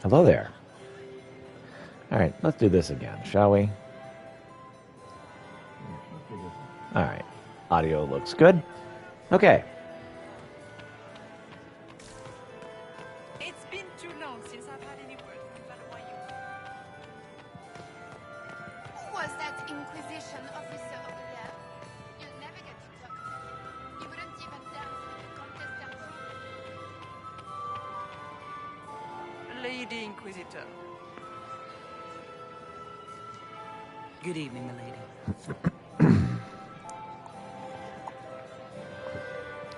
Hello there. All right, let's do this again, shall we? All right, audio looks good. Okay. It's been too long since I've had any word from Valois. Who was that Inquisition officer over there? You'll never get to talk to him. He wouldn't even dance with the Comtesse d'Artois. Lady Inquisitor. Good evening, milady.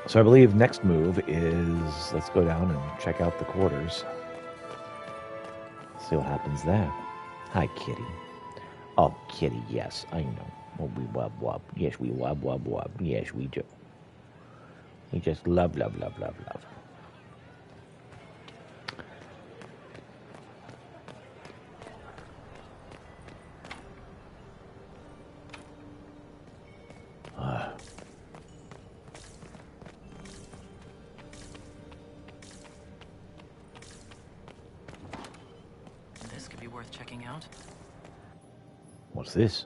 So I believe next move is let's go down and check out the quarters. See what happens there. Hi, kitty. Oh, kitty, yes, I know. Oh, we wub wub. Yes, we wub wub wub. Yes, we do. We just love, love, love, love, love. This could be worth checking out. What's this?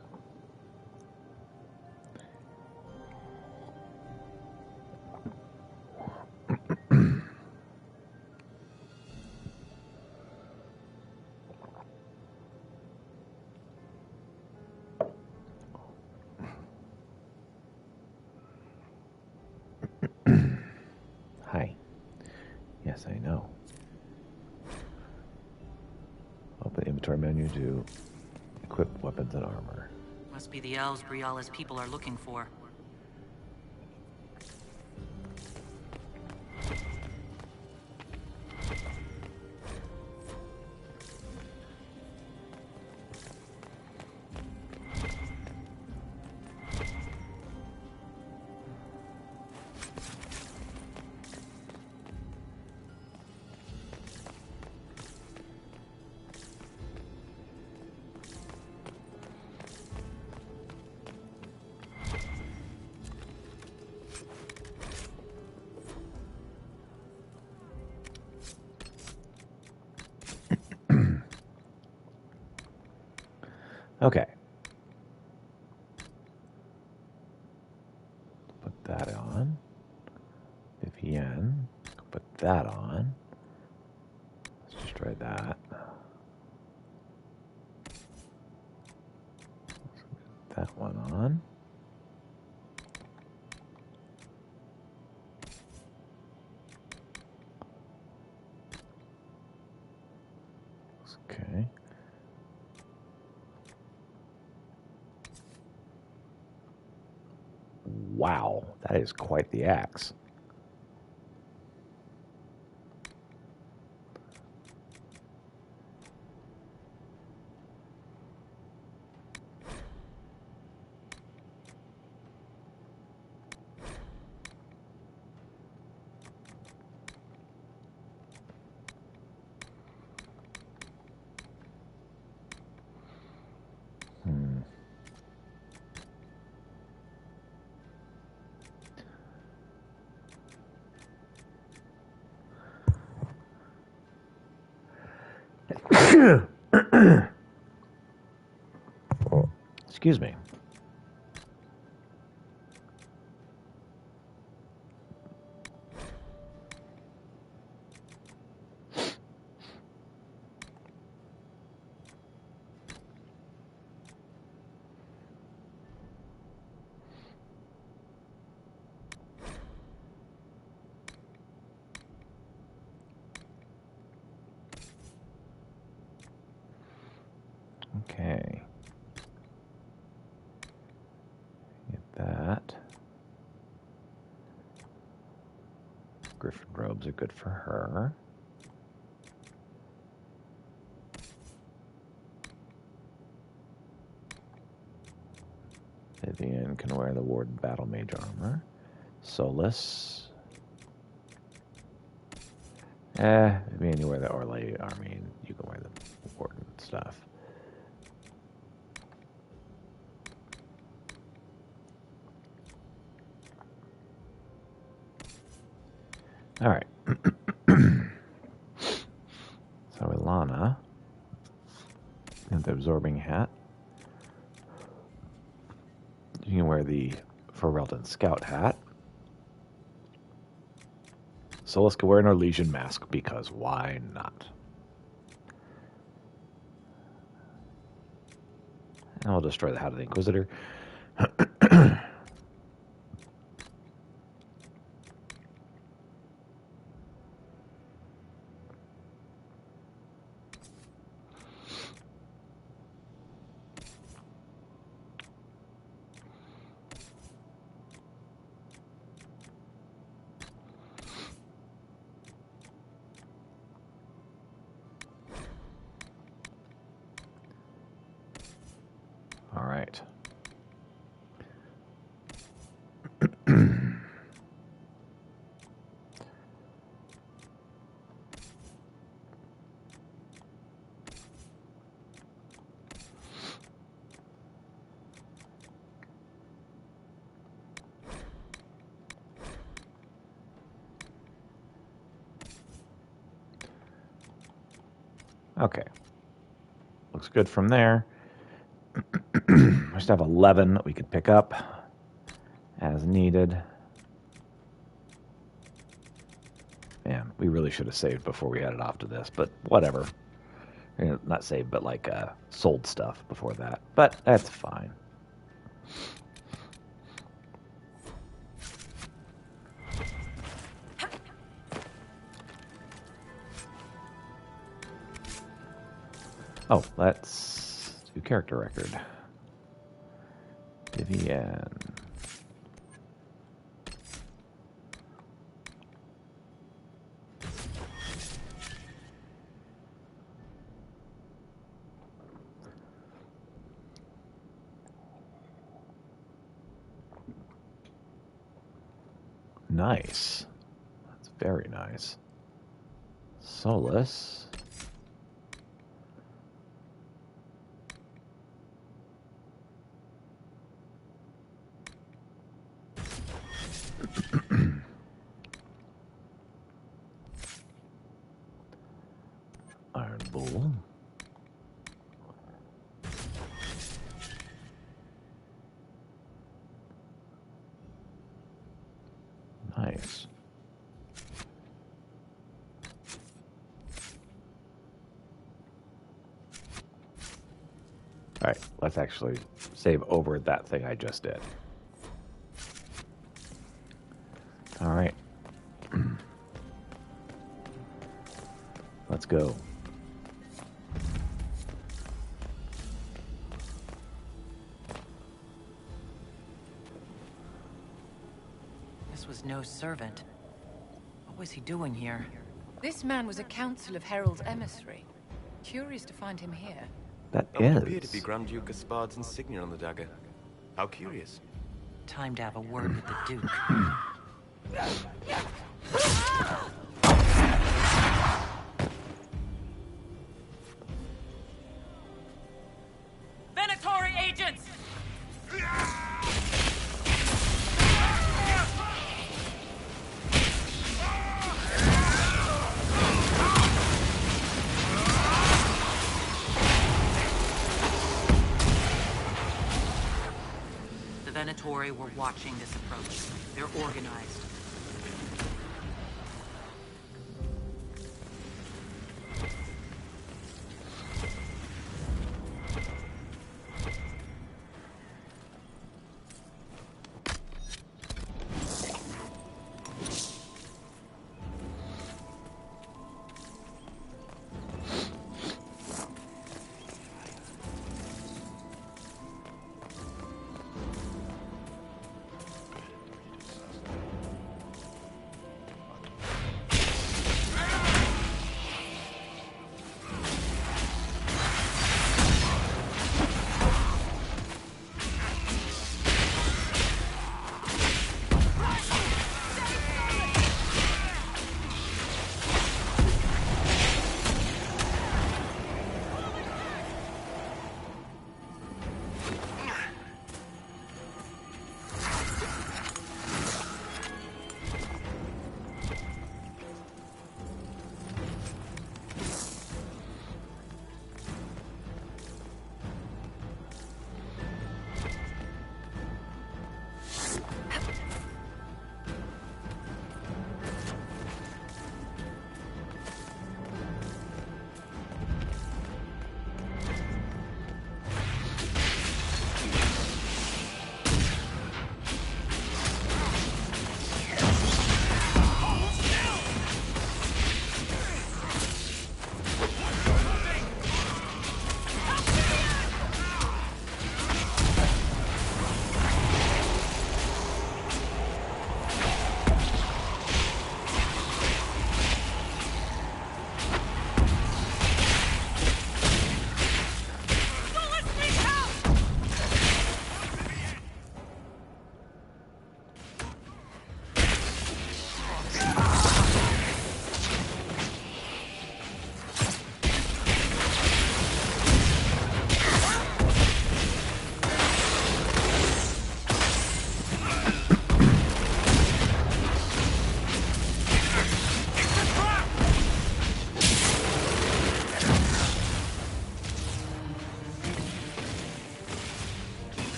Hi. Yes, I know. Open inventory menu to equip weapons and armor. Must be the elves Briala's people are looking for. Okay. Put that on. Vivienne. Put that on. Let's destroy that. Let's put that one on. Okay. Wow, that is quite the axe. Excuse me. Okay. Get that. Griffin robes are good for her. Vivian can wear the Warden Battle Mage armor. Solus. Vivian, you wear the Orlais army, and you can wear the Warden stuff. All right. So Ilana The absorbing hat. You can wear the Ferelden Scout hat. Solus can wear an Orlesian mask because why not? And we'll destroy the Hat of the Inquisitor. All right. Okay. Looks good from there. We still have 11 that we could pick up as needed. Man, we really should have saved before we headed off to this, but whatever. You know, not saved, but like sold stuff before that. But that's fine. Oh, let's do character record. Vivian. Nice. That's very nice. Solus. Iron Bull. Nice. All right, let's actually save over that thing I just did. All right. Let's go. This was no servant. What was he doing here? This man was a Council of Herald's emissary. Curious to find him here. That It would is. appear to be Grand Duke Gaspard's insignia on the dagger. How curious. Time to have a word with the Duke. Venatory agents! The Venatori were watching this approach. They're organized.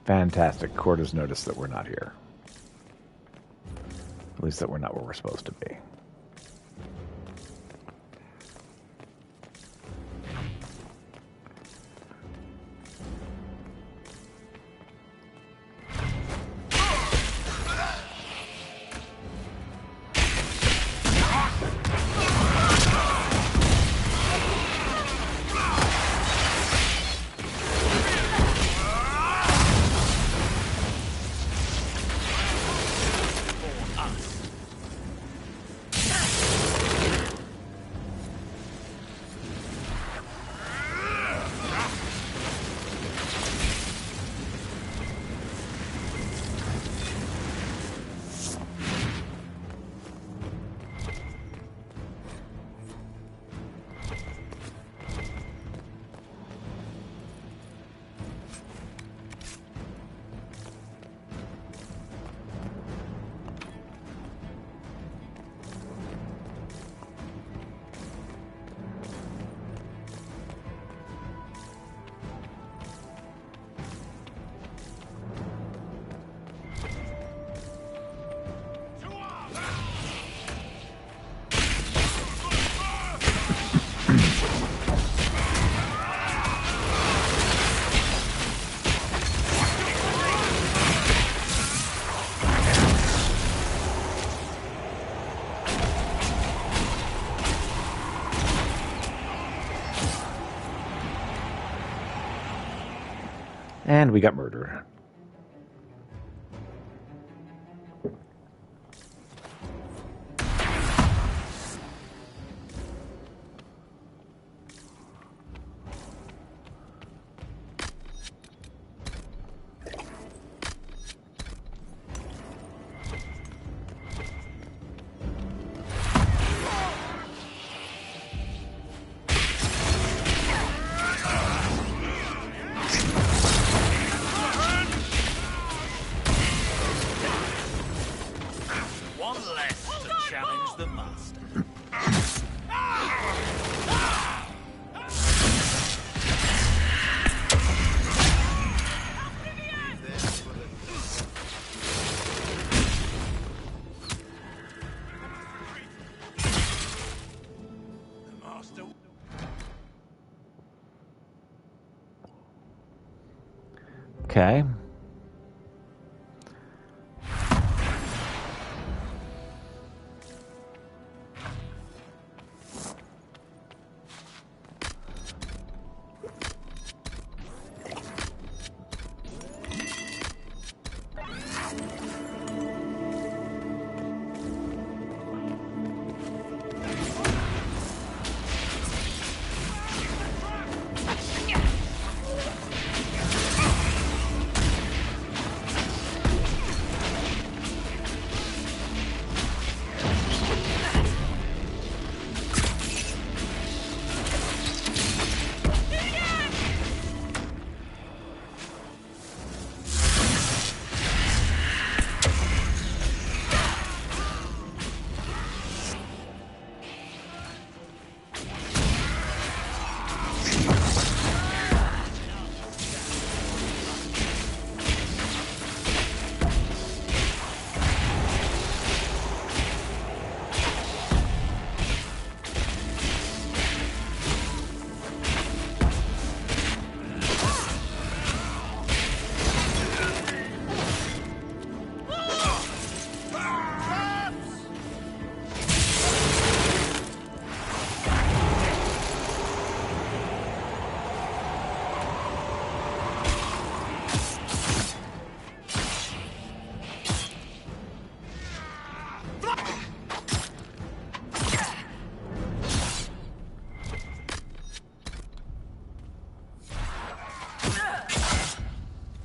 Fantastic. Court has noticed that we're not here. At least that we're not where we're supposed to be. And we got murdered. Okay.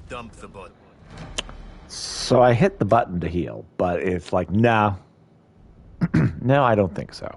Dump the button. So I hit the button to heal, but it's like, nah. No, I don't think so.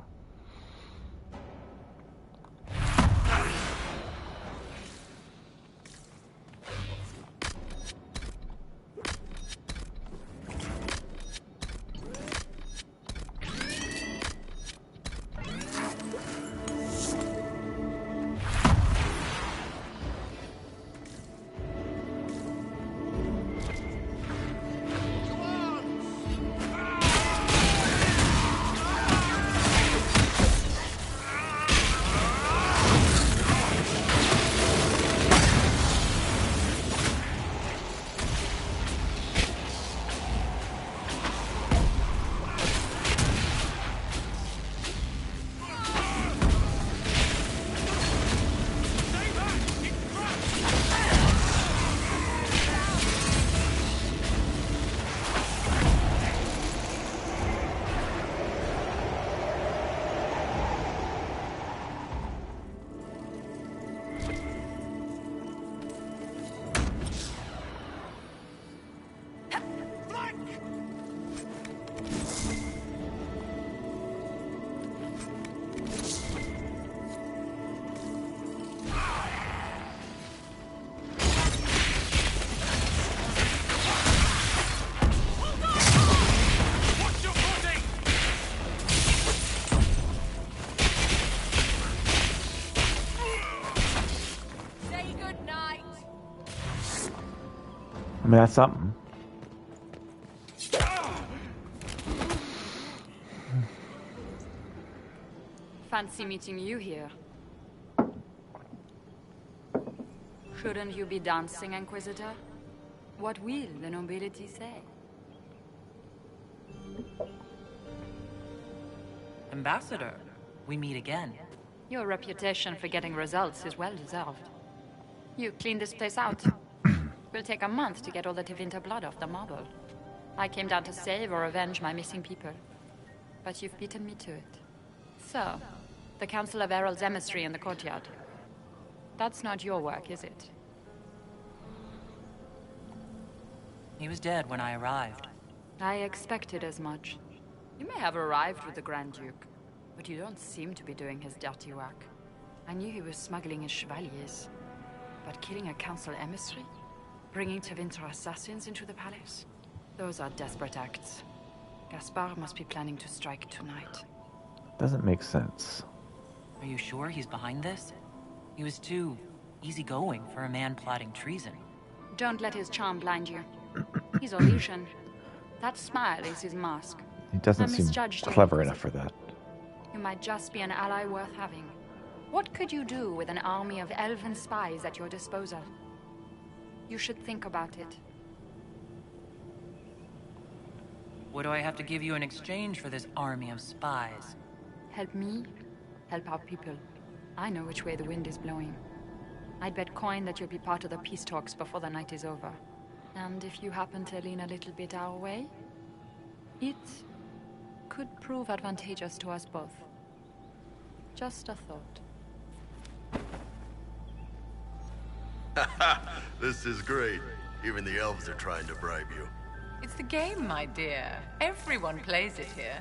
I mean, that's something. Fancy meeting you here. Shouldn't you be dancing, Inquisitor? What will the nobility say? Ambassador, we meet again. Your reputation for getting results is well deserved. You cleaned this place out. Will take a month to get all the Tevinter blood off the marble. I came down to save or avenge my missing people. But you've beaten me to it. So, the Council of Herald's emissary in the courtyard. That's not your work, is it? He was dead when I arrived. I expected as much. You may have arrived with the Grand Duke, but you don't seem to be doing his dirty work. I knew he was smuggling his chevaliers. But killing a council emissary? Bringing Tevinter assassins into the palace? Those are desperate acts. Gaspard must be planning to strike tonight. Doesn't make sense. Are you sure he's behind this? He was too easygoing for a man plotting treason. Don't let his charm blind you. He's Orlesian. That smile is his mask. He doesn't I seem misjudged you, clever Inquisitor. enough for that. You might just be an ally worth having. What could you do with an army of elven spies at your disposal? You should think about it. What do I have to give you in exchange for this army of spies? Help me, help our people. I know which way the wind is blowing. I'd bet coin that you'll be part of the peace talks before the night is over. And if you happen to lean a little bit our way, it could prove advantageous to us both. Just a thought. This is great. Even the elves are trying to bribe you. It's the game, my dear. Everyone plays it here.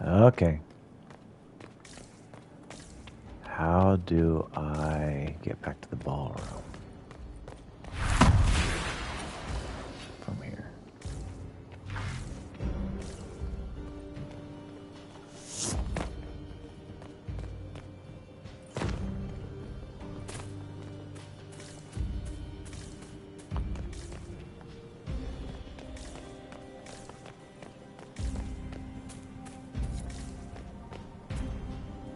Okay. How do I get back to the ballroom? From here.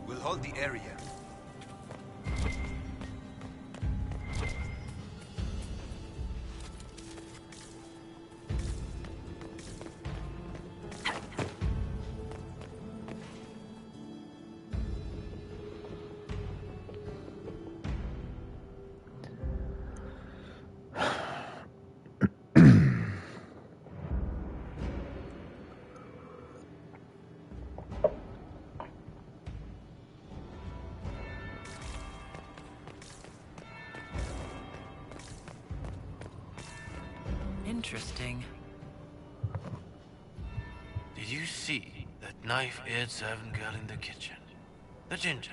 We'll hold the area. Interesting. Did you see that knife-edged servant girl in the kitchen? The ginger.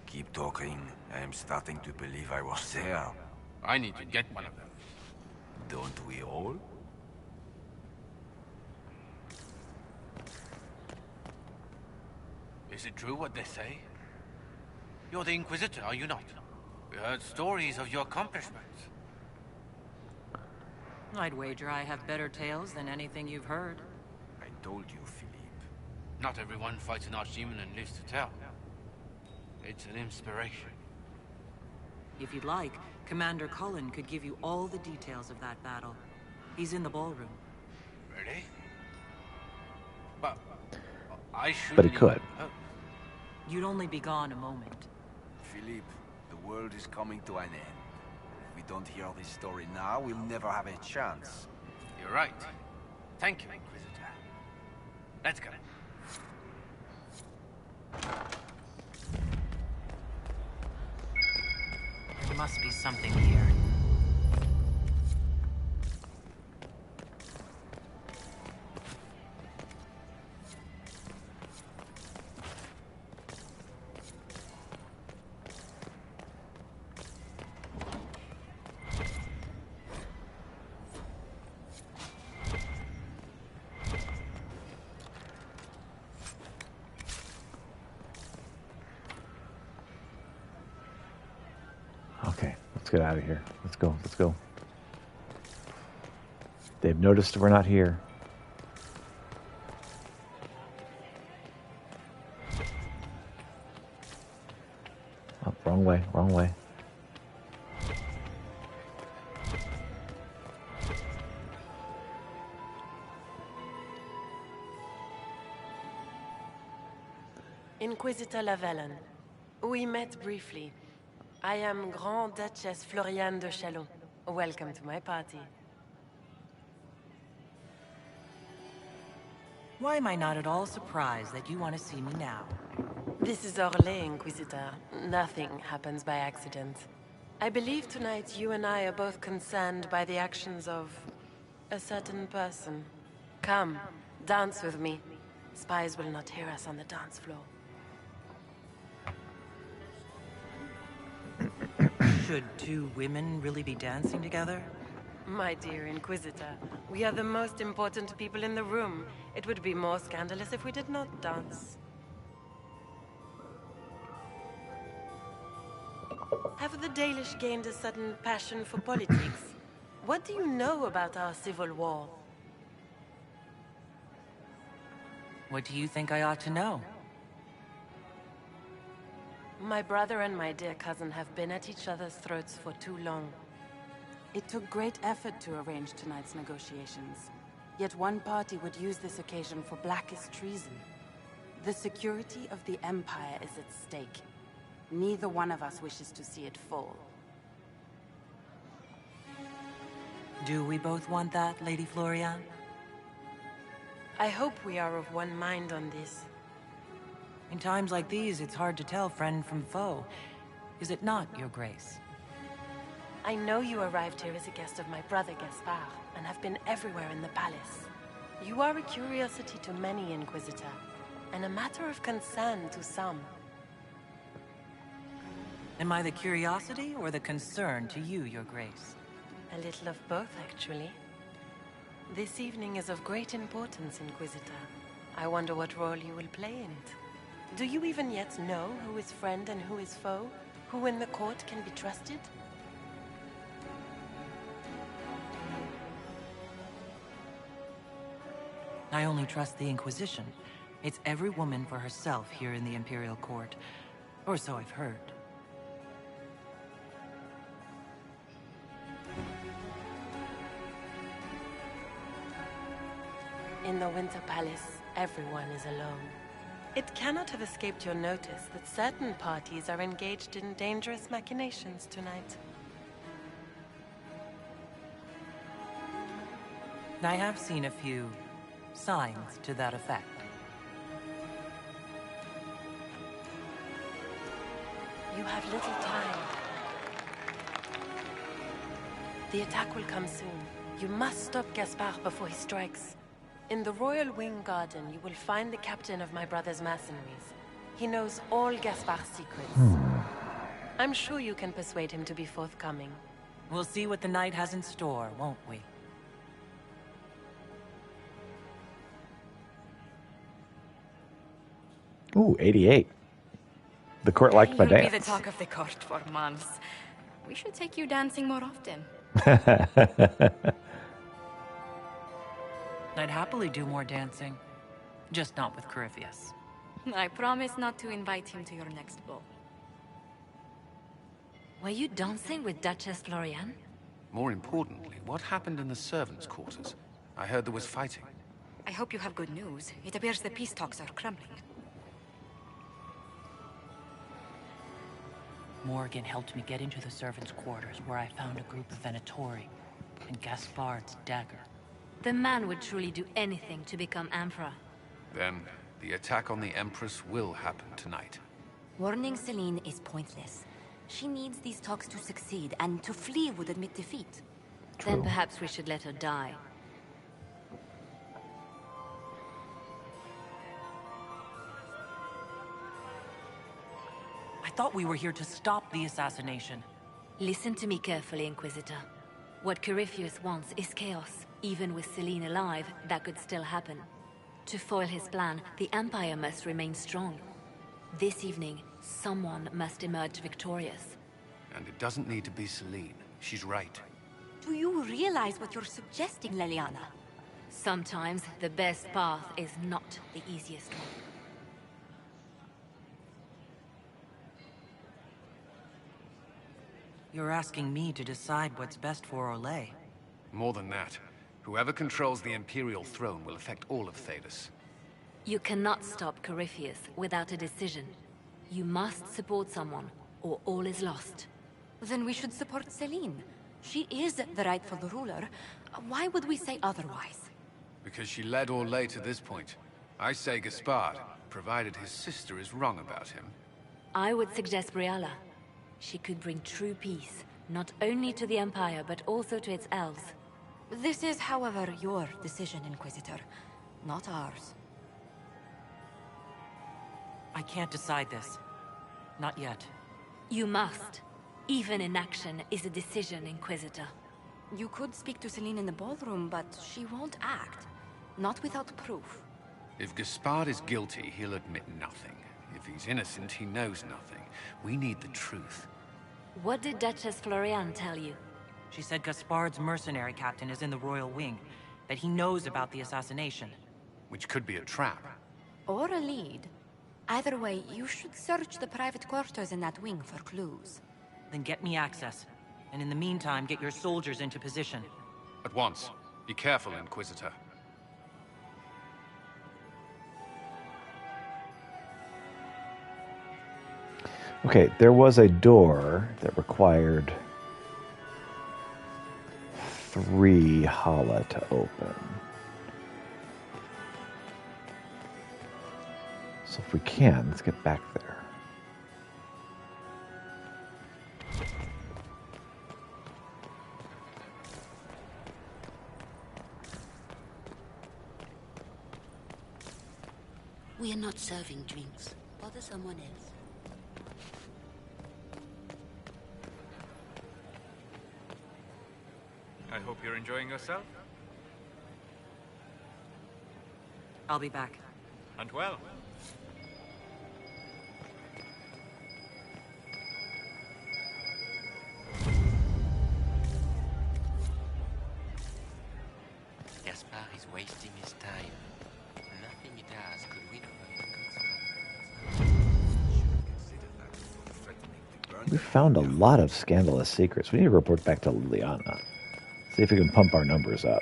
Keep talking. I am starting to believe I was there. I need to get one of them. Don't we all? Is it true what they say? You're the Inquisitor, are you not? We heard stories of your accomplishments. I'd wager I have better tales than anything you've heard. I told you, Philippe. Not everyone fights an archdemon and lives to tell. It's an inspiration. If you'd like, Commander Cullen could give you all the details of that battle. He's in the ballroom. Really? But I should. But he could. You'd only be gone a moment. Philippe, the world is coming to an end. If we don't hear this story now, we'll never have a chance. You're right. Thank you, Inquisitor. Let's go. There must be something here. Let's get out of here. Let's go. Let's go. They've noticed we're not here. Oh, wrong way. Wrong way. Inquisitor Lavalin. We met briefly. I am Grand Duchess Floriane de Chalon. Welcome to my party. Why am I not at all surprised that you want to see me now? This is Orlais, Inquisitor. Nothing happens by accident. I believe tonight you and I are both concerned by the actions of a certain person. Come, dance with me. Spies will not hear us on the dance floor. Should two women really be dancing together? My dear Inquisitor, we are the most important people in the room. It would be more scandalous if we did not dance. Have the Dalish gained a sudden passion for politics? What do you know about our civil war? What do you think I ought to know? My brother and my dear cousin have been at each other's throats for too long. It took great effort to arrange tonight's negotiations. Yet one party would use this occasion for blackest treason. The security of the Empire is at stake. Neither one of us wishes to see it fall. Do we both want that, Lady Floriane? I hope we are of one mind on this. In times like these, it's hard to tell friend from foe. Is it not, Your Grace? I know you arrived here as a guest of my brother Gaspard, and have been everywhere in the palace. You are a curiosity to many, Inquisitor, and a matter of concern to some. Am I the curiosity or the concern to you, Your Grace? A little of both, actually. This evening is of great importance, Inquisitor. I wonder what role you will play in it. Do you even yet know who is friend and who is foe? Who in the court can be trusted? I only trust the Inquisition. It's every woman for herself here in the Imperial Court. Or so I've heard. In the Winter Palace, everyone is alone. It cannot have escaped your notice that certain parties are engaged in dangerous machinations tonight. I have seen a few signs to that effect. You have little time. The attack will come soon. You must stop Gaspard before he strikes. In the Royal Wing Garden, you will find the captain of my brother's mercenaries. He knows all Gaspard's secrets. I'm sure you can persuade him to be forthcoming. We'll see what the night has in store, won't we? Ooh, 88. The court liked my You'll be dance. the talk of the court for months. We should take you dancing more often. I'd happily do more dancing. Just not with Corypheus. I promise not to invite him to your next ball. Were you dancing with Duchess Floriane? More importantly, what happened in the servants' quarters? I heard there was fighting. I hope you have good news. It appears the peace talks are crumbling. Morgan helped me get into the servants' quarters, where I found a group of Venatori and Gaspard's dagger. The man would truly do anything to become Emperor. Then, the attack on the Empress will happen tonight. Warning Celine is pointless. She needs these talks to succeed, and to flee would admit defeat. True. Then perhaps we should let her die. I thought we were here to stop the assassination. Listen to me carefully, Inquisitor. What Corypheus wants is chaos. Even with Celine alive, that could still happen. To foil his plan, the Empire must remain strong. This evening, someone must emerge victorious. And it doesn't need to be Celine. She's right. Do you realize what you're suggesting, Leliana? Sometimes the best path is not the easiest one. You're asking me to decide what's best for Orlais. More than that, whoever controls the Imperial throne will affect all of Thedas. You cannot stop Corypheus without a decision. You must support someone, or all is lost. Then we should support Celine. She is the rightful ruler. Why would we say otherwise? Because she led Orlais to this point. I say Gaspard, provided his sister is wrong about him. I would suggest Briala. She could bring true peace, not only to the Empire, but also to its elves. This is, however, your decision, Inquisitor, not ours. I can't decide this. Not yet. You must. Even inaction is a decision, Inquisitor. You could speak to Celine in the ballroom, but she won't act. Not without proof. If Gaspard is guilty, he'll admit nothing. If he's innocent, he knows nothing. We need the truth. What did Duchess Floriane tell you? She said Gaspard's mercenary captain is in the royal wing, that he knows about the assassination. Which could be a trap. Or a lead. Either way, you should search the private quarters in that wing for clues. Then get me access. And in the meantime, get your soldiers into position. At once. Be careful, Inquisitor. Okay, there was a door that required 3 Hala to open. So if we can, let's get back there. We are not serving drinks. Bother someone else. I hope you're enjoying yourself. I'll be back. And well. Gaspard is wasting his time. Nothing he does could win over We found a lot of scandalous secrets. We need to report back to Liliana. See if we can pump our numbers up.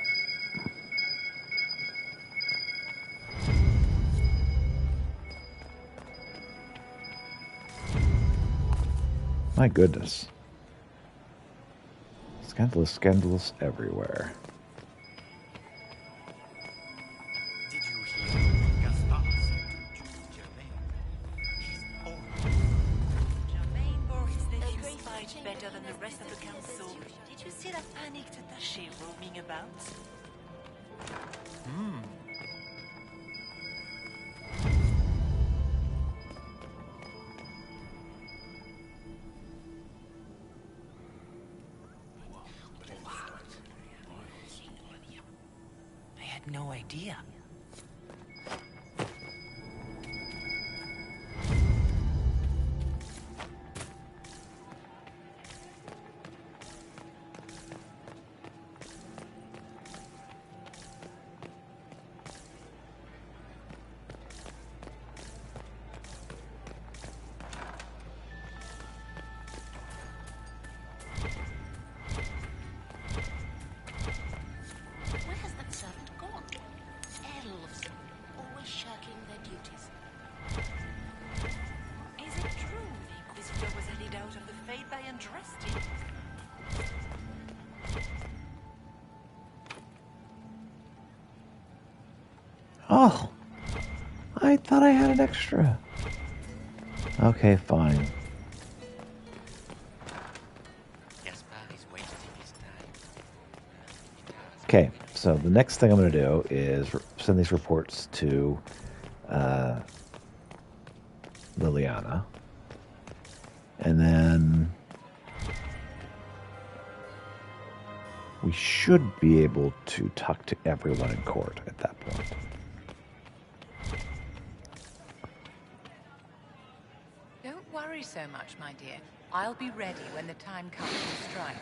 My goodness. Scandalous everywhere. Did you hear what Gaspard said to Germain? He's awful. Germain bore his nephew's fight better than the rest of the council. Did you see that panicked attaché roaming about? I had no idea. Where has that servant gone? Elves, always shirking their duties. Is it true the Inquisitor was lead out of the Fade by Andraste? Oh, I thought I had an extra. Okay, fine. Gaspard is wasting his time. Okay, so the next thing I'm going to do is send these reports to Liliana. And then we should be able to talk to everyone in court at that point. Don't worry so much, my dear. I'll be ready when the time comes to strike.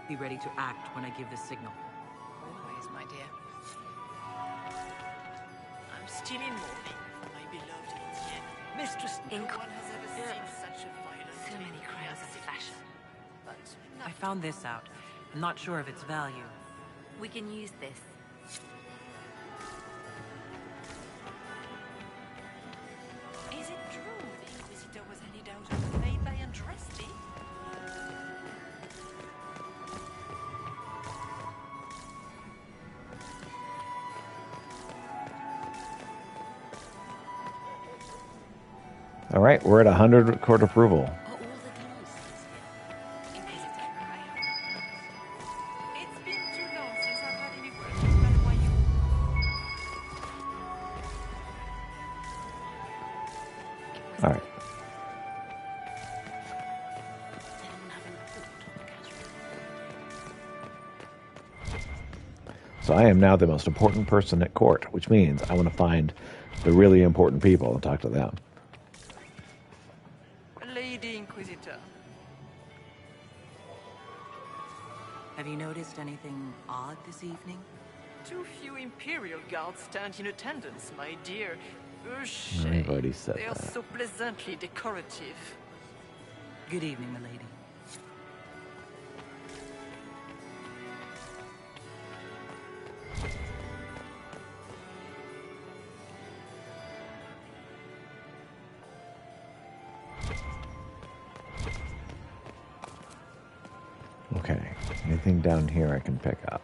Be ready to act when I give the signal. Always, my dear. I'm still in mourning for my beloved Indian. Mistress, no one has ever seen such a violent So many crimes of fashion. But I found this out. I'm not sure of its value. We can use this. is it true the Inquisitor was handed out of the faith by Andraste? All right, we're at 100 court approval. It's been too long since I've had any word from Valuayu. All right. So I am now the most important person at court, which means I want to find the really important people and talk to them. Lady Inquisitor. Have you noticed anything odd this evening? Too few Imperial guards stand in attendance, my dear. I've already said They are that. so pleasantly decorative. Good evening, milady. Okay, anything down here I can pick up?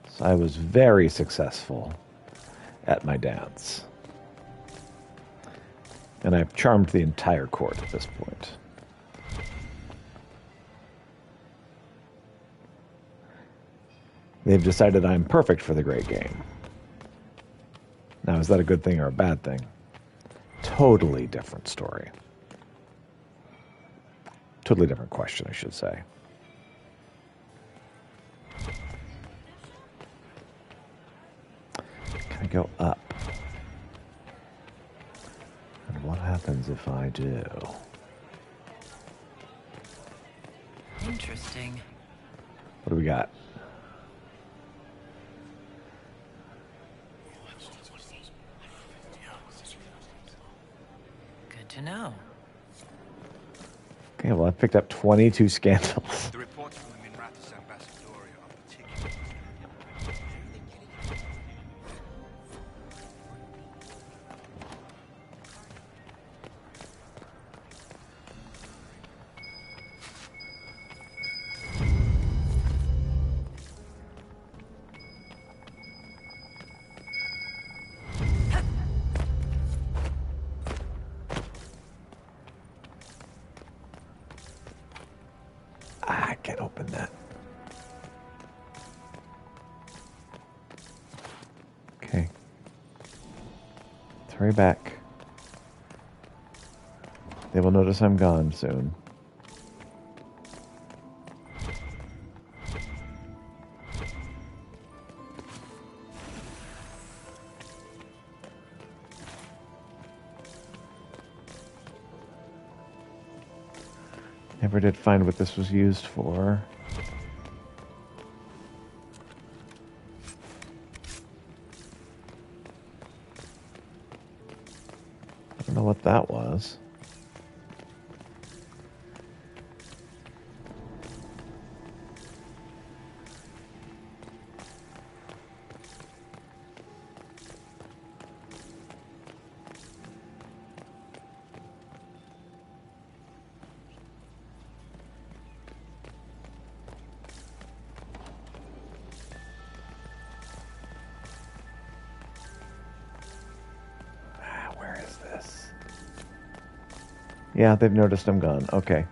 So I was very successful at my dance. And I've charmed the entire court at this point. They've decided I'm perfect for the great game. Now, is that a good thing or a bad thing? Totally different story. Totally different question, I should say. Can I go up? And what happens if I do? Interesting. What do we got? Good to know. Okay, well, I picked up 22 scandals. The reports from the Minrathous Ambassadoria are particular. I can't open that. Okay. Let's hurry back. They will notice I'm gone soon. Never did find what this was used for. I don't know what that was. Where is this? Yeah, they've noticed I'm gone. Okay.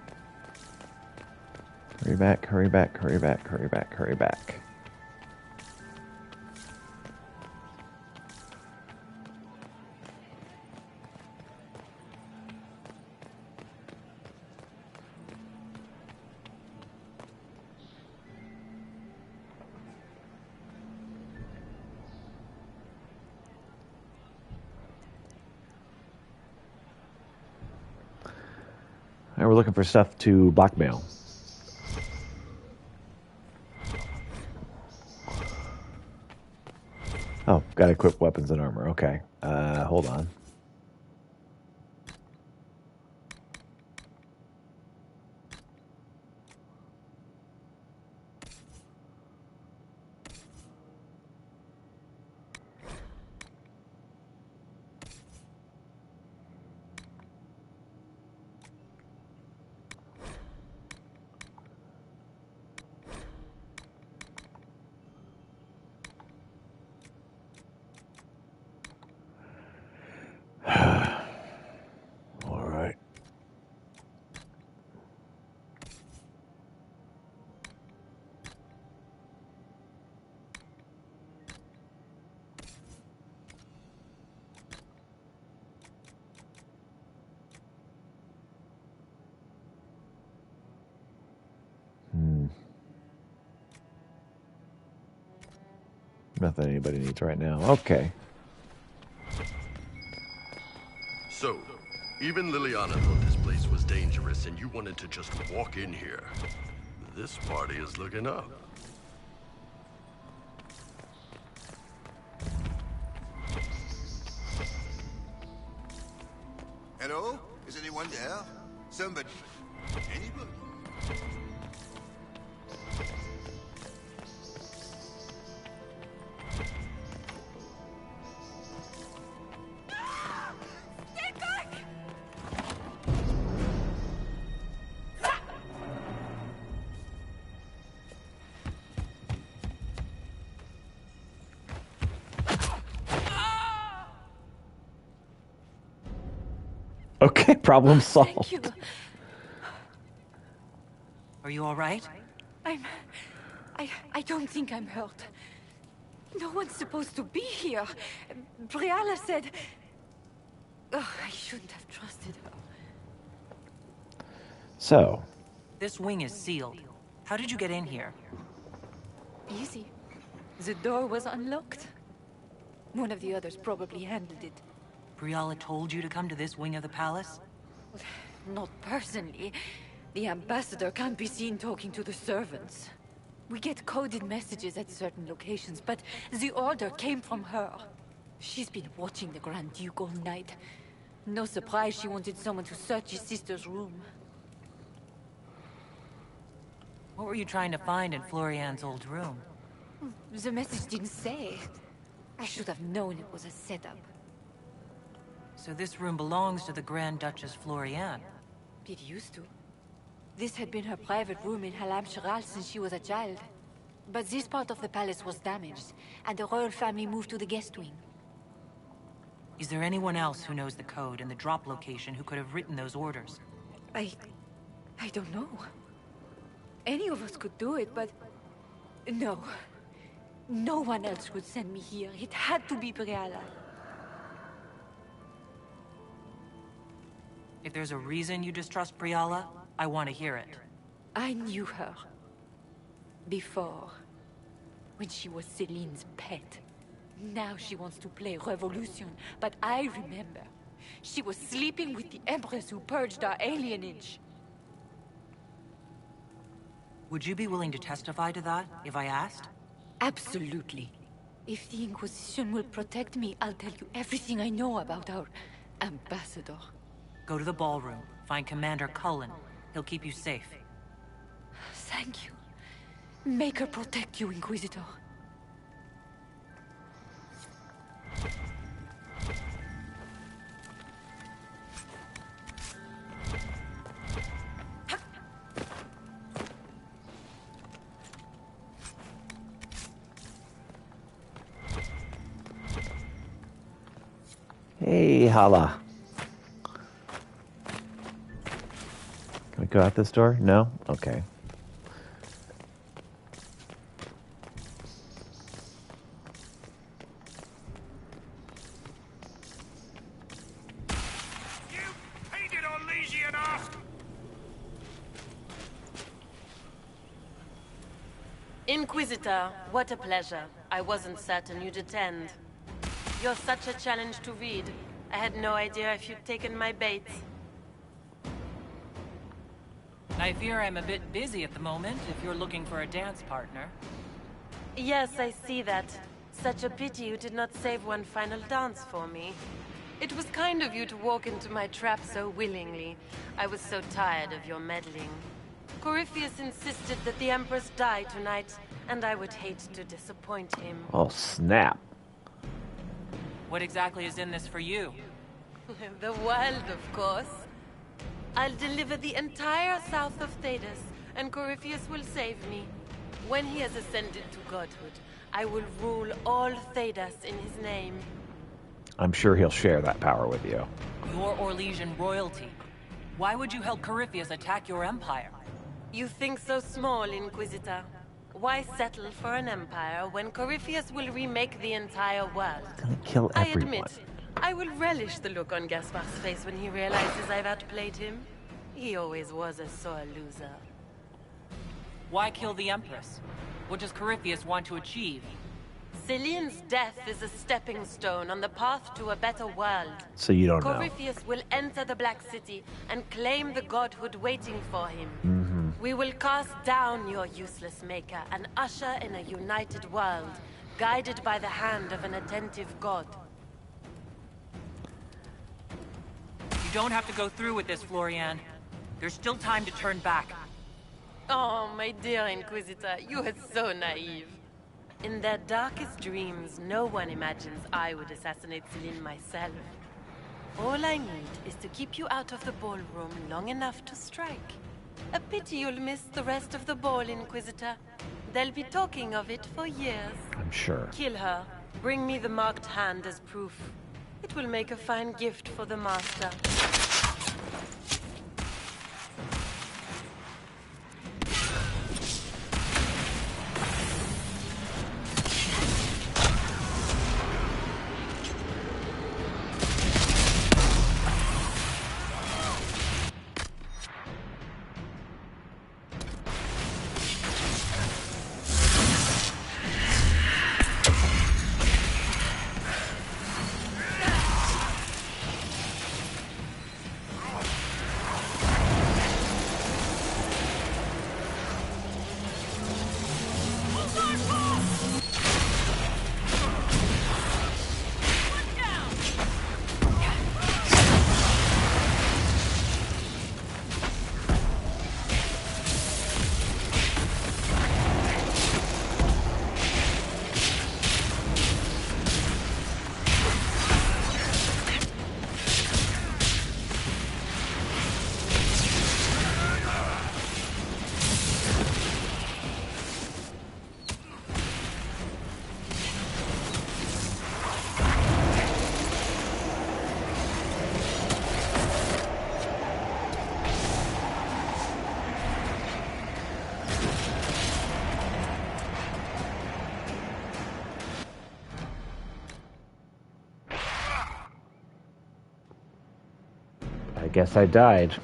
Hurry back, hurry back, hurry back, hurry back, hurry back. we're looking for stuff to blackmail. Oh, gotta equip weapons and armor. Okay. Hold on. All right. Nothing anybody needs right now. Okay. So, even Liliana thought this place was dangerous and you wanted to just walk in here. This party is looking up. Hello? Is anyone there? Somebody? Anybody? Stay back! Okay, problem solved. Thank you. Are you all right? I don't think I'm hurt. No one's supposed to be here. Briala said... Oh, I shouldn't have trusted her. So. This wing is sealed. How did you get in here? Easy. The door was unlocked. One of the others probably handled it. Briala told you to come to this wing of the palace? Not personally. The ambassador can't be seen talking to the servants. We get coded messages at certain locations, but the order came from her. She's been watching the Grand Duke all night. No surprise she wanted someone to search his sister's room. What were you trying to find in Florian's old room? The message didn't say. I should have known it was a setup. So this room belongs to the Grand Duchess Florian? It used to. This had been her private room in Halam Shiral since she was a child. But this part of the palace was damaged, and the royal family moved to the guest wing. Is there anyone else who knows the code and the drop location who could have written those orders? I don't know. Any of us could do it, but... No. No one else would send me here. It had to be Briala. If there's a reason you distrust Briala, I want to hear it. I knew her. Before. When she was Celine's pet. Now she wants to play Revolution, but I remember. She was sleeping with the Empress who purged our alienage. Would you be willing to testify to that, if I asked? Absolutely. If the Inquisition will protect me, I'll tell you everything I know about our ambassador. Go to the ballroom, find Commander Cullen. He'll keep you safe. Thank you. Make her protect you, Inquisitor. Hey, Hala. Can we go out this door? No? Okay. Inquisitor, what a pleasure. I wasn't certain you'd attend. You're such a challenge to read. I had no idea if you'd taken my bait. I fear I'm a bit busy at the moment if you're looking for a dance partner. Yes, I see that. Such a pity you did not save one final dance for me. It was kind of you to walk into my trap so willingly. I was so tired of your meddling. Corypheus insisted that the Empress die tonight, and I would hate to disappoint him. Oh, snap. What exactly is in this for you? The world, of course. I'll deliver the entire south of Thedas, and Corypheus will save me. When he has ascended to godhood, I will rule all Thedas in his name. I'm sure he'll share that power with you. You're Orlesian royalty. Why would you help Corypheus attack your empire? You think so small, Inquisitor. Why settle for an empire when Corypheus will remake the entire world? Gonna kill everyone. I admit, I will relish the look on Gaspar's face when he realizes I've outplayed him. He always was a sore loser. Why kill the Empress? What does Corypheus want to achieve? Celine's death is a stepping stone on the path to a better world. So you don't know. Corypheus will enter the Black City and claim the godhood waiting for him. We will cast down your useless maker and usher in a united world, guided by the hand of an attentive god. You don't have to go through with this, Florian. There's still time to turn back. Oh, my dear Inquisitor, you are so naive. In their darkest dreams, no one imagines I would assassinate Celine myself. All I need is to keep you out of the ballroom long enough to strike. A pity you'll miss the rest of the ball, Inquisitor. They'll be talking of it for years. I'm sure. Kill her. Bring me the marked hand as proof. It will make a fine gift for the Master. I guess I died.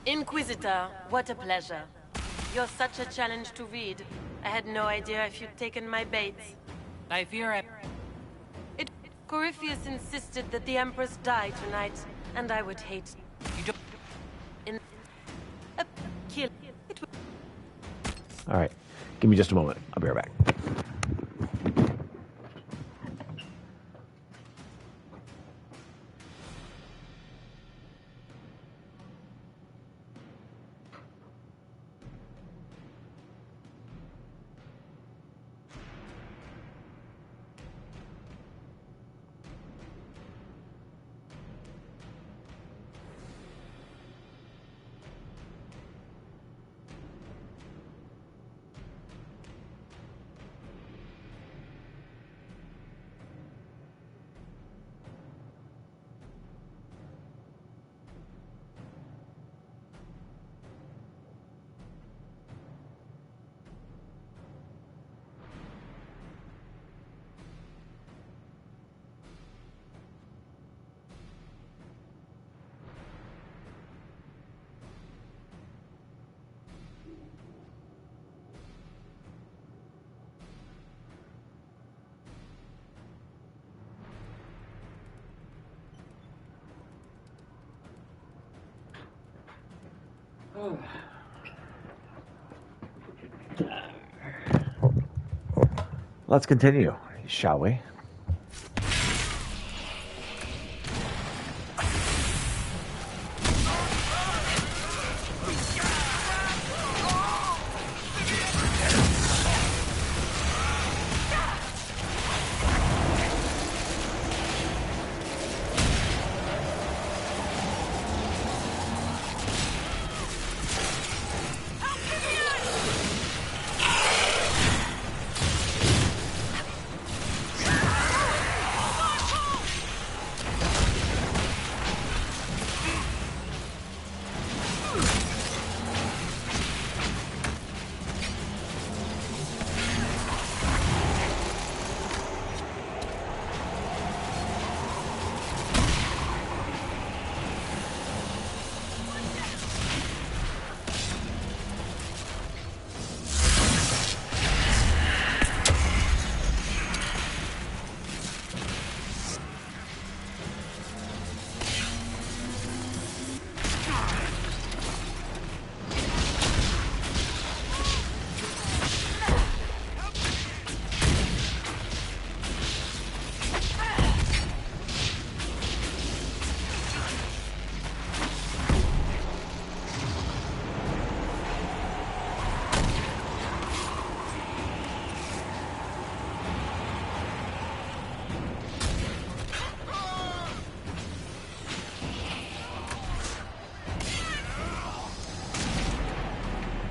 Inquisitor, what a pleasure. You're such a challenge to read. I had no idea if you'd taken my bait. I fear Corypheus insisted that the Empress die tonight, and I would hate... You don't... kill... All right. Give me just a moment. I'll be right back. Let's continue, shall we?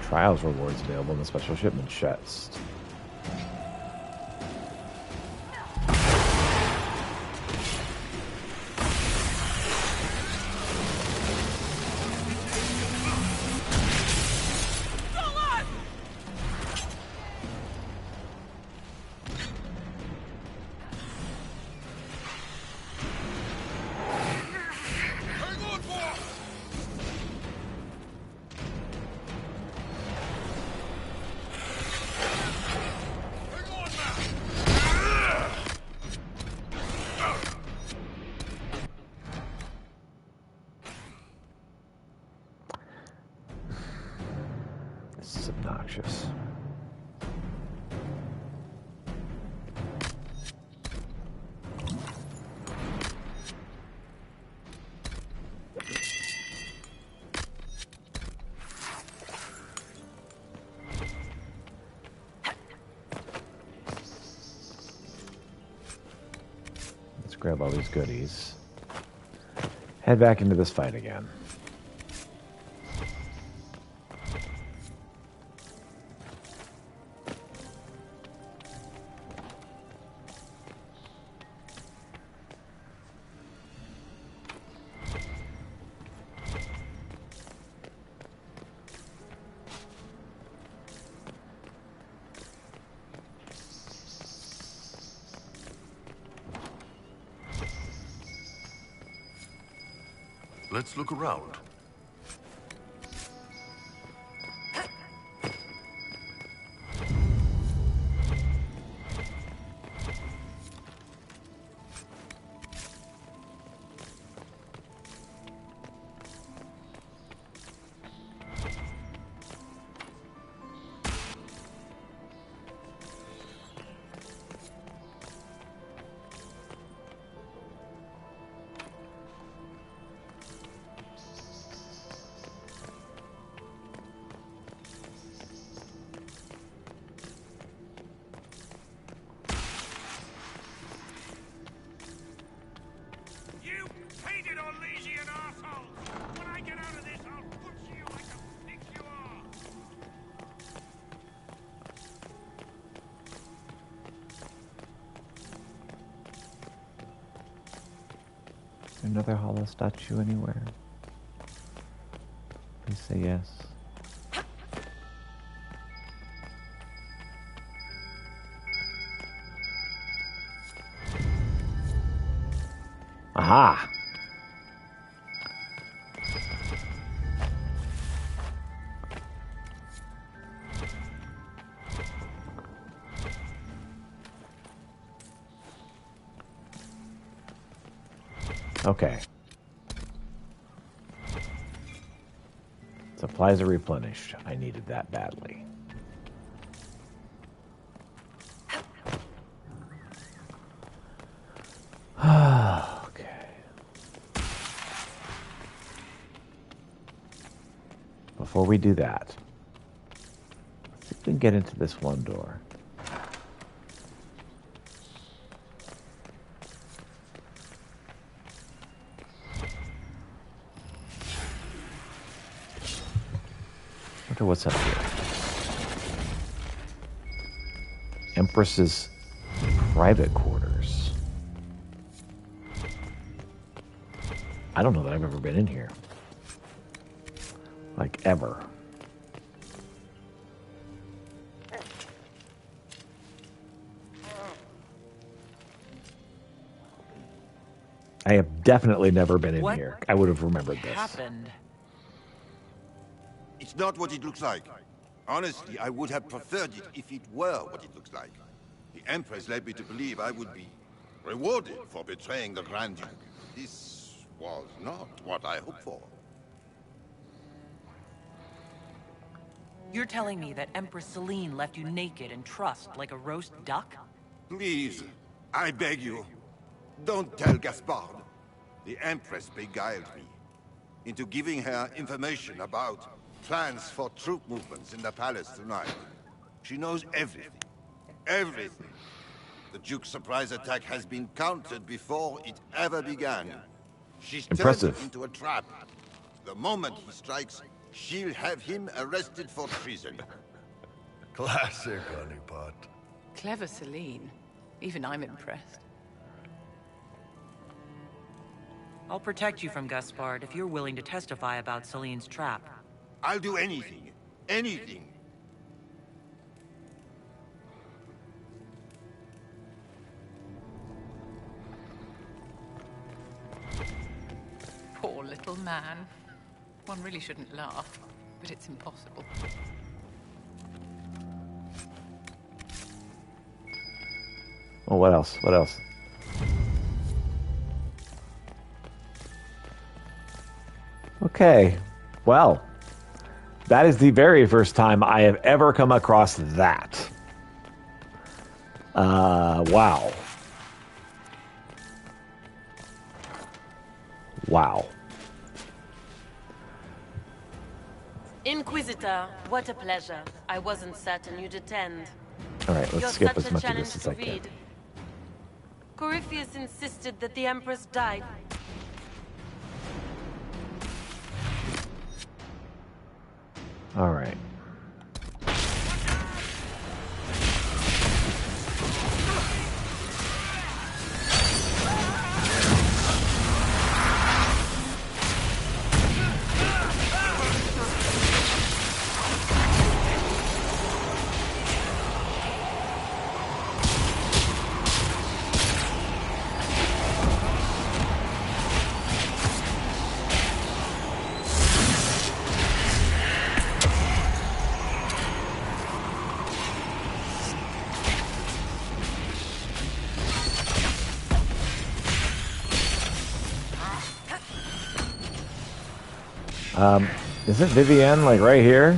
Trials rewards available in the special shipment chest. This is obnoxious. Let's grab all these goodies. Head back into this fight again. Let's look around. Another hollow statue anywhere? Please say yes. Aha! Okay. Supplies are replenished. I needed that badly. Okay. Before we do that, let's see if we can get into this one door. Wonder what's up here. Empress's private quarters. I don't know that I've ever been in here. Like, ever. I have definitely never been in here. I would have remembered this. Happened? It's not what it looks like. Honestly, I would have preferred it if it were what it looks like. The Empress led me to believe I would be rewarded for betraying the Grand Duke. This was not what I hoped for. You're telling me that Empress Celine left you naked and trussed like a roast duck? Please, I beg you, don't tell Gaspard. The Empress beguiled me into giving her information about plans for troop movements in the palace tonight. She knows everything. Everything. The Duke's surprise attack has been countered before it ever began. She's turned it into a trap. The moment he strikes, she'll have him arrested for treason. Classic, honeypot. Clever Celine. Even I'm impressed. I'll protect you from Gaspard if you're willing to testify about Celine's trap. I'll do anything. Anything. Poor little man. One really shouldn't laugh, but it's impossible. Well, what else? What else? Okay. Well, that is the very first time I have ever come across that. Wow. Wow. Inquisitor, what a pleasure. I wasn't certain you'd attend. All right, let's You're skip such as a much of challenge this as to I can. read. Corypheus insisted that the Empress died. All right. Isn't Vivienne like right here?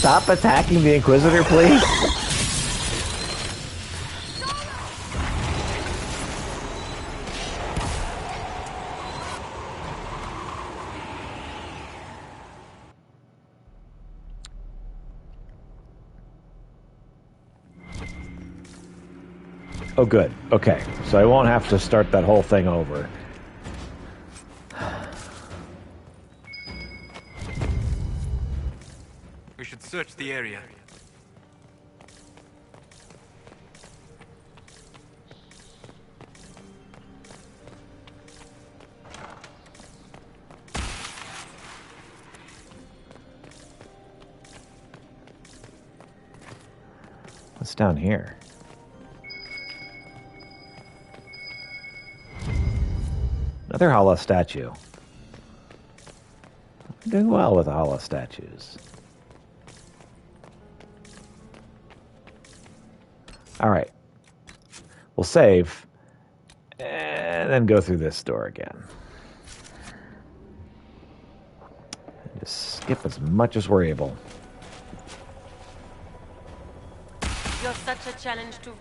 stop attacking the Inquisitor, please? Oh, good. Okay, so I won't have to start that whole thing over. We should search the area. What's down here? Another hollow statue. I'm doing well with hollow statues. All right. We'll save and then go through this door again. Just skip as much as we're able. You're such a challenge to...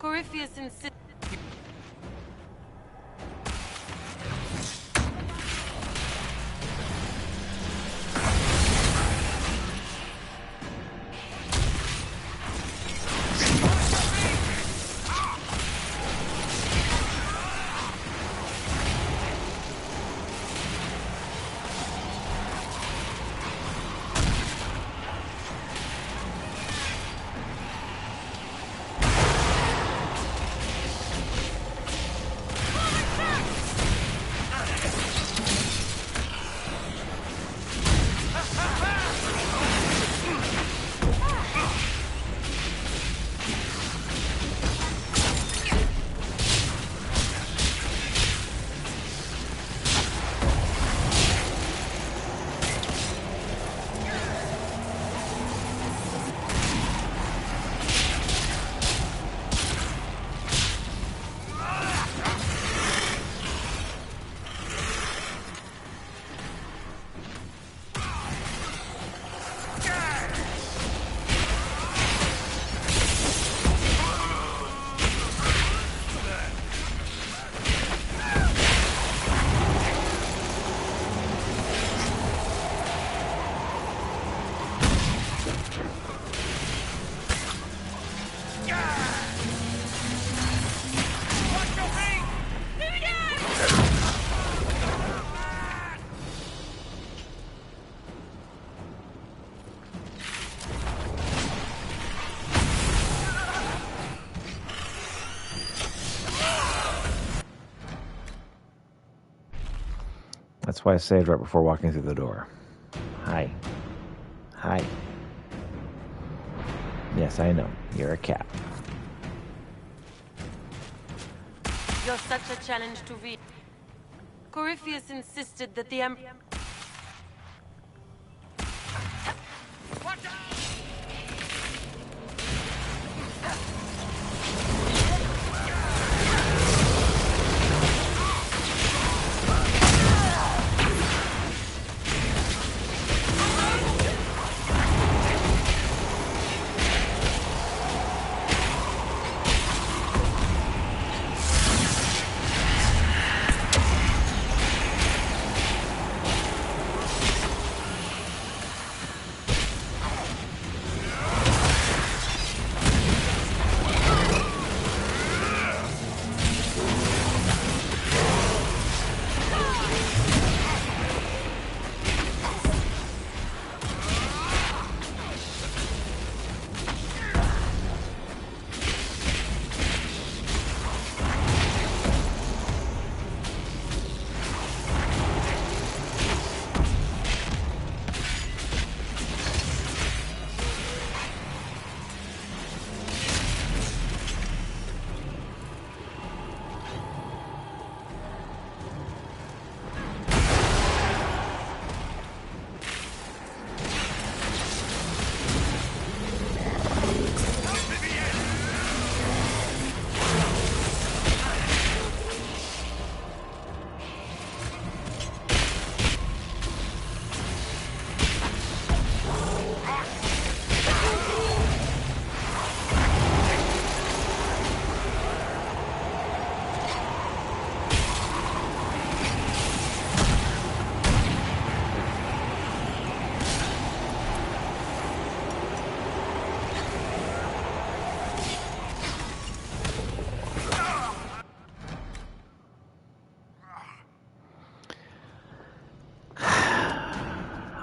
Corypheus insists... That's why I saved right before walking through the door. Hi. Hi. Yes, I know. You're a cat. You're such a challenge to read. Corypheus insisted that the Emperor...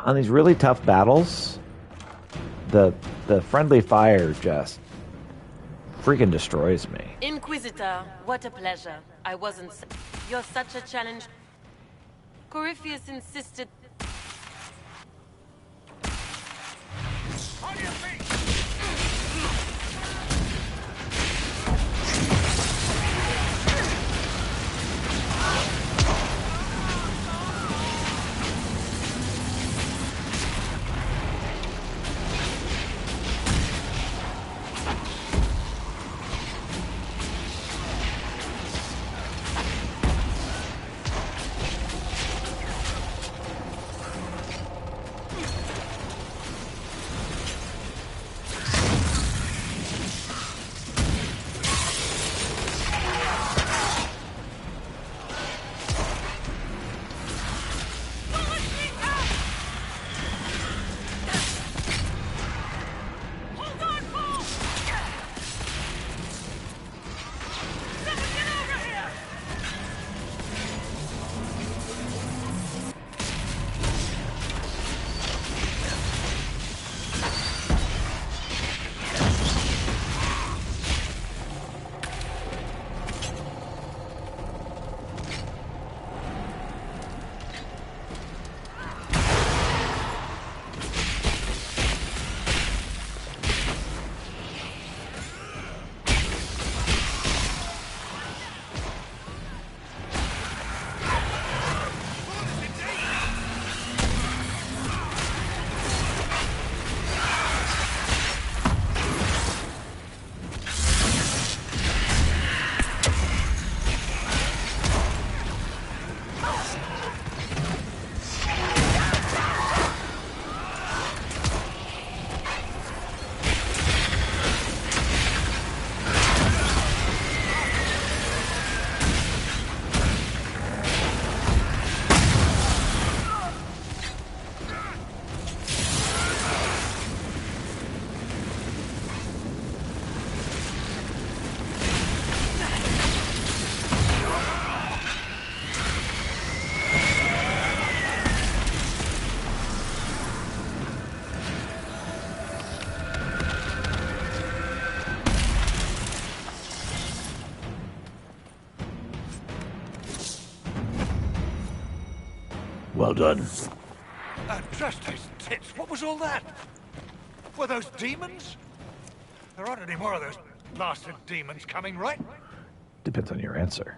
on these really tough battles, the friendly fire just freaking destroys me. Inquisitor, what a pleasure. I wasn't... You're such a challenge. Corypheus insisted... On your feet! Well done. Trust his tits. What was all that? Were those demons? There aren't any more of those blasted demons coming, right? Depends on your answer.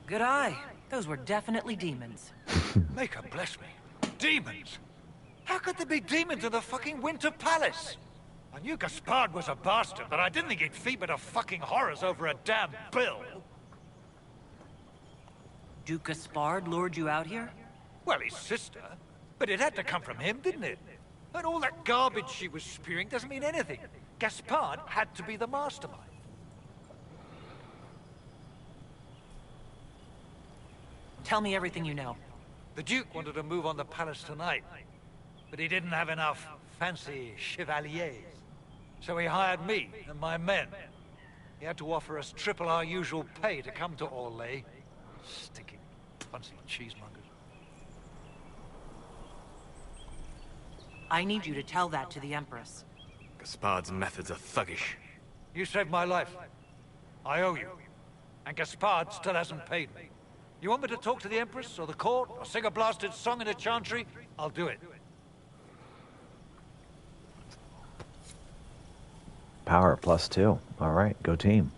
Good eye. Those were definitely demons. Make her bless me. Demons? How could there be demons in the fucking Winter Palace? I knew Gaspard was a bastard, but I didn't think he'd feed me to fucking horrors over a damn bill. Duke Gaspard lured you out here? Well, his sister. But it had to come from him, didn't it? And all that garbage she was spewing doesn't mean anything. Gaspard had to be the mastermind. Tell me everything you know. The Duke wanted to move on the palace tonight, but he didn't have enough fancy chevaliers. So he hired me and my men. He had to offer us triple our usual pay to come to Orlais. Stinking fancy cheesemongers. I need you to tell that to the Empress. Gaspard's methods are thuggish. You saved my life. I owe you. And Gaspard still hasn't paid me. You want me to talk to the Empress, or the court, or sing a blasted song in a chantry? I'll do it. Power +2. All right, go team.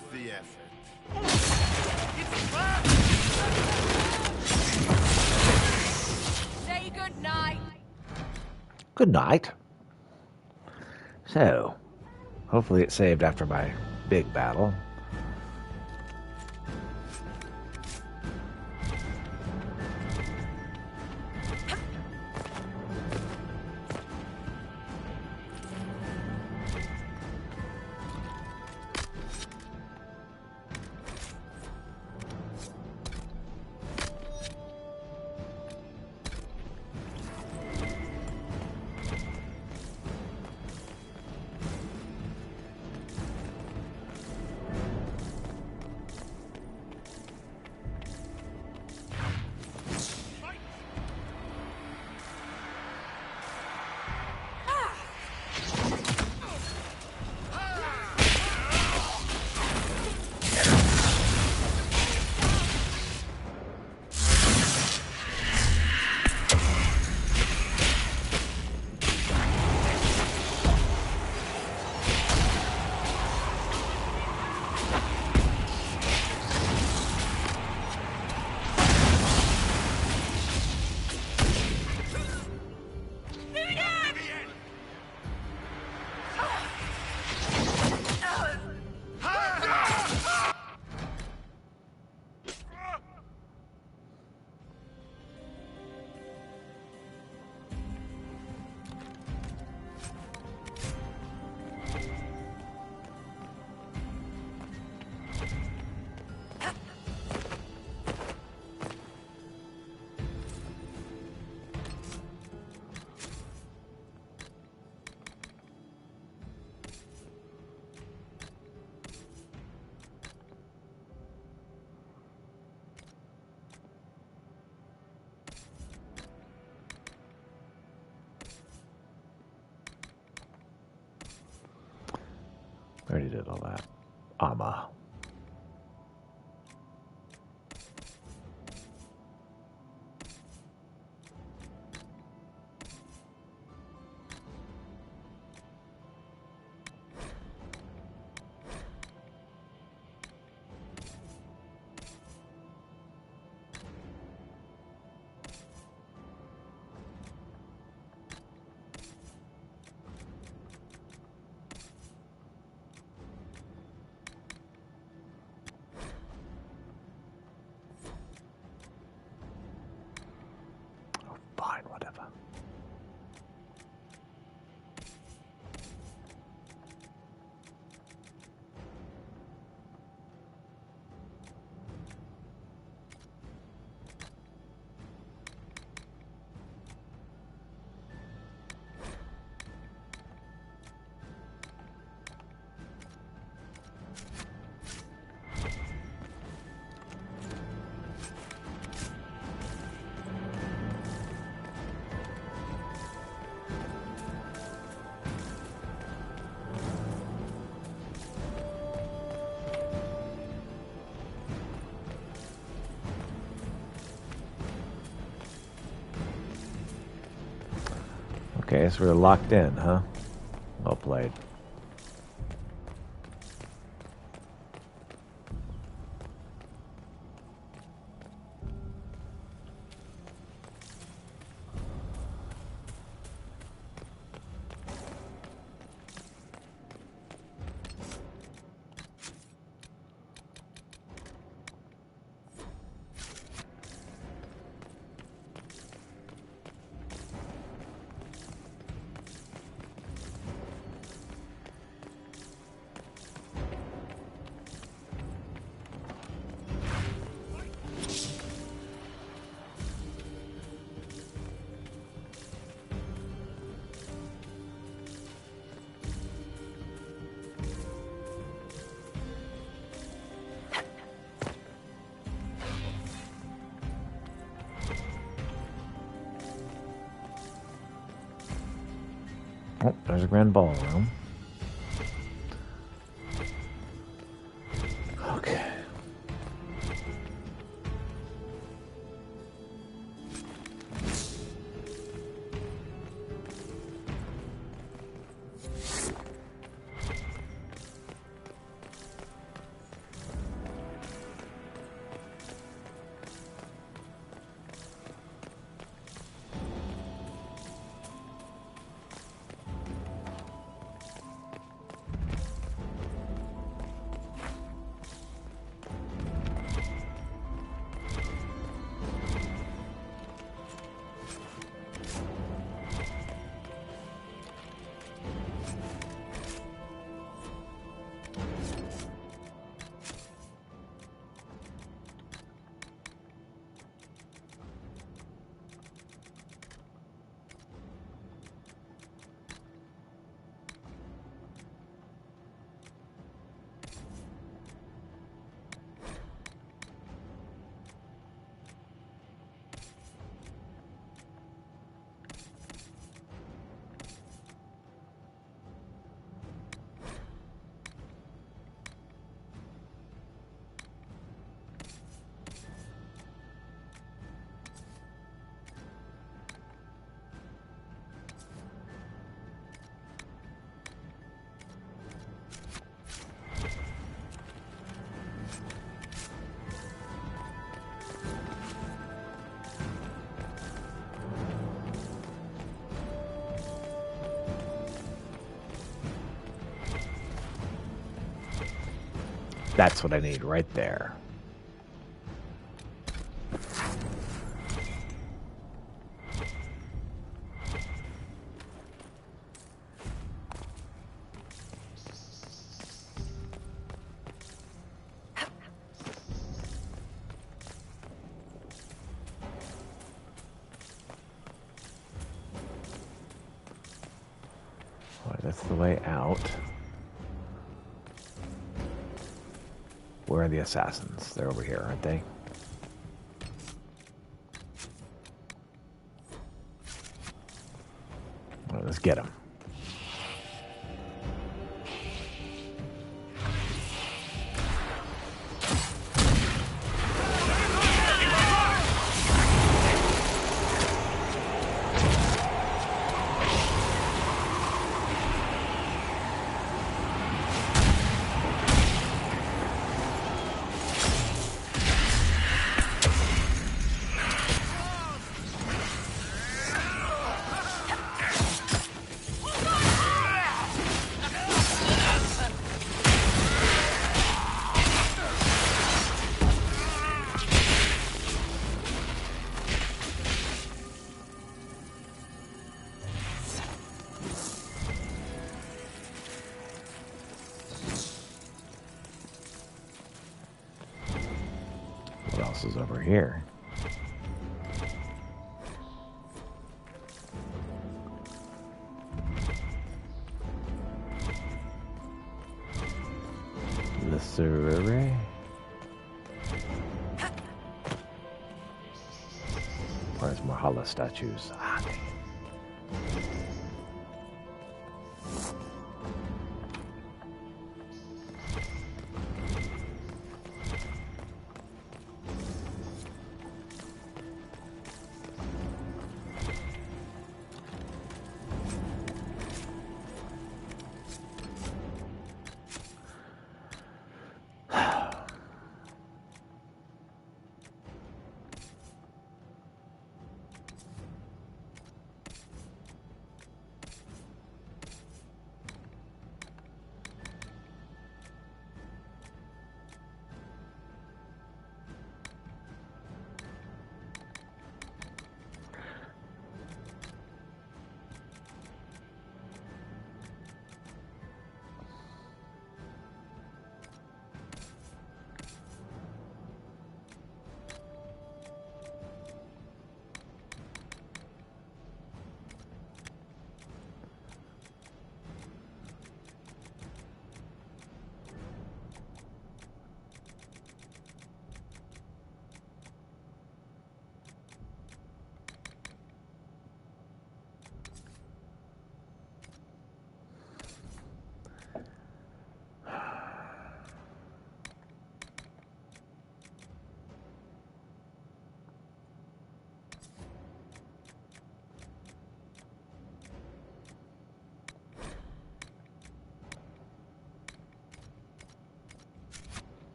worth the effort. Say good night. Good night. So, hopefully it saved after my big battle. Already did all that. Ama. Fine, whatever. Okay, so we're locked in, huh? Well played. Oh, there's a grand ballroom. Okay. That's what I need right there. That's the way out. Where are the assassins? They're over here, aren't they? Well, let's get them. What else is over here? The Surrey. Where's more hollow statues? Ah, dang it.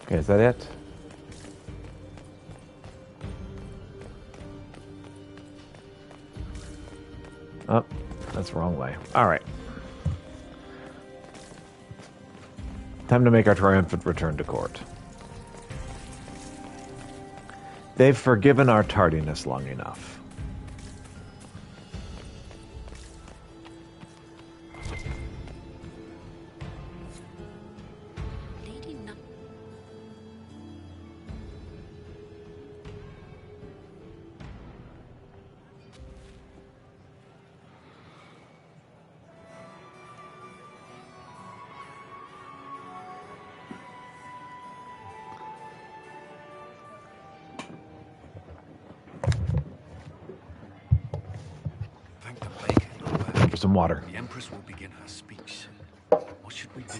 Okay, is that it? Oh, that's the wrong way. All right. Time to make our triumphant return to court. They've forgiven our tardiness long enough. Some water. The Empress will begin her speech. What should we do?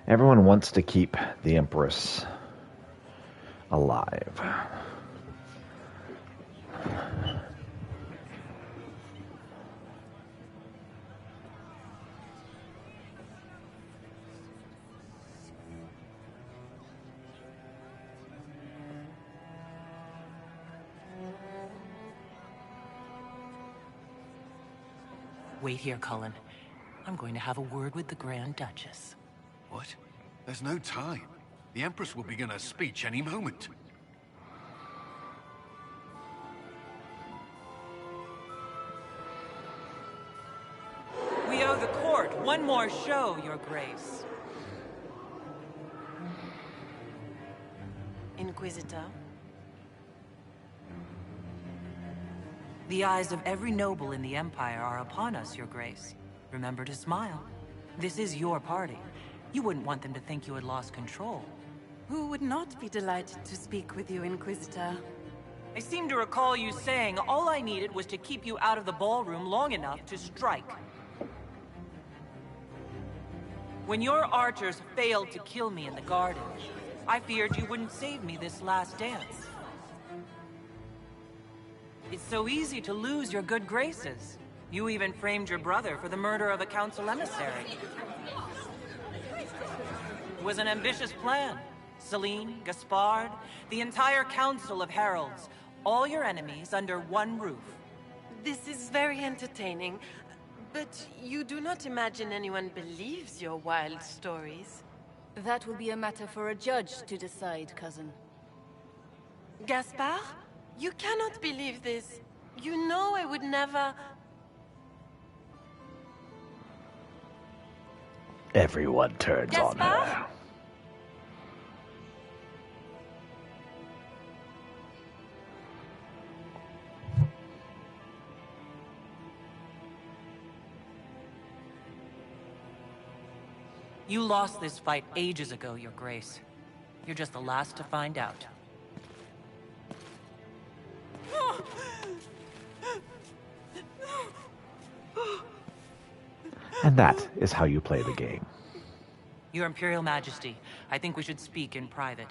Everyone wants to keep the Empress alive. Wait here, Cullen. I'm going to have a word with the Grand Duchess. What? There's no time. The Empress will begin her speech any moment. We owe the court one more show, Your Grace. Inquisitor? The eyes of every noble in the Empire are upon us, Your Grace. Remember to smile. This is your party. You wouldn't want them to think you had lost control. Who would not be delighted to speak with you, Inquisitor? I seem to recall you saying all I needed was to keep you out of the ballroom long enough to strike. When your archers failed to kill me in the garden, I feared you wouldn't save me this last dance. It's so easy to lose your good graces. You even framed your brother for the murder of a council emissary. It was an ambitious plan. Celine, Gaspard, the entire council of heralds, all your enemies under one roof. This is very entertaining, but you do not imagine anyone believes your wild stories? That will be a matter for a judge to decide, cousin. Gaspard? You cannot believe this. You know I would never... Everyone turns on her. You lost this fight ages ago, Your Grace. You're just the last to find out. And that is how you play the game. Your Imperial Majesty, I think we should speak in private,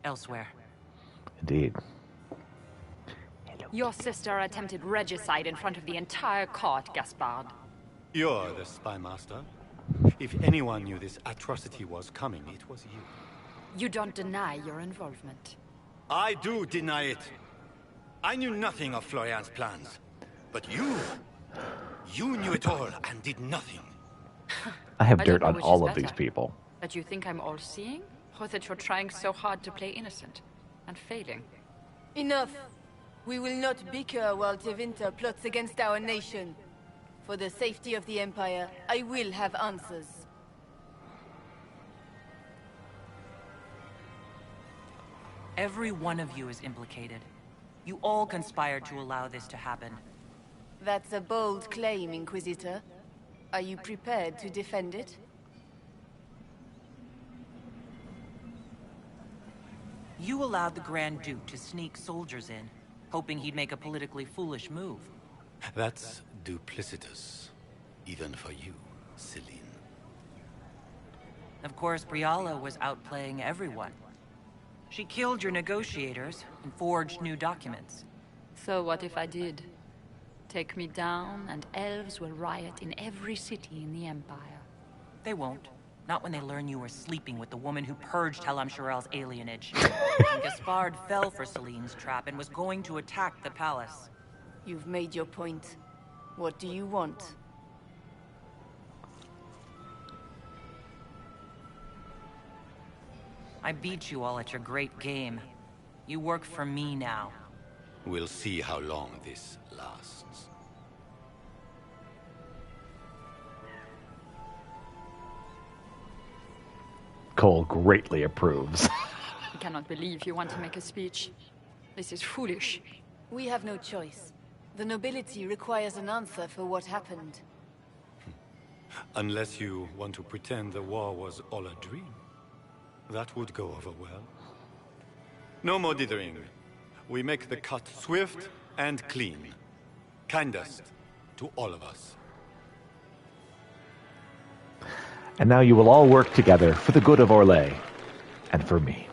elsewhere. Indeed. Your sister attempted regicide in front of the entire court, Gaspard. You're the spy master. If anyone knew this atrocity was coming, it was you. You don't deny your involvement. I do deny it. I knew nothing of Florian's plans. But you knew it all and did nothing. I have I dirt don't know on which all is of these better. people. That you think I'm all-seeing? Or that you're trying so hard to play innocent and failing? Enough! We will not bicker while Tevinter plots against our nation. For the safety of the Empire, I will have answers. Every one of you is implicated. You all conspired to allow this to happen. That's a bold claim, Inquisitor. Are you prepared to defend it? You allowed the Grand Duke to sneak soldiers in, hoping he'd make a politically foolish move. That's duplicitous. Even for you, Celine. Of course, Briala was outplaying everyone. She killed your negotiators and forged new documents. So what if I did? Take me down, and elves will riot in every city in the Empire. They won't. Not when they learn you were sleeping with the woman who purged Hellam Shirel's alienage. And Gaspard fell for Celine's trap and was going to attack the palace. You've made your point. What do you want? I beat you all at your great game. You work for me now. We'll see how long this lasts. Cole greatly approves. I cannot believe you want to make a speech. This is foolish. We have no choice. The nobility requires an answer for what happened. Unless you want to pretend the war was all a dream. That would go over well. No more dithering. We make the cut swift and clean. Kindest to all of us. And now you will all work together for the good of Orlais. And for me.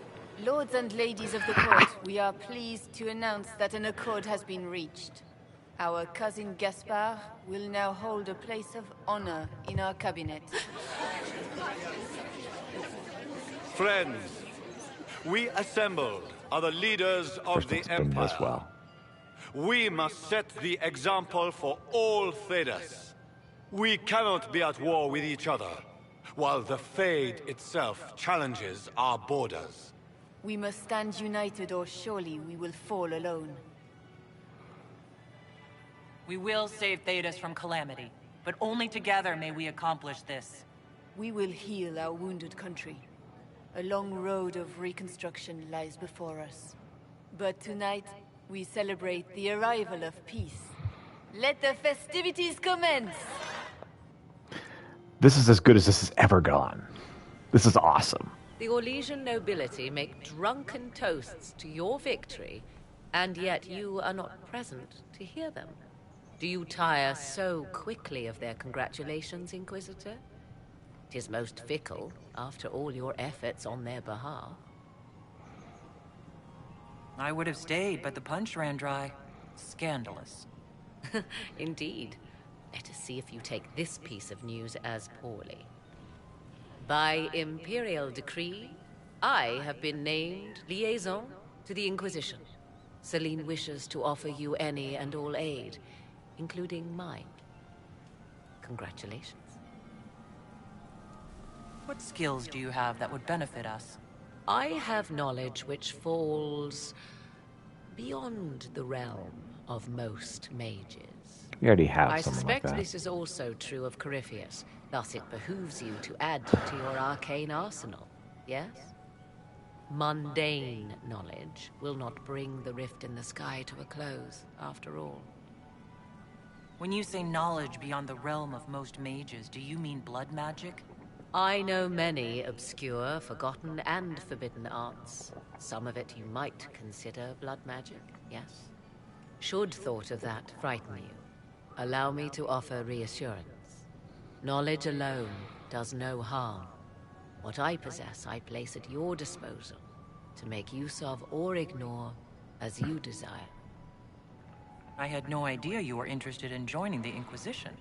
Lords and ladies of the court, we are pleased to announce that an accord has been reached. Our cousin Gaspard will now hold a place of honor in our cabinet. Friends, we assembled are the leaders of the Empire. As well. We must set the example for all Thedas. We cannot be at war with each other, while the Fade itself challenges our borders. We must stand united or surely we will fall alone. We will save Thedas from calamity, but only together may we accomplish this. We will heal our wounded country. A long road of reconstruction lies before us. But tonight, we celebrate the arrival of peace. Let the festivities commence! This is as good as this has ever gone. This is awesome. The Orlesian nobility make drunken toasts to your victory, and yet you are not present to hear them. Do you tire so quickly of their congratulations, Inquisitor? 'Tis most fickle, after all your efforts on their behalf. I would have stayed, but the punch ran dry. Scandalous. Indeed. Let us see if you take this piece of news as poorly. By Imperial decree, I have been named liaison to the Inquisition. Celine wishes to offer you any and all aid, including mine. Congratulations. What skills do you have that would benefit us? I have knowledge which falls beyond the realm of most mages. We already have I something suspect like that. this is also true of Corypheus. Thus it behooves you to add to your arcane arsenal, yes? Mundane knowledge will not bring the rift in the sky to a close, after all. When you say knowledge beyond the realm of most mages, do you mean blood magic? I know many obscure, forgotten, and forbidden arts. Some of it you might consider blood magic, yes? Should thought of that frighten you, allow me to offer reassurance. Knowledge alone does no harm. What I possess, I place at your disposal to make use of or ignore as you desire. I had no idea you were interested in joining the Inquisition.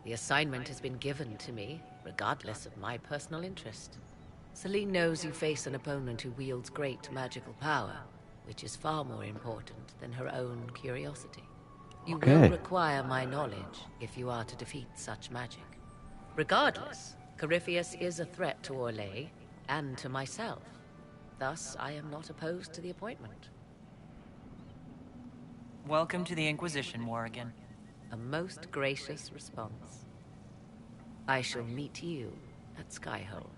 The assignment has been given to me, regardless of my personal interest. Celine knows you face an opponent who wields great magical power, which is far more important than her own curiosity. You will require my knowledge if you are to defeat such magic. Regardless, Corypheus is a threat to Orlais and to myself. Thus, I am not opposed to the appointment. Welcome to the Inquisition, Morrigan. A most gracious response. I shall meet you at Skyhold.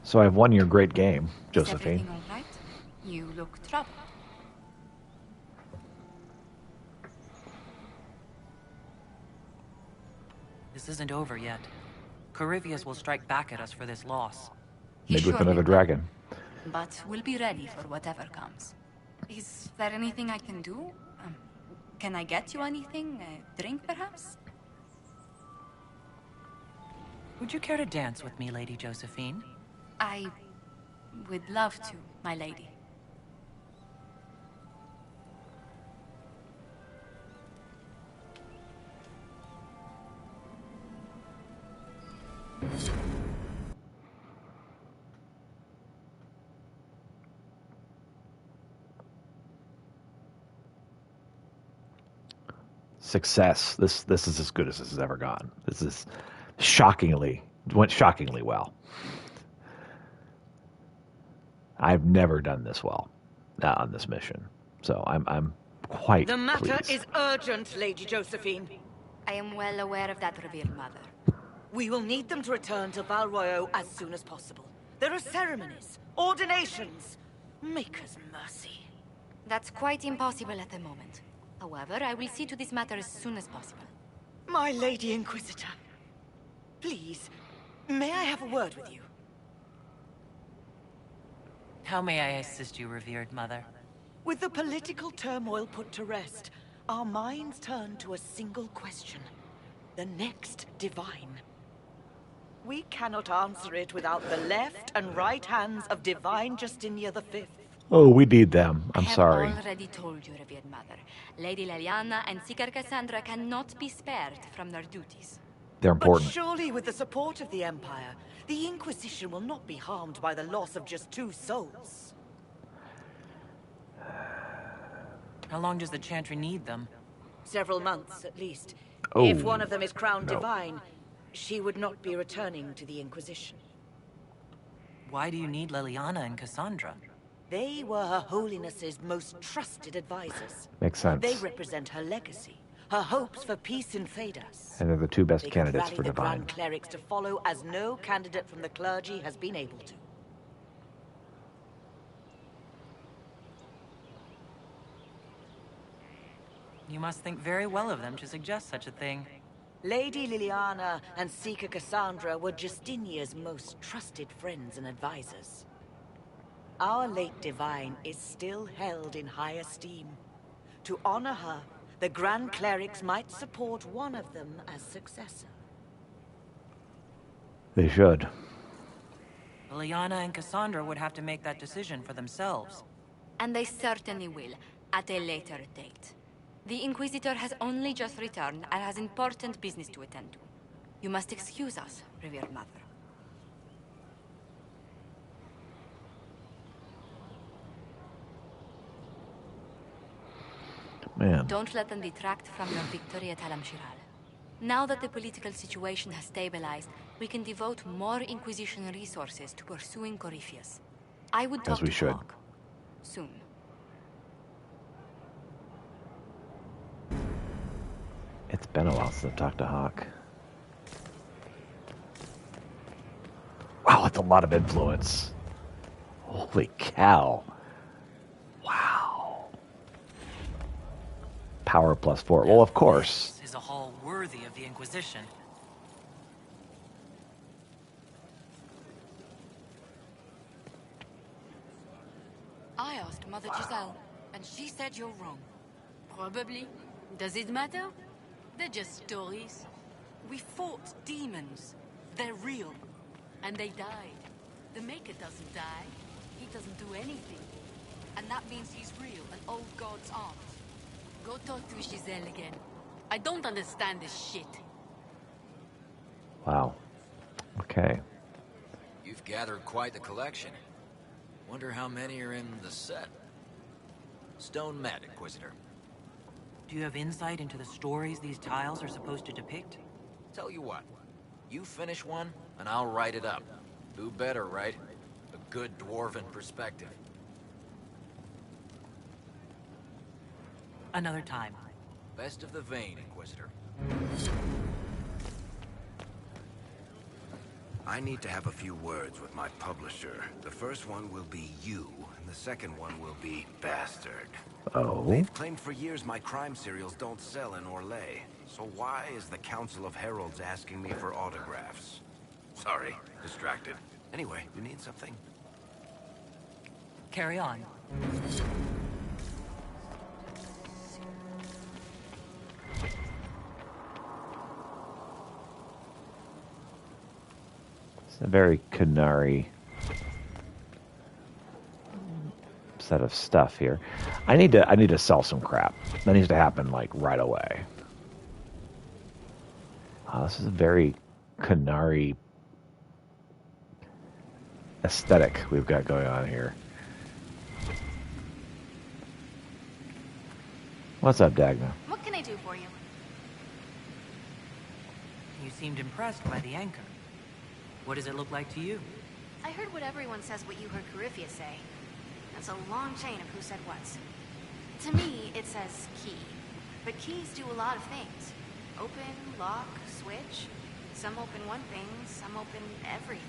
So I've won your great game, Josephine. Is everything all right? You look troubled. This isn't over yet. Corypheus will strike back at us for this loss. Maybe with another dragon. But we'll be ready for whatever comes. Is there anything I can do? Can I get you anything? A drink, perhaps? Would you care to dance with me, Lady Josephine? I would love to, my lady. Success. This is as good as this has ever gone. This is went shockingly well. I've never done this well on this mission, so I'm quite The matter pleased. is urgent, Lady Josephine. I am well aware of that, revered mother. We will need them to return to Val Royeaux as soon as possible. There are ceremonies, ordinations. Maker's mercy. That's quite impossible at the moment. However, I will see to this matter as soon as possible. My Lady Inquisitor, please, may I have a word with you? How may I assist you, revered mother? With the political turmoil put to rest, our minds turn to a single question. The next divine. We cannot answer it without the left and right hands of Divine Justinia V. Oh, we need them. I'm sorry. I have already told you, revered mother. Lady Leliana and Seeker Cassandra cannot be spared from their duties. They're important. But surely with the support of the Empire, the Inquisition will not be harmed by the loss of just 2 souls. How long does the Chantry need them? Several months, at least. Oh, If one of them is crowned no. divine, she would not be returning to the Inquisition. Why do you need Liliana and Cassandra? They were Her Holiness's most trusted advisors. Makes sense. They represent her legacy, her hopes for peace in Phaedos. And they're the 2 best They could candidates rally for the divine. Grand Clerics to follow as no candidate from the clergy has been able to. You must think very well of them to suggest such a thing. Lady Liliana and Seeker Cassandra were Justinia's most trusted friends and advisors. Our late divine is still held in high esteem. To honor her, the Grand Clerics might support one of them as successor. They should. Liliana and Cassandra would have to make that decision for themselves. And they certainly will, at a later date. The Inquisitor has only just returned and has important business to attend to. You must excuse us, revered mother. Man. Don't let them detract from your victory at Alam-Shiral. Now that the political situation has stabilized, we can devote more Inquisition resources to pursuing Corypheus. I would talk As we to should. Hawk soon. It's been a while since I've talked to Hawk. Wow, that's a lot of influence. Holy cow. Wow. Power +4. Well, of course. This is a hall worthy of the Inquisition. I asked Mother Giselle, and she said you're wrong. Probably. Does it matter? They're just stories. We fought demons. They're real. And they died. The Maker doesn't die. He doesn't do anything. And that means he's real and old gods aren't. Go talk to Giselle again. I don't understand this shit. Wow. Okay. You've gathered quite the collection. Wonder how many are in the set. Stone Met, Inquisitor. Do you have insight into the stories these tiles are supposed to depict? Tell you what, you finish one, and I'll write it up. Who better, right? A good dwarven perspective. Another time. Best of the vein, Inquisitor. I need to have a few words with my publisher. The first one will be you, and the second one will be Bastard. Oh. They've claimed for years my crime serials don't sell in Orlais. So why is the Council of Heralds asking me for autographs? Sorry, distracted. Anyway, you need something? Carry on. It's a very Canary set of stuff here. I need to sell some crap. That needs to happen like right away. This is a very Canary aesthetic we've got going on here. What's up, Dagna? What can I do for you? You seemed impressed by the anchor. What does it look like to you? I heard what everyone says what you heard Corypheus say. That's a long chain of who said what. To me, it says key. But keys do a lot of things. Open, lock, switch. Some open one thing, some open everything.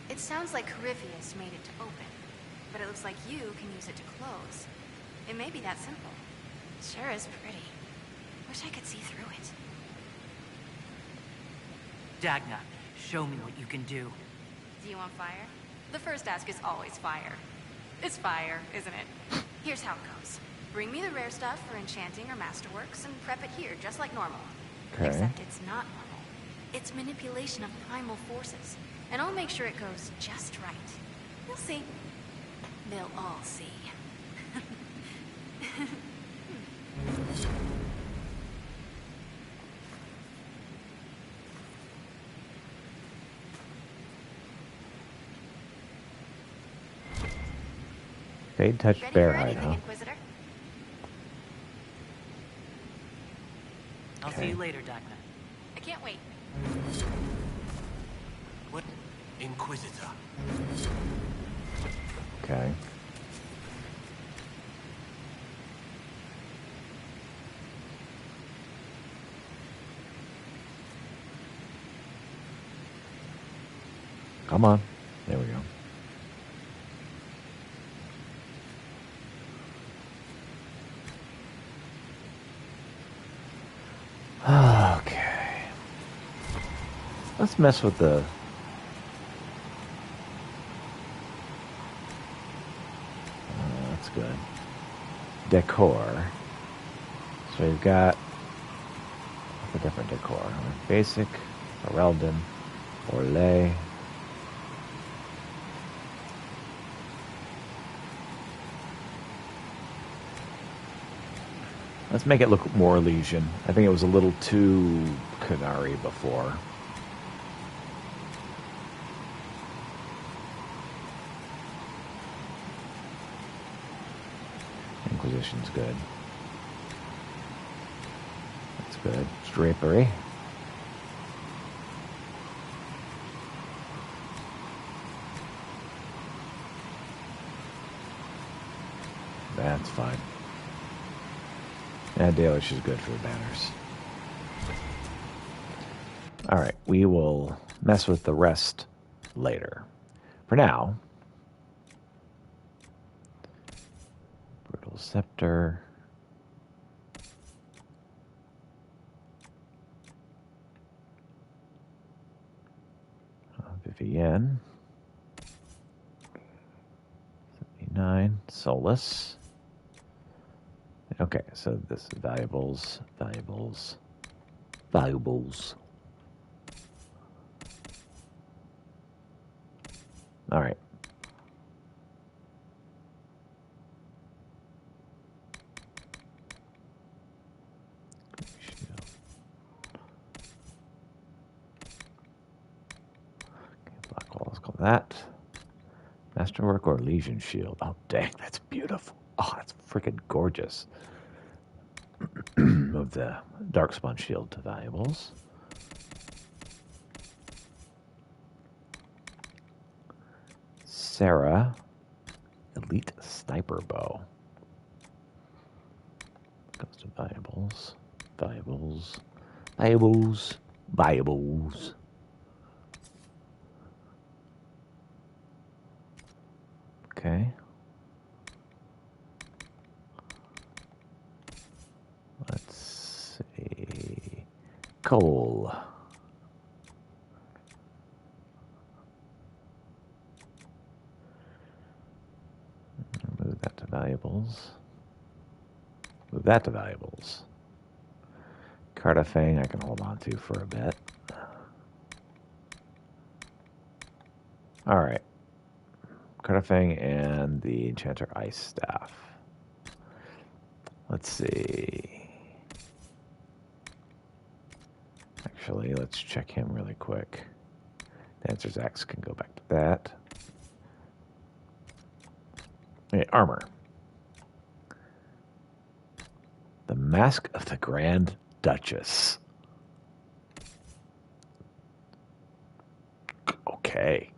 It sounds like Corypheus made it to open. But it looks like you can use it to close. It may be that simple. It sure is pretty. Wish I could see through it. Dagna, show me what you can do. Do you want fire? The first ask is always fire. It's fire, isn't it? Here's how it goes. Bring me the rare stuff for enchanting or masterworks and prep it here, just like normal. Okay. Except it's not normal. It's manipulation of primal forces. And I'll make sure it goes just right. You'll see. They'll all see. Fade touch bear hide, huh? Inquisitor? I'll see you later, Dagna. I can't wait. What? Inquisitor. Okay. Come on. There we go. Okay. Let's mess with the... that's good. Decor. So we've got a different decor. Basic, Ferelden, Orlais. Let's make it look more Elysian. I think it was a little too Qunari before. Inquisition's good. That's good. Drapery. That's fine. Yeah, Dalish is good for the banners. Alright, we will mess with the rest later. For now, Brutal Scepter. Vivienne. 79. Solus. Okay, so this is valuables, valuables, valuables. All right. Blackwall, let's call that. Masterwork or Legion Shield. Oh, dang, that's beautiful. Oh, that's freaking gorgeous. Move the Darkspawn Shield to valuables. Sarah, Elite Sniper Bow. Goes to valuables, valuables, valuables, valuables. Okay. Let's see. Cole. Move that to valuables. Move that to valuables. Cartafang I can hold on to for a bit. All right. Cartafang and the Enchanter Ice Staff. Let's see. Actually, let's check him really quick. Dancer's Axe can go back to that. Okay, armor. The Mask of the Grand Duchess. Okay.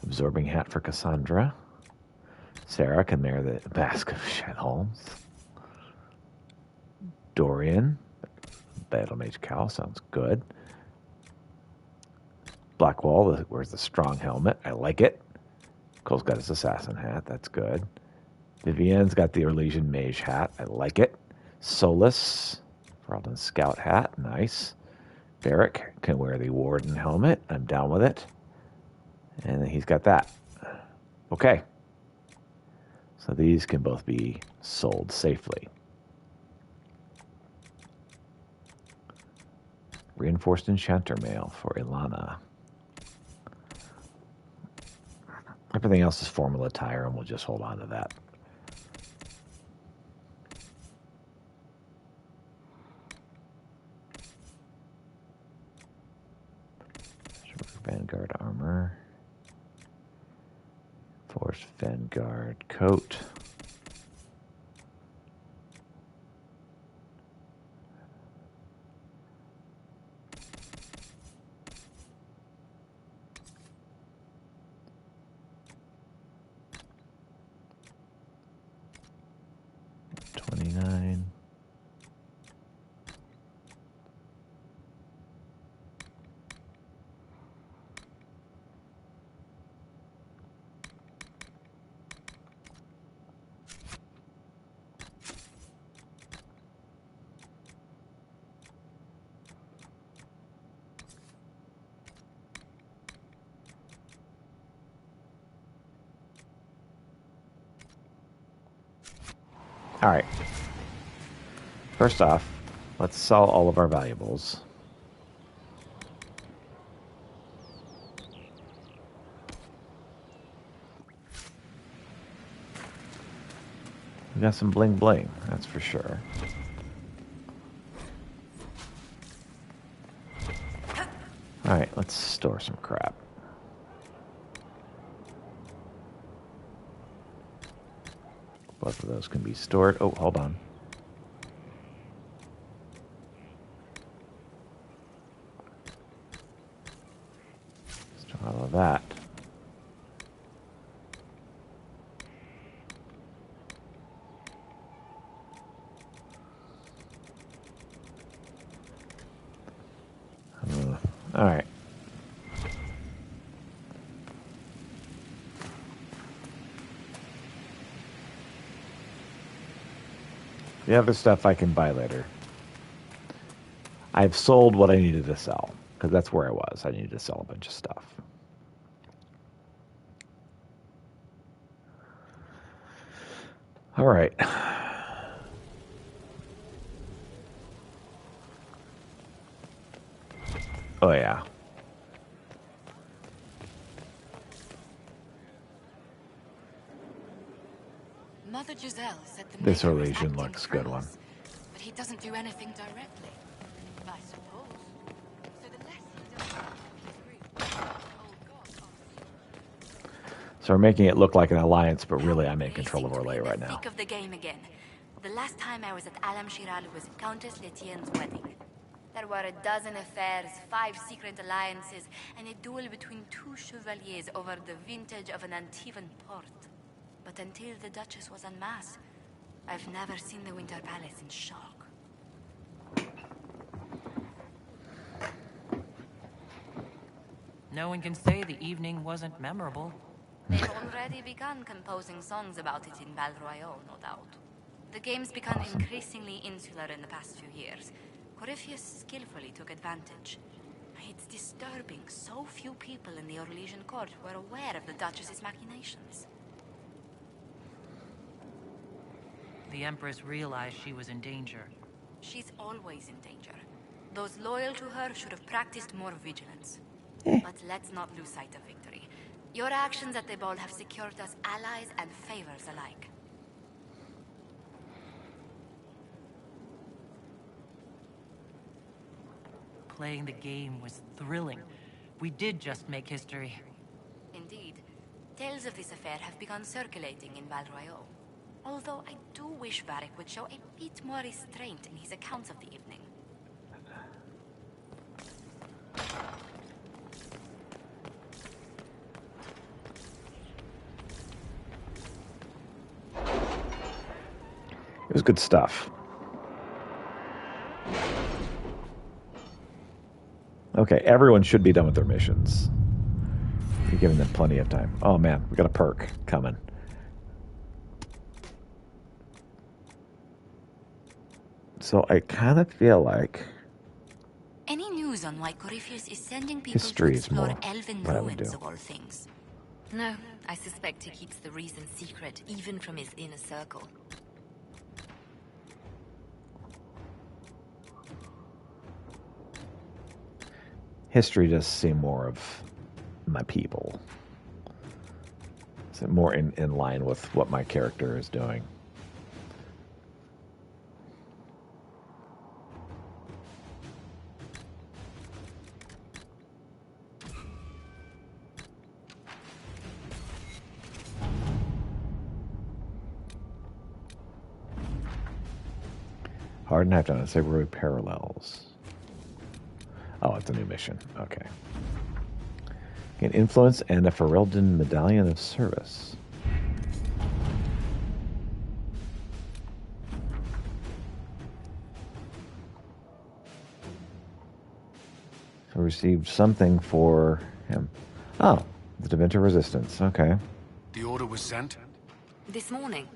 Absorbing Hat for Cassandra. Sarah can wear the Mask of Shed Holmes. Dorian. Battle Mage Cowl sounds good. Blackwall wears the Strong Helmet. I like it. Cole's got his Assassin Hat. That's good. Vivienne's got the Orlesian Mage Hat. I like it. Solus. Ferelden's Scout Hat. Nice. Barrick can wear the Warden Helmet. I'm down with it. And then he's got that. Okay. So these can both be sold safely. Reinforced Enchanter Mail for Ilana. Everything else is formal attire, and we'll just hold on to that. Vanguard armor. Force Vanguard coat. All right. First off, let's sell all of our valuables. We got some bling bling, that's for sure. Alright, let's store some crap. Both of those can be stored. Oh, hold on. Store all of that. All right. The other stuff I can buy later. I've sold what I needed to sell, because that's where I was. I needed to sell a bunch of stuff. All right. Oh, yeah. Mother Giselle said the This Mayor is illusion acting looks good one. frivolous, but he doesn't do anything directly. I suppose. So the less he does, So we're making it look like an alliance, but really I'm in control of Orlais right now. Thick of the game again. The last time I was at Alam Shiral was Countess Letienne's wedding. There were a dozen affairs, 5 secret alliances, and a duel between 2 chevaliers over the vintage of an Antivan port. But until the Duchess was en masse, I've never seen the Winter Palace in shock. No one can say the evening wasn't memorable. They've already begun composing songs about it in Val Royale, no doubt. The game's become increasingly insular in the past few years. Corypheus skillfully took advantage. It's disturbing so few people in the Orlesian court were aware of the Duchess's machinations. The Empress realized she was in danger. She's always in danger. Those loyal to her should have practiced more vigilance. But let's not lose sight of victory. Your actions at the ball have secured us allies and favors alike. Playing the game was thrilling. We did just make history. Indeed. Tales of this affair have begun circulating in Val Royale. Although I do wish Varric would show a bit more restraint in his accounts of the evening. It was good stuff. Okay, everyone should be done with their missions. You're giving them plenty of time. Oh man, we got a perk coming. So I kind of feel like Any news on why Corypheus is sending people history to is explore more elven what I would ruins do. of all things? No, I suspect he keeps the reason secret, even from his inner circle. History does seem more of my people. Is more in line with what my character is doing. Hard knife down Saberway parallels. Oh, it's a new mission. Okay. Gain influence and a Ferelden Medallion of Service. So received something for him. Oh, the Dementor Resistance. Okay. The order was sent? This morning.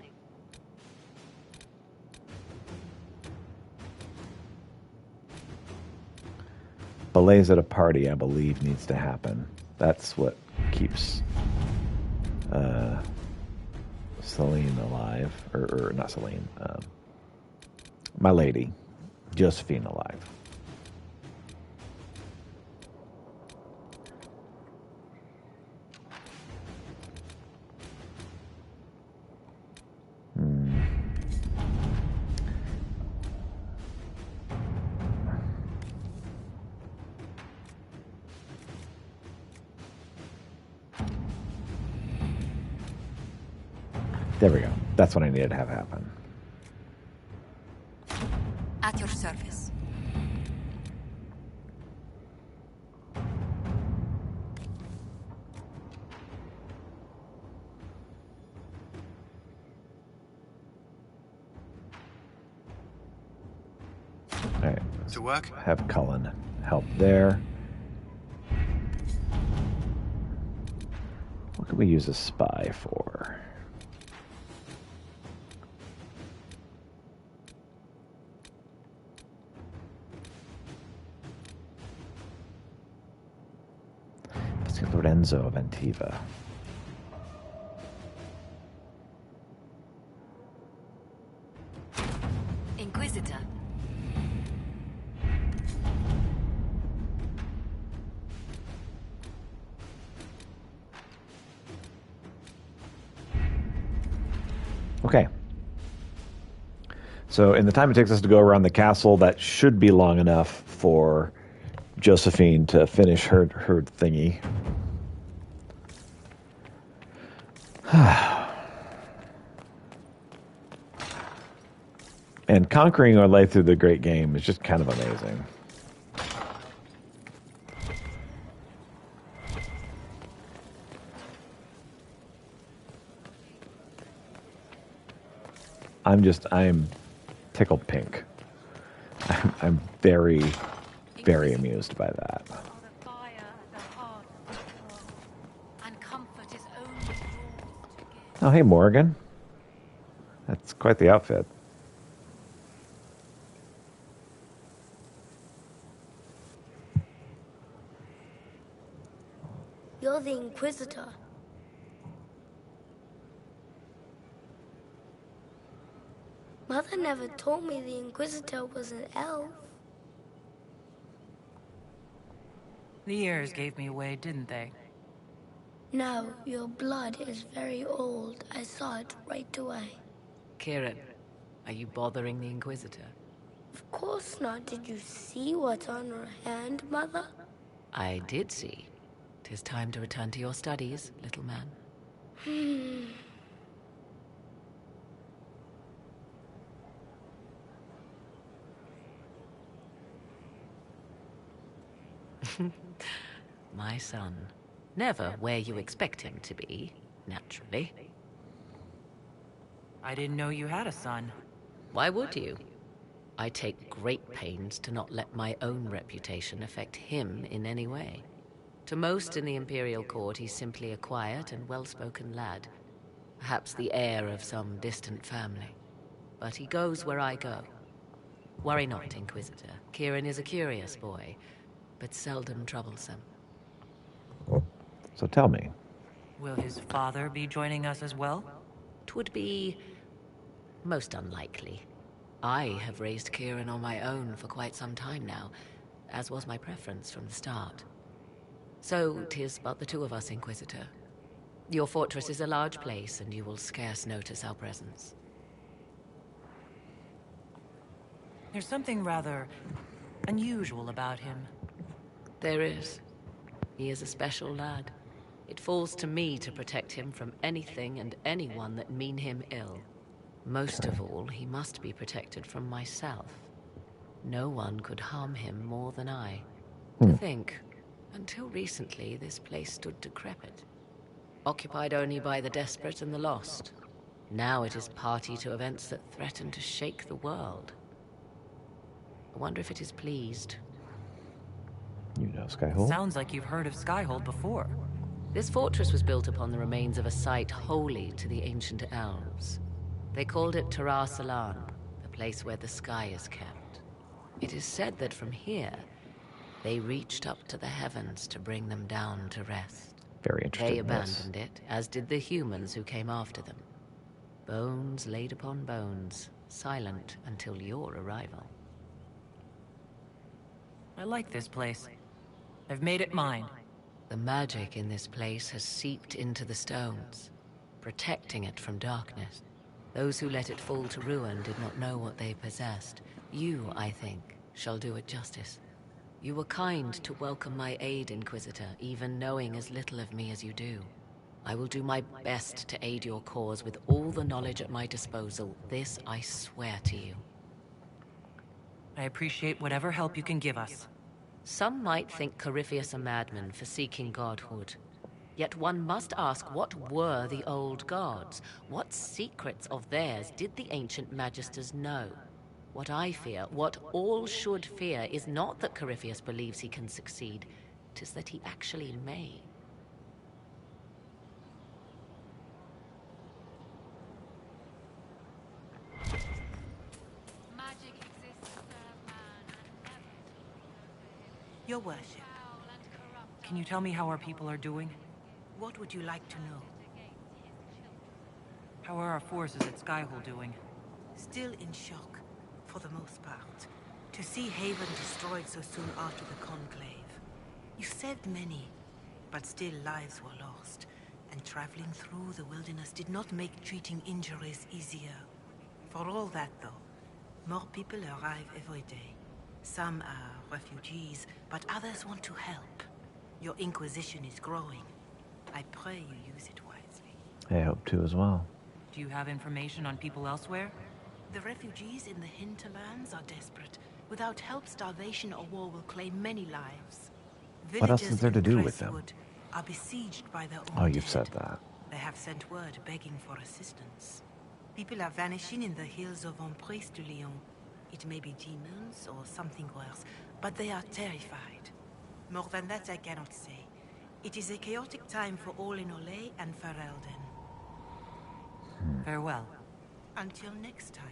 Belays at a party, I believe, needs to happen. That's what keeps Celine alive. Or not Celine. My lady. Josephine alive. There we go. That's what I needed to have happen. At your service. All right. To work? Have Cullen help there. What can we use a spy for? Let's get Lorenzo of Antiva. Inquisitor. Okay. So in the time it takes us to go around the castle, that should be long enough for Josephine to finish her thingy. And conquering our way through the great game is just kind of amazing. I'm tickled pink. I'm very, very amused by that. Oh, hey, Morgan. That's quite the outfit. You're the Inquisitor. Mother never told me the Inquisitor was an elf. The years gave me away, didn't they? No, your blood is very old. I saw it right away. Kieran, are you bothering the Inquisitor? Of course not. Did you see what's on her hand, Mother? I did see. 'Tis time to return to your studies, little man. My son. Never where you expect him to be, naturally. I didn't know you had a son. Why would you? I take great pains to not let my own reputation affect him in any way. To most in the Imperial Court, he's simply a quiet and well-spoken lad. Perhaps the heir of some distant family. But he goes where I go. Worry not, Inquisitor. Kieran is a curious boy, but seldom troublesome. So tell me. Will his father be joining us as well? 'Twould be most unlikely. I have raised Kieran on my own for quite some time now, as was my preference from the start. So 'tis but the two of us, Inquisitor. Your fortress is a large place, and you will scarce notice our presence. There's something rather unusual about him. There is. He is a special lad. It falls to me to protect him from anything and anyone that mean him ill. Most of all, he must be protected from myself. No one could harm him more than I. To think, until recently, this place stood decrepit, occupied only by the desperate and the lost. Now it is party to events that threaten to shake the world. I wonder if it is pleased. You know Skyhold? Sounds like you've heard of Skyhold before. This fortress was built upon the remains of a site holy to the ancient elves. They called it Tarar Salan, the place where the sky is kept. It is said that from here, they reached up to the heavens to bring them down to rest. Very interesting. They abandoned it, as did the humans who came after them. Bones laid upon bones, silent until your arrival. I like this place. I've made it mine. The magic in this place has seeped into the stones, protecting it from darkness. Those who let it fall to ruin did not know what they possessed. You, I think, shall do it justice. You were kind to welcome my aid, Inquisitor, even knowing as little of me as you do. I will do my best to aid your cause with all the knowledge at my disposal. This I swear to you. I appreciate whatever help you can give us. Some might think Corypheus a madman for seeking godhood. Yet one must ask, what were the old gods? What secrets of theirs did the ancient magisters know? What I fear, what all should fear, is not that Corypheus believes he can succeed. 'Tis that he actually may. Your worship. Can you tell me how our people are doing? What would you like to know? How are our forces at Skyhole doing? Still in shock, for the most part. To see Haven destroyed so soon after the Conclave. You saved many, but still lives were lost. And traveling through the wilderness did not make treating injuries easier. For all that, though, more people arrive every day. Some are refugees, but others want to help. Your Inquisition is growing. I pray you use it wisely. I hope to as well. Do you have information on people elsewhere? The refugees in the hinterlands are desperate. Without help, starvation or war will claim many lives. What else is there to do with them? Crestwood are besieged by their own Oh, you've dead. said that. They have sent word begging for assistance. People are vanishing in the hills of Emprise de Lyon. It may be demons or something worse, but they are terrified. More than that I cannot say. It is a chaotic time for all in Olay and Ferelden. Farewell. Until next time.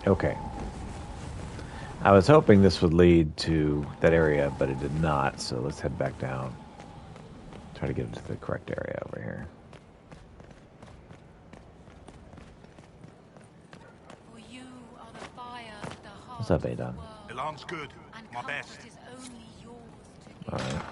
Okay. I was hoping this would lead to that area, but it did not, so let's head back down. Try to get into the correct area over here. What's up, Adon? Alarm's good. My best. Alright.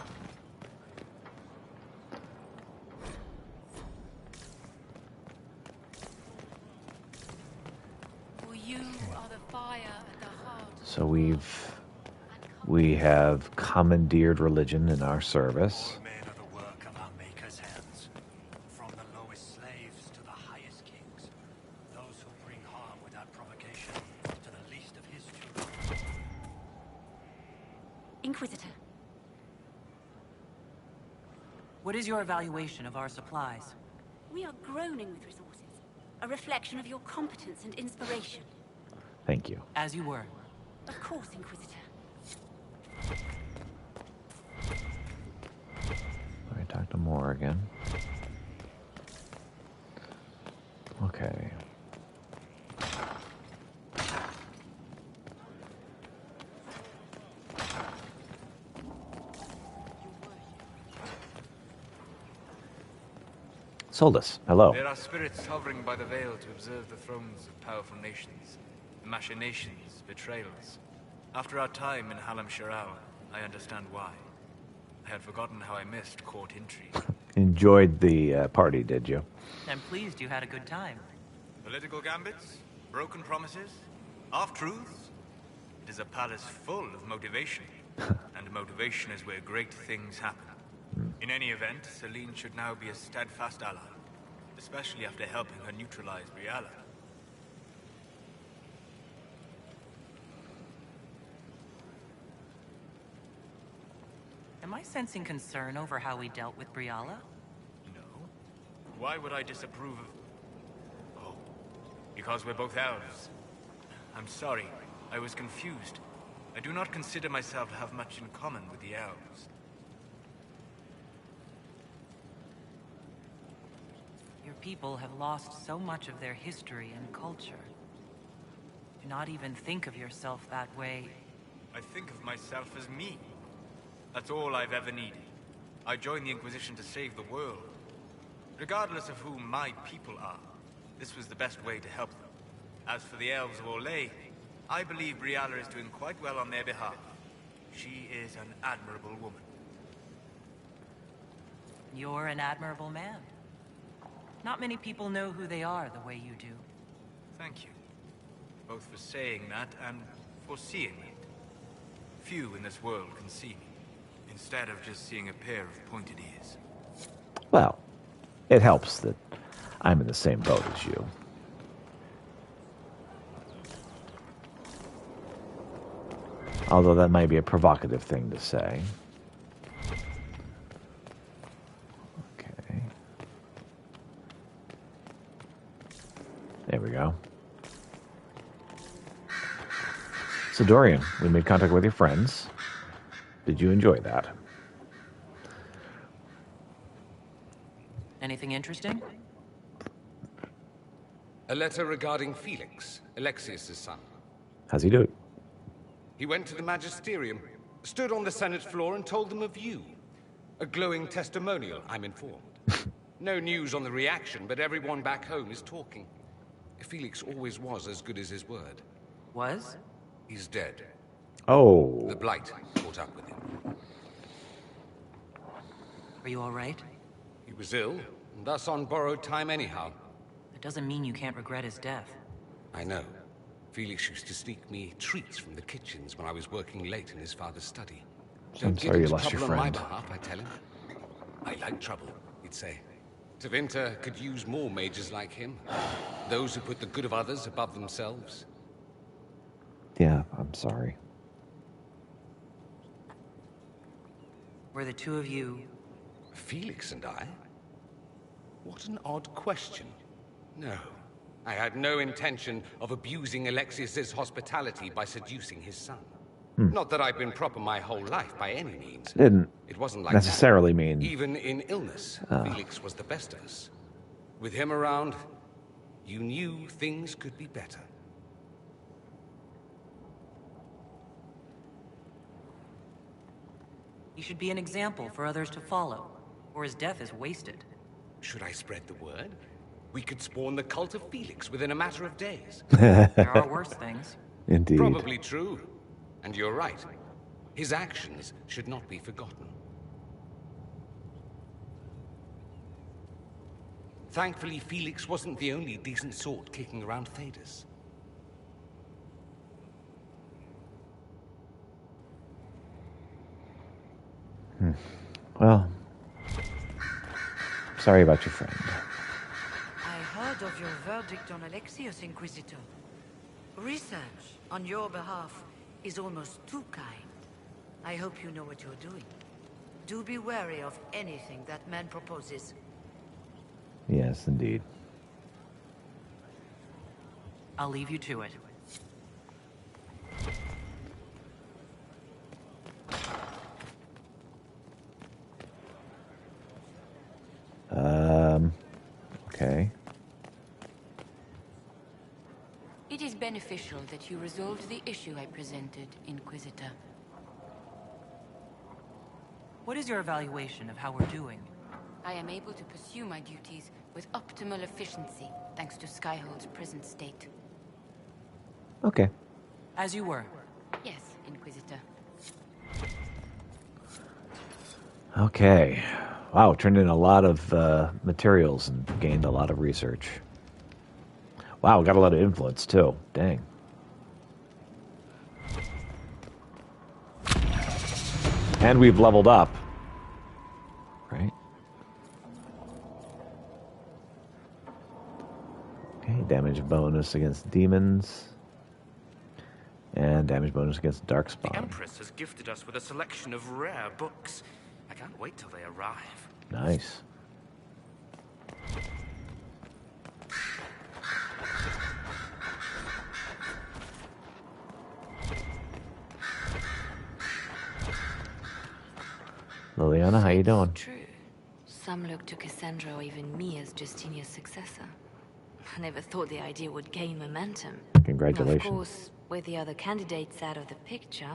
So we have commandeered religion in our service. Men are the work of our Maker's hands. From the lowest slaves to the highest kings. Those who bring harm without provocation to the least of his children. Inquisitor. What is your evaluation of our supplies? We are groaning with resources. A reflection of your competence and inspiration. Thank you. As you were. Of course, Inquisitor. Let me talk to Moore again. Okay. Solus, hello. There are spirits hovering by the veil to observe the thrones of powerful nations. Machinations, betrayals. After our time in Halam Shiral, I understand why. I had forgotten how I missed court intrigue. Enjoyed the party, did you? I'm pleased you had a good time. Political gambits? Broken promises? Half-truths? It is a palace full of motivation. And motivation is where great things happen. In any event, Celine should now be a steadfast ally. Especially after helping her neutralize Briala. Am I sensing concern over how we dealt with Briala? No. Why would I disapprove of... Oh. Because we're both elves. I'm sorry. I was confused. I do not consider myself to have much in common with the elves. people have lost so much of their history and culture. Do not even think of yourself that way. I think of myself as me. That's all I've ever needed. I joined the Inquisition to save the world. Regardless of who my people are, this was the best way to help them. As for the elves of Orlais, I believe Briala is doing quite well on their behalf. She is an admirable woman. You're an admirable man. Not many people know who they are the way you do. Thank you. Both for saying that and for seeing it. Few in this world can see me, instead of just seeing a pair of pointed ears. Well, it helps that I'm in the same boat as you. Although that might be a provocative thing to say. Okay. There we go. So Dorian, we made contact with your friends. Did you enjoy that? Anything interesting? A letter regarding Felix, Alexius' son. How's he doing? He went to the Magisterium, stood on the Senate floor and told them of you. A glowing testimonial, I'm informed. No news on the reaction, but everyone back home is talking. Felix always was as good as his word. Was? He's dead. Oh. The Blight caught up with him. Are you all right? He was ill, and thus on borrowed time anyhow. That doesn't mean you can't regret his death. I know. Felix used to sneak me treats from the kitchens when I was working late in his father's study. I'm Don't sorry get you into lost your trouble on my friend. behalf, I tell him. I like trouble, he'd say. Tevinter could use more mages like him. Those who put the good of others above themselves. Yeah, I'm sorry. Were the two of you... Felix and I? What an odd question. No. I had no intention of abusing Alexius's hospitality by seducing his son. Not that I've been proper my whole life by any means. Didn't It wasn't like necessarily that. mean... Even in illness, Felix was the best of us. With him around, you knew things could be better. He should be an example for others to follow, or his death is wasted. Should I spread the word? We could spawn the cult of Felix within a matter of days. There are worse things. Indeed. Probably true. And you're right. His actions should not be forgotten. Thankfully, Felix wasn't the only decent sort kicking around Thedas. Well, sorry about your friend. I heard of your verdict on Alexius, Inquisitor. Research on your behalf is almost too kind. I hope you know what you're doing. Do be wary of anything that man proposes. Yes, indeed. I'll leave you to it. Okay. It is beneficial that you resolved the issue I presented, Inquisitor. What is your evaluation of how we're doing? I am able to pursue my duties with optimal efficiency, thanks to Skyhold's present state. Okay. As you were. Yes, Inquisitor. Okay. Wow, turned in a lot of materials and gained a lot of research. Wow, got a lot of influence too. Dang. And we've leveled up. Right? Okay, damage bonus against demons. And damage bonus against darkspawn. The Empress has gifted us with a selection of rare books. I can't wait till they arrive. Nice. Liliana, how you doing? True. some look to Cassandra or even me as Justinia's successor. I never thought the idea would gain momentum. Congratulations. Of course, with the other candidates out of the picture.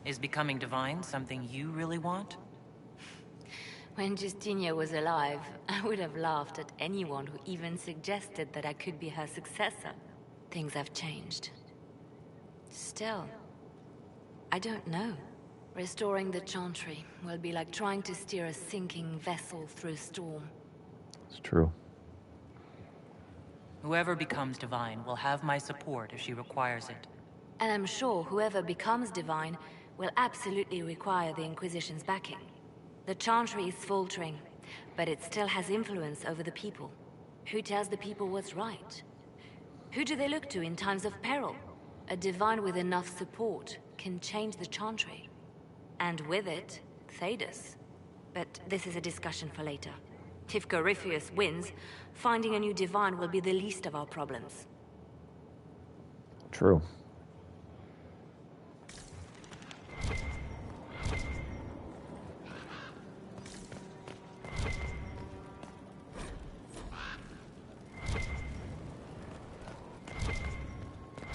Is becoming divine something you really want? When Justinia was alive, I would have laughed at anyone who even suggested that I could be her successor. Things have changed. Still, I don't know. Restoring the Chantry will be like trying to steer a sinking vessel through a storm. It's true. Whoever becomes divine will have my support if she requires it. And I'm sure whoever becomes divine will absolutely require the Inquisition's backing. The Chantry is faltering, but it still has influence over the people. Who tells the people what's right? Who do they look to in times of peril? A divine with enough support can change the Chantry. And with it, Thedas. But this is a discussion for later. If Corypheus wins, finding a new divine will be the least of our problems. True.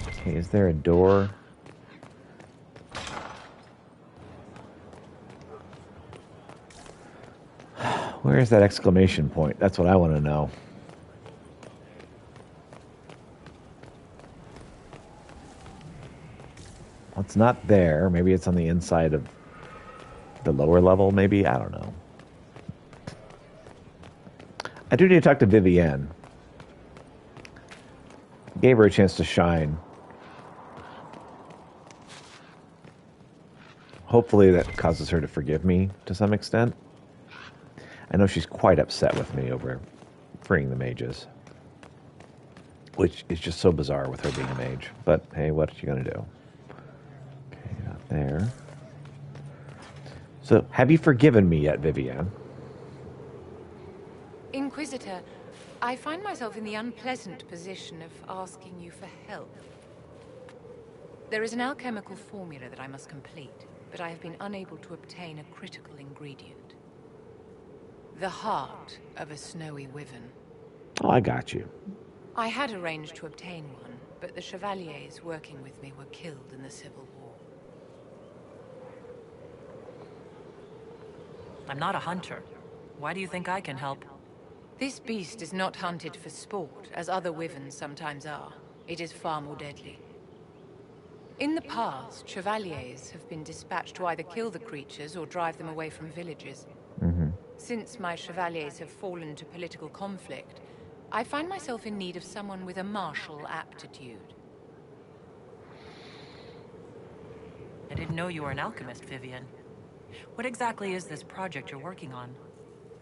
Okay, is there a door? Where is that exclamation point? That's what I want to know. Well, it's not there. Maybe it's on the inside of the lower level, maybe? I don't know. I do need to talk to Vivienne. Gave her a chance to shine. Hopefully that causes her to forgive me to some extent. I know she's quite upset with me over freeing the mages. Which is just so bizarre with her being a mage. But hey, what are you going to do? Okay, not there. So, have you forgiven me yet, Vivienne? Inquisitor, I find myself in the unpleasant position of asking you for help. There is an alchemical formula that I must complete, but I have been unable to obtain a critical ingredient. The heart of a snowy wyvern. Oh, I got you. I had arranged to obtain one, but the chevaliers working with me were killed in the Civil War. I'm not a hunter. Why do you think I can help? This beast is not hunted for sport, as other wyverns sometimes are. It is far more deadly. In the past, chevaliers have been dispatched to either kill the creatures or drive them away from villages. Since my chevaliers have fallen to political conflict, I find myself in need of someone with a martial aptitude. I didn't know you were an alchemist, Vivienne. What exactly is this project you're working on?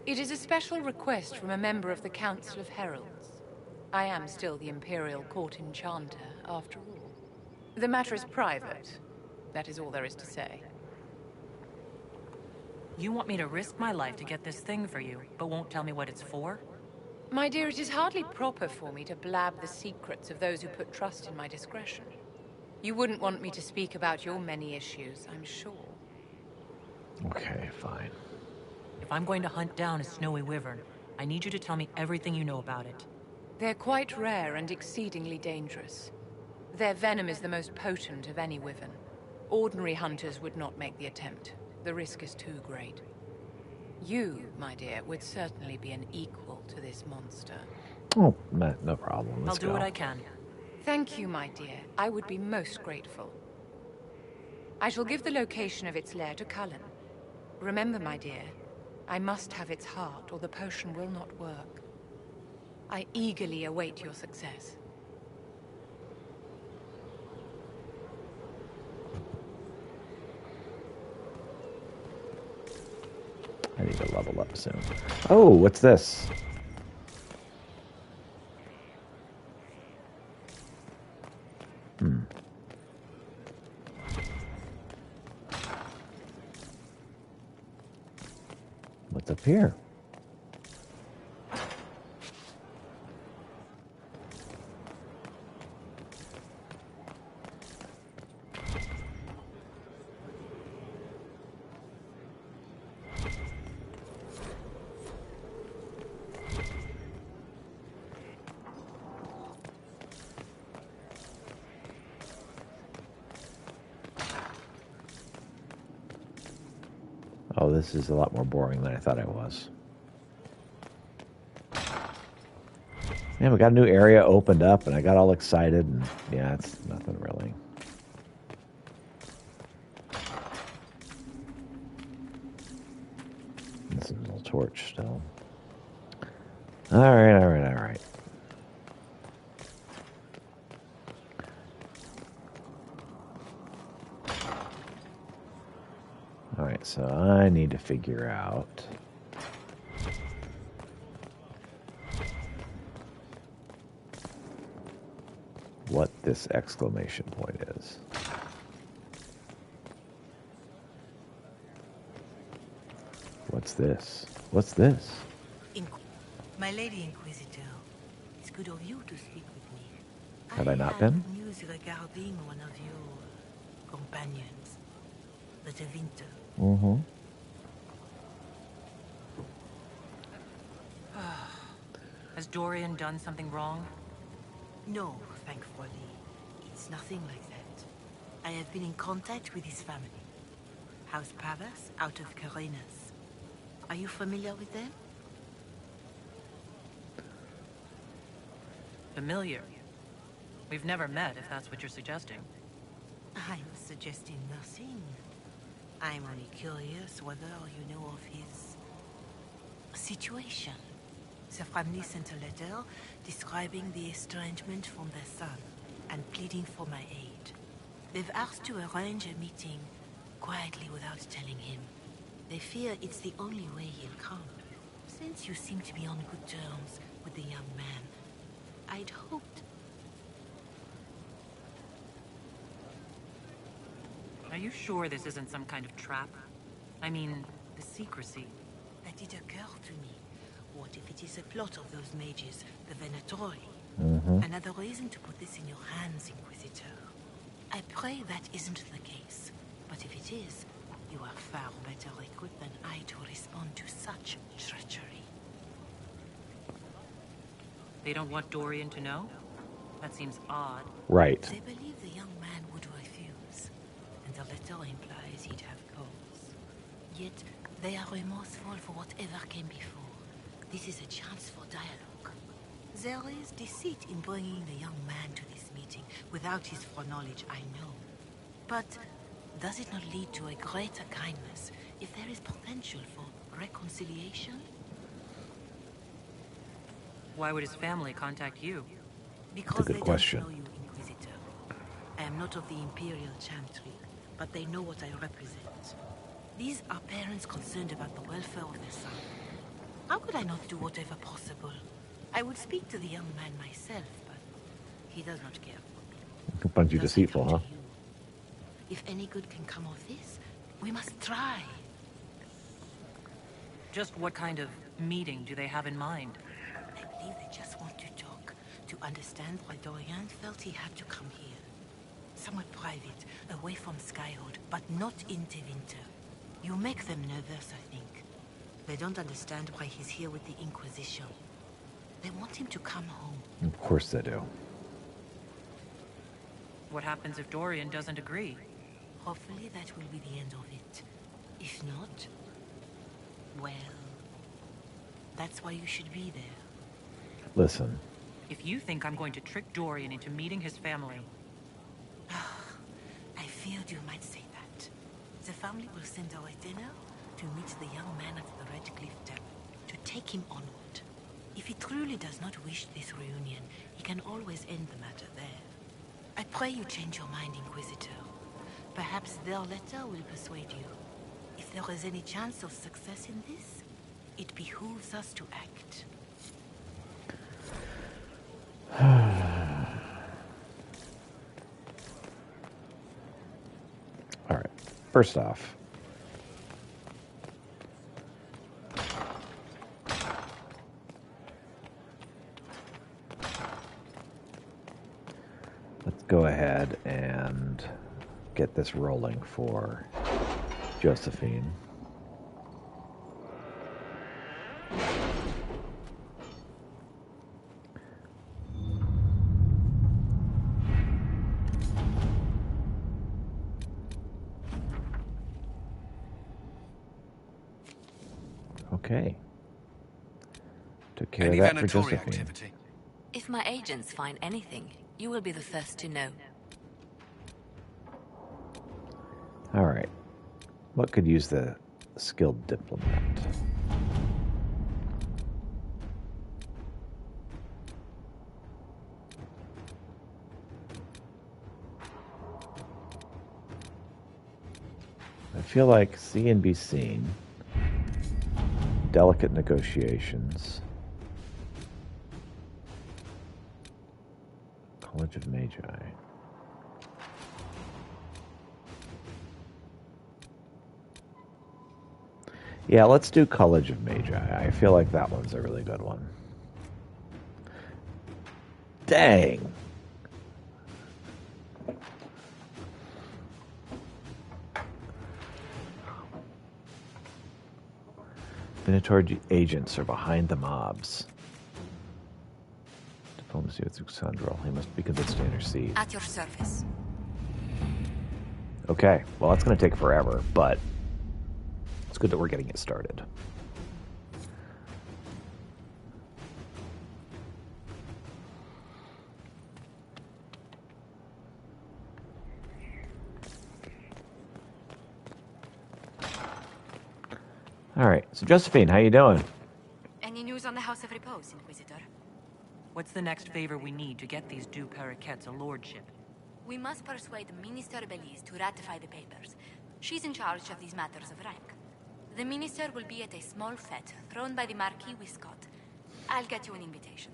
It is a special request from a member of the Council of Heralds. I am still the Imperial Court Enchanter, after all. The matter is private. That is all there is to say. You want me to risk my life to get this thing for you, but won't tell me what it's for? My dear, it is hardly proper for me to blab the secrets of those who put trust in my discretion. You wouldn't want me to speak about your many issues, I'm sure. Okay, fine. If I'm going to hunt down a snowy wyvern, I need you to tell me everything you know about it. They're quite rare and exceedingly dangerous. Their venom is the most potent of any wyvern. Ordinary hunters would not make the attempt. The risk is too great. You, my dear, would certainly be an equal to this monster. Oh, no problem. Let's I'll do what I can. Thank you, my dear. I would be most grateful. I shall give the location of its lair to Cullen. Remember, my dear, I must have its heart or the potion will not work. I eagerly await your success. I need to level up soon. Oh, what's this? What's up here? wow, this is a lot more boring than I thought it was. Yeah, we got a new area opened up, and I got all excited, and yeah, it's nothing really. This is a little torch still. All right. All right, so I need to figure out what this exclamation point is. What's this? What's this? My Lady Inquisitor, it's good of you to speak with me. Have I not been? News regarding one of your companions, the Tevinter. Mm-hmm. Has Dorian done something wrong? No, thankfully. It's nothing like that. I have been in contact with his family. House Pavas, out of Carenas. Are you familiar with them? Familiar. We've never met, if that's what you're suggesting. I'm suggesting nothing. I'm only curious whether you know of his situation. The family sent a letter describing the estrangement from their son and pleading for my aid. They've asked to arrange a meeting quietly without telling him. They fear it's the only way he'll come. Since you seem to be on good terms with the young man, I'd hoped. Are you sure this isn't some kind of trap? I mean, the secrecy. That did occur to me. What if it is a plot of those mages, the Venatori? Mm-hmm. Another reason to put this in your hands, Inquisitor. I pray that isn't the case. But if it is, you are far better equipped than I to respond to such treachery. They don't want Dorian to know? That seems odd. Right. They believe the young man would refuse, and the letter implies he'd have cause. Yet, they are remorseful for whatever came before. This is a chance for dialogue. There is deceit in bringing the young man to this meeting without his foreknowledge, I know. But does it not lead to a greater kindness if there is potential for reconciliation? Why would his family contact you? Because That's a good question. They don't know you, Inquisitor. I am not of the Imperial Chantry, but they know what I represent. These are parents concerned about the welfare of their son. How could I not do whatever possible? I would speak to the young man myself, but he does not care for me. Bunch you deceitful, huh? If any good can come of this, we must try. Just what kind of meeting do they have in mind? I believe they just want to talk, to understand why Dorian felt he had to come here. Somewhat private, away from Skyhold, but not in Tevinter. You make them nervous, I think. They don't understand why he's here with the Inquisition. They want him to come home. Of course they do. What happens if Dorian doesn't agree? Hopefully that will be the end of it. If not, well, that's why you should be there. Listen. If you think I'm going to trick Dorian into meeting his family... I feared you might say that. The family will send our dinner to meet the young man at the Red Cliff Temple, to take him onward. If he truly does not wish this reunion, he can always end the matter there. I pray you change your mind, Inquisitor. Perhaps their letter will persuade you. If there is any chance of success in this, it behooves us to act. All right. First off, let's go ahead and get this rolling for Josephine. Okay. Took care Any of that for Venatori Josephine. activity? If my agents find anything, you will be the first to know. All right. What could use the skilled diplomat? I feel like see and be seen. Delicate negotiations. College of Magi. Yeah, let's do College of Magi. I feel like that one's a really good one. Dang. Venator agents are behind the mobs. Diplomacy with Uxandrel. He must be convinced to intercede. At your service. Okay, well, that's going to take forever, but it's good that we're getting it started. All right, so Josephine, how you doing? Any news on the House of Repose, Inquisitor? What's the next favor we need to get these deux Paraquets a lordship? We must persuade Minister Belize to ratify the papers. She's in charge of these matters of rank. The minister will be at a small fete thrown by the Marquis Wiscott. I'll get you an invitation.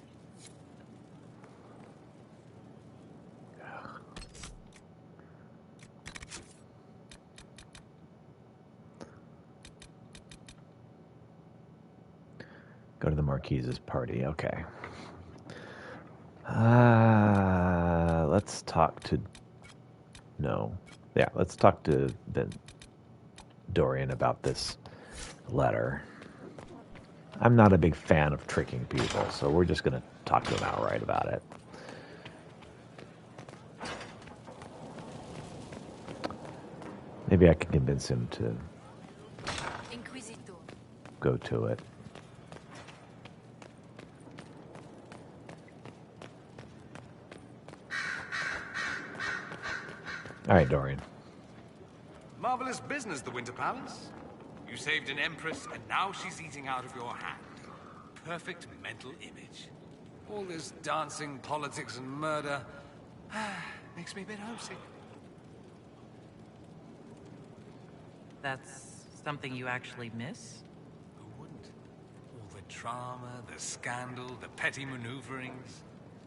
Go to the Marquise's party. Okay. Let's talk to... No. Yeah, let's talk to Dorian about this letter. I'm not a big fan of tricking people, so we're just going to talk to him outright about it. Maybe I can convince him to go to it. All right, Dorian. Marvelous business, the Winter Palace. You saved an empress, and now she's eating out of your hand. Perfect mental image. All this dancing, politics, and murder makes me a bit homesick. That's something you actually miss? Who wouldn't? All the drama, the scandal, the petty maneuverings.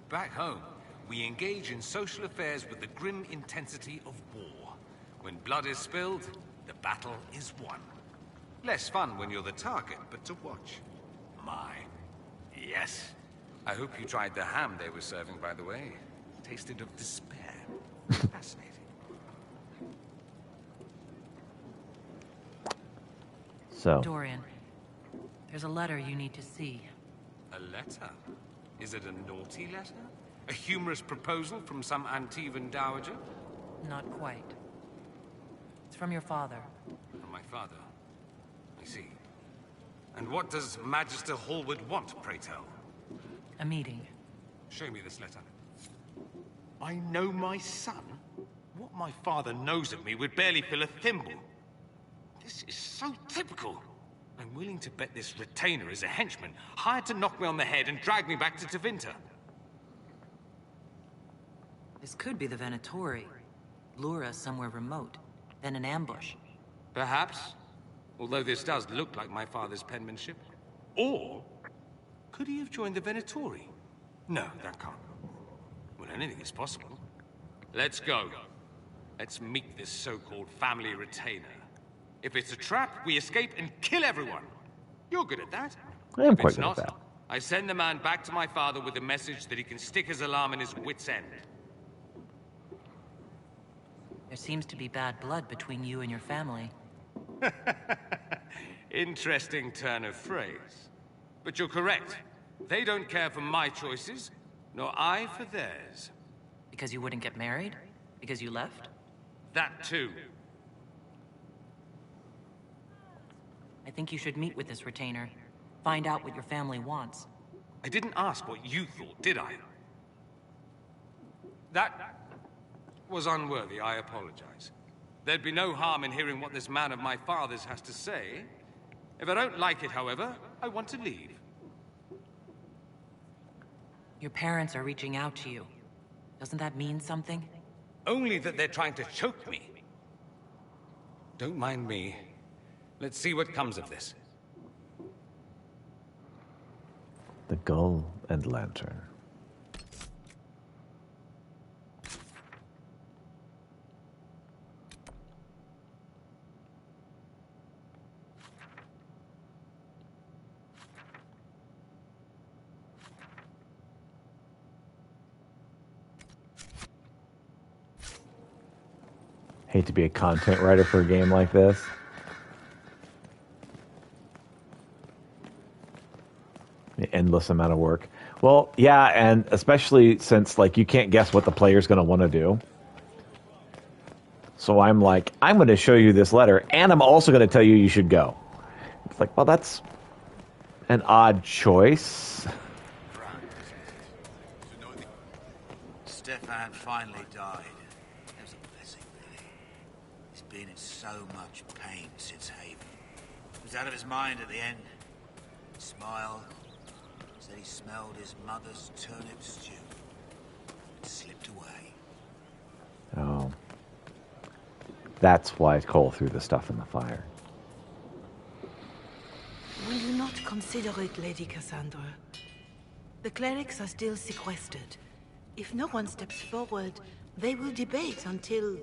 Back home, we engage in social affairs with the grim intensity of war. When blood is spilled, the battle is won. Less fun when you're the target, but to watch. My, yes. I hope you tried the ham they were serving, by the way. Tasted of despair. Fascinating. So. Dorian, there's a letter you need to see. A letter? Is it a naughty letter? A humorous proposal from some Antivan dowager? Not quite. It's from your father. From my father? I see. And what does Magister Hallward want, pray tell? A meeting. Show me this letter. I know my son? What my father knows of me would barely fill a thimble. This is so typical. I'm willing to bet this retainer is a henchman, hired to knock me on the head and drag me back to Tevinter. This could be the Venatori. Lure us somewhere remote, then an ambush. Perhaps. Although this does look like my father's penmanship. Or, could he have joined the Venatori? No, that can't. Well, anything is possible. Let's go. Let's meet this so-called family retainer. If it's a trap, we escape and kill everyone. You're good at that. I am If quite it's good not, at that. I send the man back to my father with a message that he can stick his alarm in his wit's end. There seems to be bad blood between you and your family. Interesting turn of phrase. But you're correct. They don't care for my choices, nor I for theirs. Because you wouldn't get married? Because you left? That too. I think you should meet with this retainer. find out what your family wants. I didn't ask what you thought, did I? That was unworthy, I apologize. There'd be no harm in hearing what this man of my father's has to say. If I don't like it, however, I want to leave. Your parents are reaching out to you. Doesn't that mean something? Only that they're trying to choke me. Don't mind me. Let's see what comes of this. The gull and lantern. Hate to be a content writer for a game like this. The endless amount of work. Well, yeah, and especially since like you can't guess what the player's going to want to do. So I'm like, I'm going to show you this letter, and I'm also going to tell you you should go. It's like, well, that's an odd choice. Stefan finally died. It was a blessing, really. He's been in so much pain since Haven. He was out of his mind at the end. He smiled. Said he smelled his mother's turnip stew. It slipped away. Oh. That's why Cole threw the stuff in the fire. Will you not consider it, Lady Cassandra? The clerics are still sequestered. If no one steps forward, they will debate until...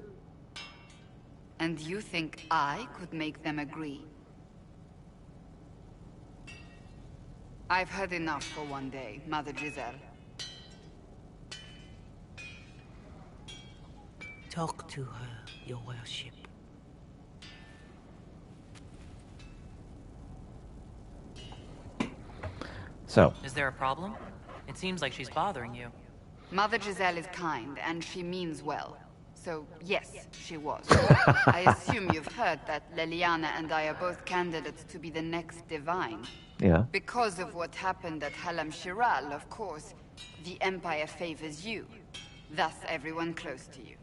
And you think I could make them agree? I've had enough for one day, Mother Giselle. Talk to her, your worship. So. Is there a problem? It seems like she's bothering you. Mother Giselle is kind, and she means well. So, yes, she was. I assume you've heard that Leliana and I are both candidates to be the next Divine. Yeah. Because of what happened at Halam Shiral, of course, the Empire favors you. Thus, everyone close to you.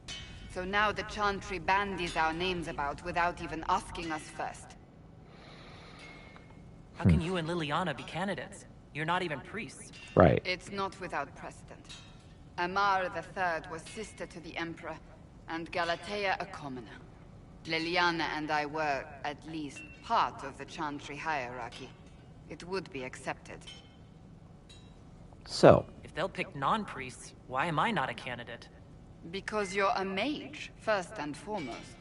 So now the Chantry bandies our names about without even asking us first. How can you and Liliana be candidates? You're not even priests. Right. It's not without precedent. Amar III was sister to the Emperor, and Galatea a commoner. Liliana and I were, at least, part of the Chantry hierarchy. It would be accepted. So. If they'll pick non-priests, why am I not a candidate? Because you're a mage, first and foremost.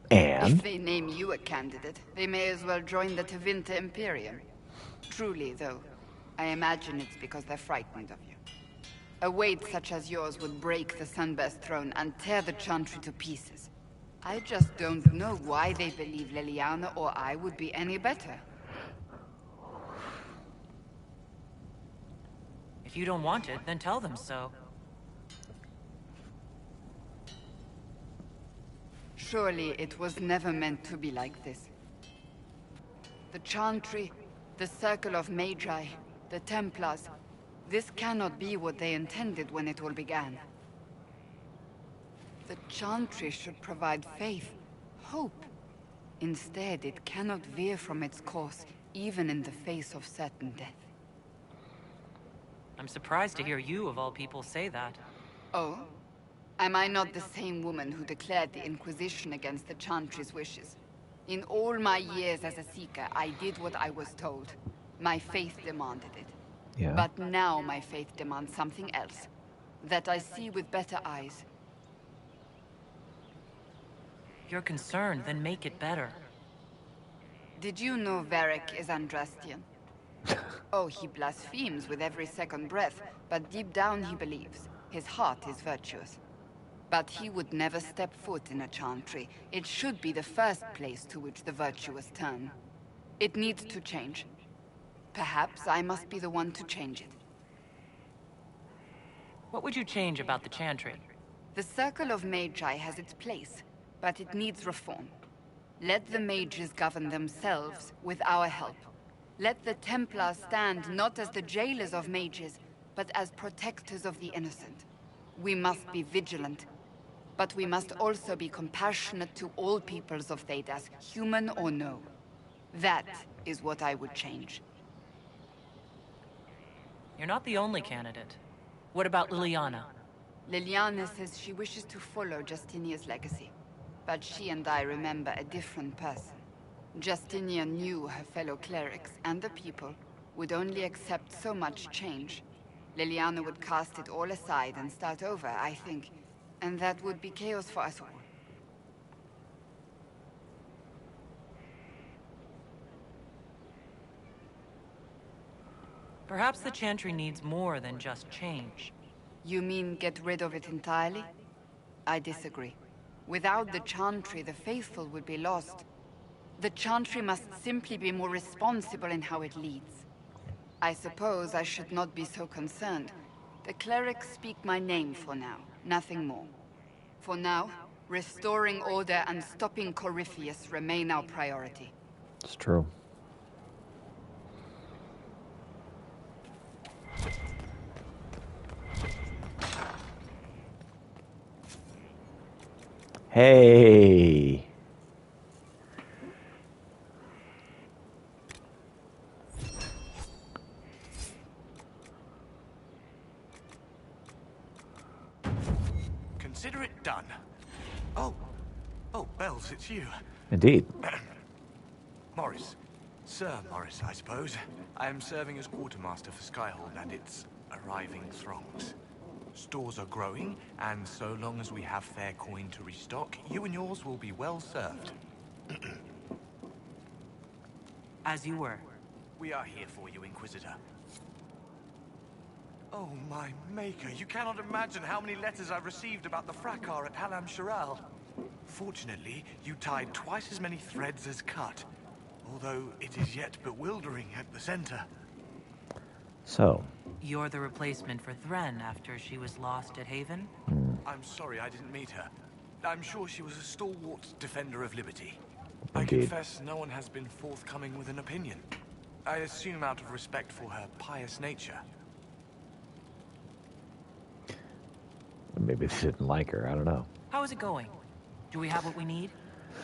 And? If they name you a candidate, they may as well join the Tevinter Imperium. Truly, though, I imagine it's because they're frightened of you. A weight such as yours would break the Sunburst throne and tear the Chantry to pieces. I just don't know why they believe Leliana or I would be any better. If you don't want it, then tell them so. Surely it was never meant to be like this. The Chantry, the Circle of Magi, the Templars, this cannot be what they intended when it all began. The Chantry should provide faith, hope. Instead, it cannot veer from its course, even in the face of certain death. I'm surprised to hear you, of all people, say that. Oh? Am I not the same woman who declared the Inquisition against the Chantry's wishes? In all my years as a Seeker, I did what I was told. My faith demanded it. Yeah. But now my faith demands something else. That I see with better eyes. If you're concerned, then make it better. Did you know Varric is Andrastian? Oh, he blasphemes with every second breath, but deep down he believes. His heart is virtuous. But he would never step foot in a Chantry. It should be the first place to which the virtuous turn. It needs to change. Perhaps I must be the one to change it. What would you change about the Chantry? The Circle of Magi has its place, but it needs reform. Let the mages govern themselves with our help. Let the Templars stand not as the jailers of mages, but as protectors of the innocent. We must be vigilant, but we must also be compassionate to all peoples of Thedas, human or no. That is what I would change. You're not the only candidate. What about Liliana? Liliana says she wishes to follow Justinia's legacy, but she and I remember a different person. Justinia knew her fellow clerics and the people would only accept so much change. Liliana would cast it all aside and start over, I think, and that would be chaos for us all. Perhaps the Chantry needs more than just change. You mean get rid of it entirely? I disagree. Without the Chantry, the faithful would be lost. The Chantry must simply be more responsible in how it leads. I suppose I should not be so concerned. The clerics speak my name for now, nothing more. For now, restoring order and stopping Corypheus remain our priority. It's true. Hey. Consider it done. Oh, Bells, it's you. Indeed. Morris. Sir Morris, I suppose. I am serving as quartermaster for Skyhold and its arriving throngs. Stores are growing, and so long as we have fair coin to restock, you and yours will be well served. As you were. We are here for you, Inquisitor. Oh, my maker, you cannot imagine how many letters I've received about the fracas at Halam Shiral. Fortunately, you tied twice as many threads as cut, although it is yet bewildering at the center. So. You're the replacement for Thren after she was lost at Haven? I'm sorry I didn't meet her. I'm sure she was a stalwart defender of liberty. Indeed. I confess no one has been forthcoming with an opinion. I assume out of respect for her pious nature. Maybe they didn't like her, I don't know. How is it going? Do we have what we need?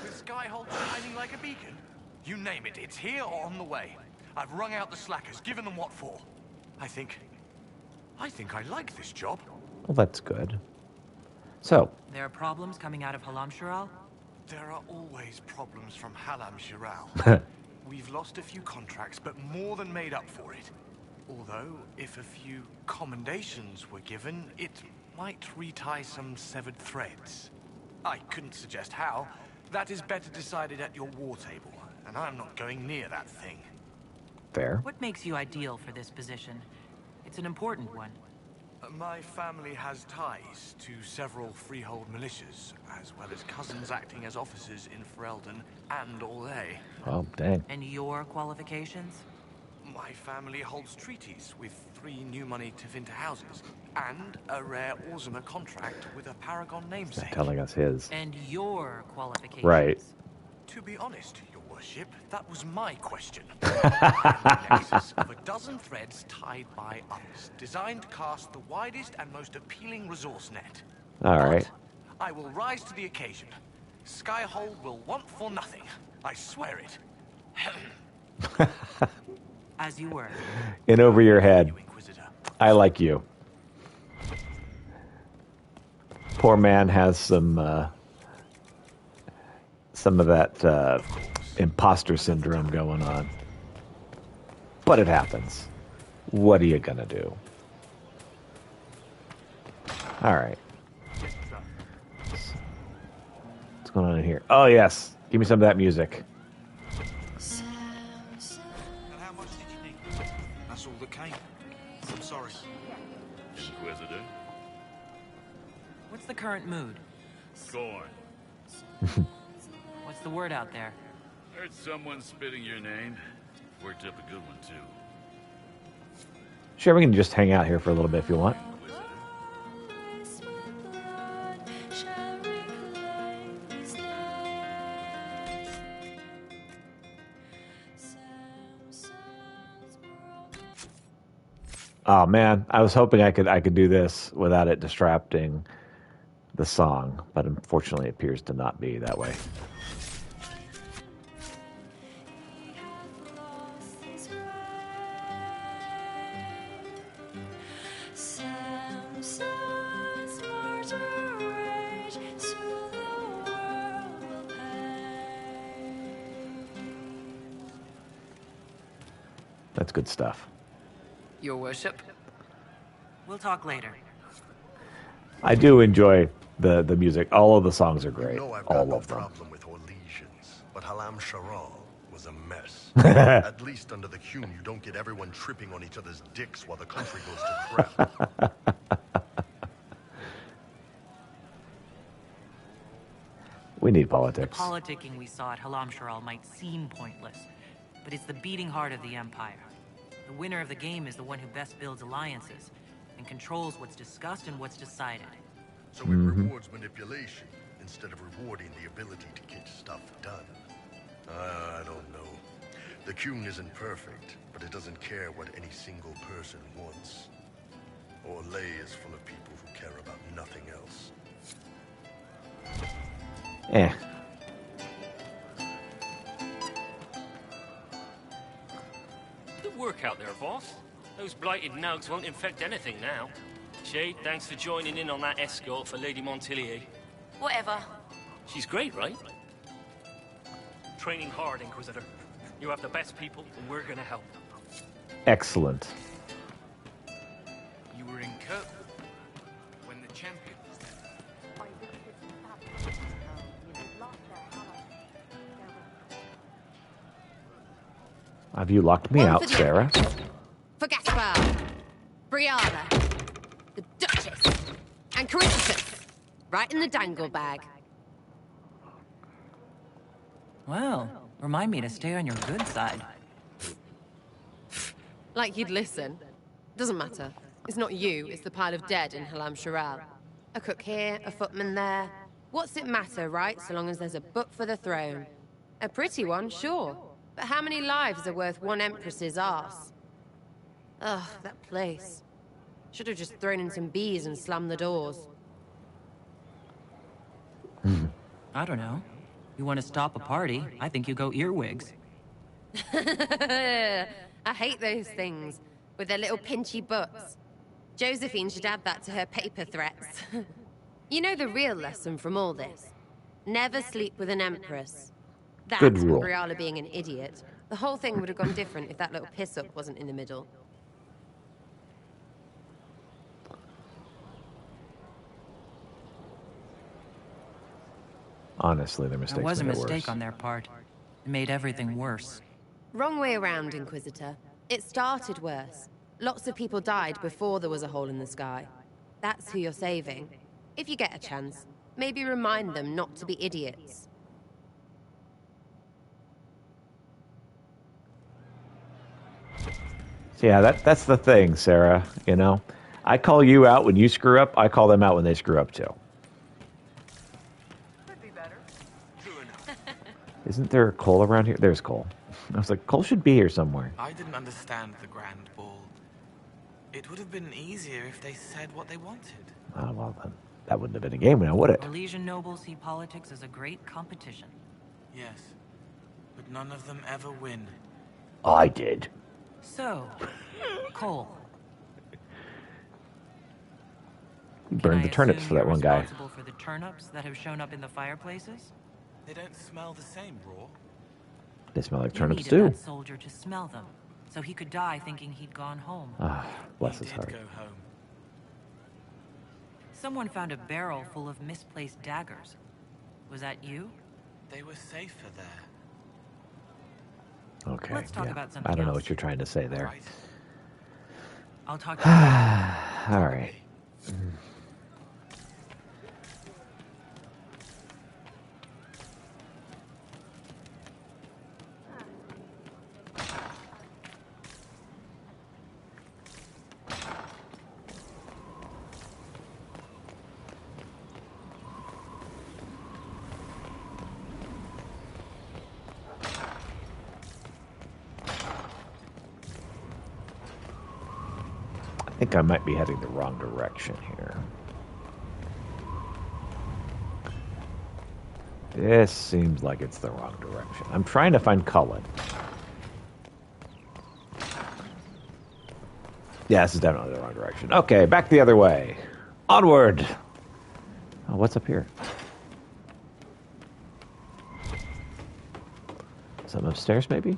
With Skyhold shining like a beacon? You name it, it's here or on the way. I've wrung out the slackers, given them what for. I think I like this job. Well, that's good. So. There are problems coming out of Halam Shiral? There are always problems from Halam Shiral. We've lost a few contracts, but more than made up for it. Although, if a few commendations were given, it might retie some severed threads. I couldn't suggest how. That is better decided at your war table, and I'm not going near that thing. Fair. What makes you ideal for this position? It's an important one. My family has ties to several freehold militias, as well as cousins acting as officers in Ferelden and Orlais. Oh, dang. And your qualifications? My family holds treaties with 3 new money Tevinter houses, and a rare Orzuma contract with a Paragon namesake. Telling us his. And your qualifications? Right. To be honest, Your Worship, that was my question. A nexus of a dozen threads tied by us, designed to cast the widest and most appealing resource net. All right. I will rise to the occasion. Skyhold will want for nothing. I swear it. As you were. In over your head. I like you. Poor man has some of that imposter syndrome going on. But it happens. What are you gonna do? All right. What's going on in here? Oh, yes. Give me some of that music. And how much did you need? That's all that came. I'm sorry. Inquisitor? What's the current mood? Scorn. What's the word out there? Heard someone spitting your name. Worked up a good one, too. Sure, we can just hang out here for a little bit if you want. Oh man, I was hoping I could do this without it disrupting the song, but unfortunately it appears to not be that way. That's good stuff. Your worship. We'll talk later. I do enjoy the music. All of the songs are great. You know I've got All no of them. problem with Orlesians, but Halam Sharal was a mess. At least under the Hume, you don't get everyone tripping on each other's dicks while the country goes to crap. We need politics. The politicking we saw at Halam Sharal might seem pointless, but it's the beating heart of the Empire. The winner of the game is the one who best builds alliances and controls what's discussed and what's decided. So it rewards manipulation instead of rewarding the ability to get stuff done. I don't know. The Kuhn isn't perfect, but it doesn't care what any single person wants. Orlais is full of people who care about nothing else. Good work out there, boss. Those blighted nugs won't infect anything now. Jade, thanks for joining in on that escort for Lady Montilier. Whatever. She's great, right? Training hard, Inquisitor. You have the best people, and we're gonna help. Excellent. You were in Kirk when the champion was there. Have you locked me out, Sarah? For Gaspar, Brianna, the Duchess, and Corinthus. Right in the dangle bag. Well, remind me to stay on your good side. Like you'd listen. Doesn't matter. It's not you, it's the pile of dead in Halam Sharal. A cook here, a footman there. What's it matter, right? So long as there's a book for the throne. A pretty one, sure. But how many lives are worth one empress's arse? Ugh, that place. Should have just thrown in some bees and slammed the doors. I don't know. You want to stop a party, I think you go earwigs. I hate those things, with their little pinchy butts. Josephine should add that to her paper threats. You know the real lesson from all this? Never sleep with an empress. That, Good and rule. Briala being an idiot. The whole thing would have gone different if that little piss-up wasn't in the middle. Honestly, their mistakes There was a made it mistake worse. on their part. It made everything worse. Wrong way around, Inquisitor. It started worse. Lots of people died before there was a hole in the sky. That's who you're saving. If you get a chance, maybe remind them not to be idiots. Yeah, that's the thing, Sarah. You know, I call you out when you screw up. I call them out when they screw up too. Isn't there Cole around here? There's Cole. I was like, Cole should be here somewhere. I didn't understand the Grand Ball. It would have been easier if they said what they wanted. Oh, well, then that wouldn't have been a game now, would it? Orlesian nobles see politics as a great competition. Yes, but none of them ever win. I did. So, Cole. Burned the turnips for that one guy. Responsible for the turnips that have shown up in the fireplaces? They don't smell the same, Raw. They smell like You turnips needed too. that soldier to smell them, so he could die thinking he'd gone home. Ah, bless his Did heart. go home. Someone found a barrel full of misplaced daggers. Was that you? They were safer there. Okay. Let's talk yeah. about something I don't know else. what you're trying to say there. I'll talk to you. All right. think I might be heading the wrong direction here. This seems like it's the wrong direction. I'm trying to find Cullen. Yeah, this is definitely the wrong direction. Okay, back the other way. Onward! Oh, what's up here? Some upstairs, maybe?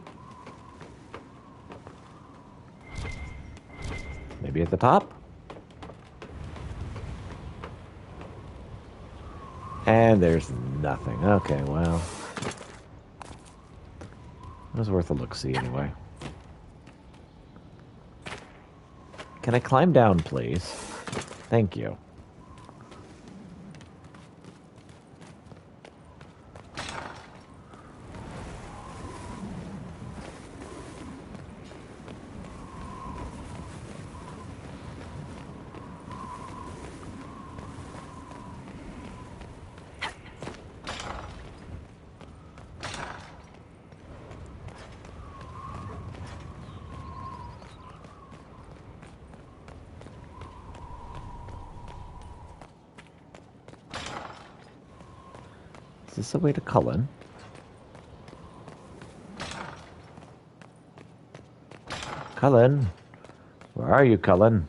Maybe at the top? And there's nothing. Okay, well. It was worth a look-see anyway. Can I climb down, please? Thank you. Is this the way to Cullen? Cullen? Where are you, Cullen?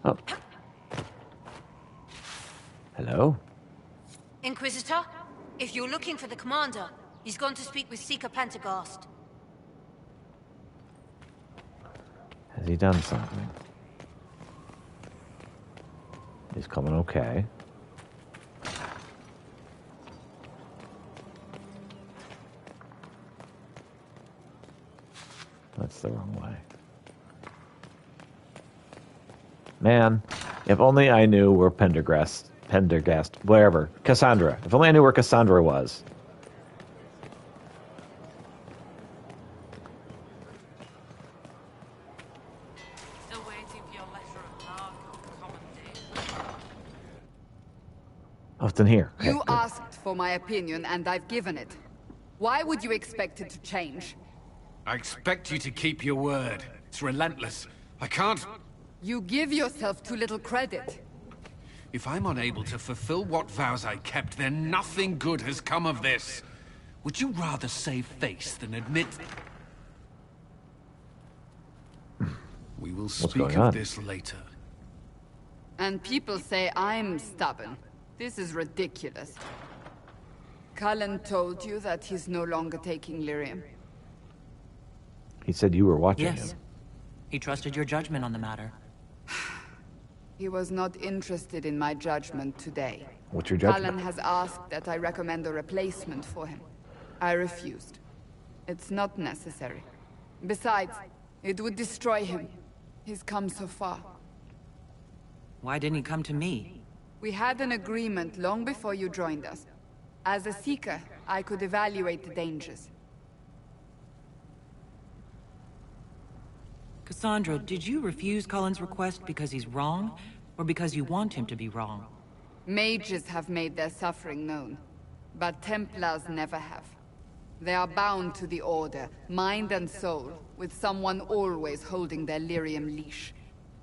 Oh. Hello? Inquisitor, if you're looking for the commander, he's gone to speak with Seeker Pentecost. Has he done something? He's coming okay. That's the wrong way. Man, if only I knew where Pendergast, wherever, Cassandra. If only I knew where Cassandra was. Still waiting for your letter of marque, Commandant. Oh, it's in here. Okay, You good. asked for my opinion, and I've given it. Why would you expect it to change? I expect you to keep your word. It's relentless. I can't... You give yourself too little credit. If I'm unable to fulfill what vows I kept, then nothing good has come of this. Would you rather save face than admit... We will speak of this later. And people say I'm stubborn. This is ridiculous. Cullen told you that he's no longer taking lyrium. He said you were watching Yes. him. He trusted your judgment on the matter. He was not interested in my judgment today. What's your judgment? Cullen has asked that I recommend a replacement for him. I refused. It's not necessary. Besides, it would destroy him. He's come so far. Why didn't he come to me? We had an agreement long before you joined us. As a Seeker, I could evaluate the dangers. Cassandra, did you refuse Cullen's request because he's wrong, or because you want him to be wrong? Mages have made their suffering known, but Templars never have. They are bound to the Order, mind and soul, with someone always holding their lyrium leash.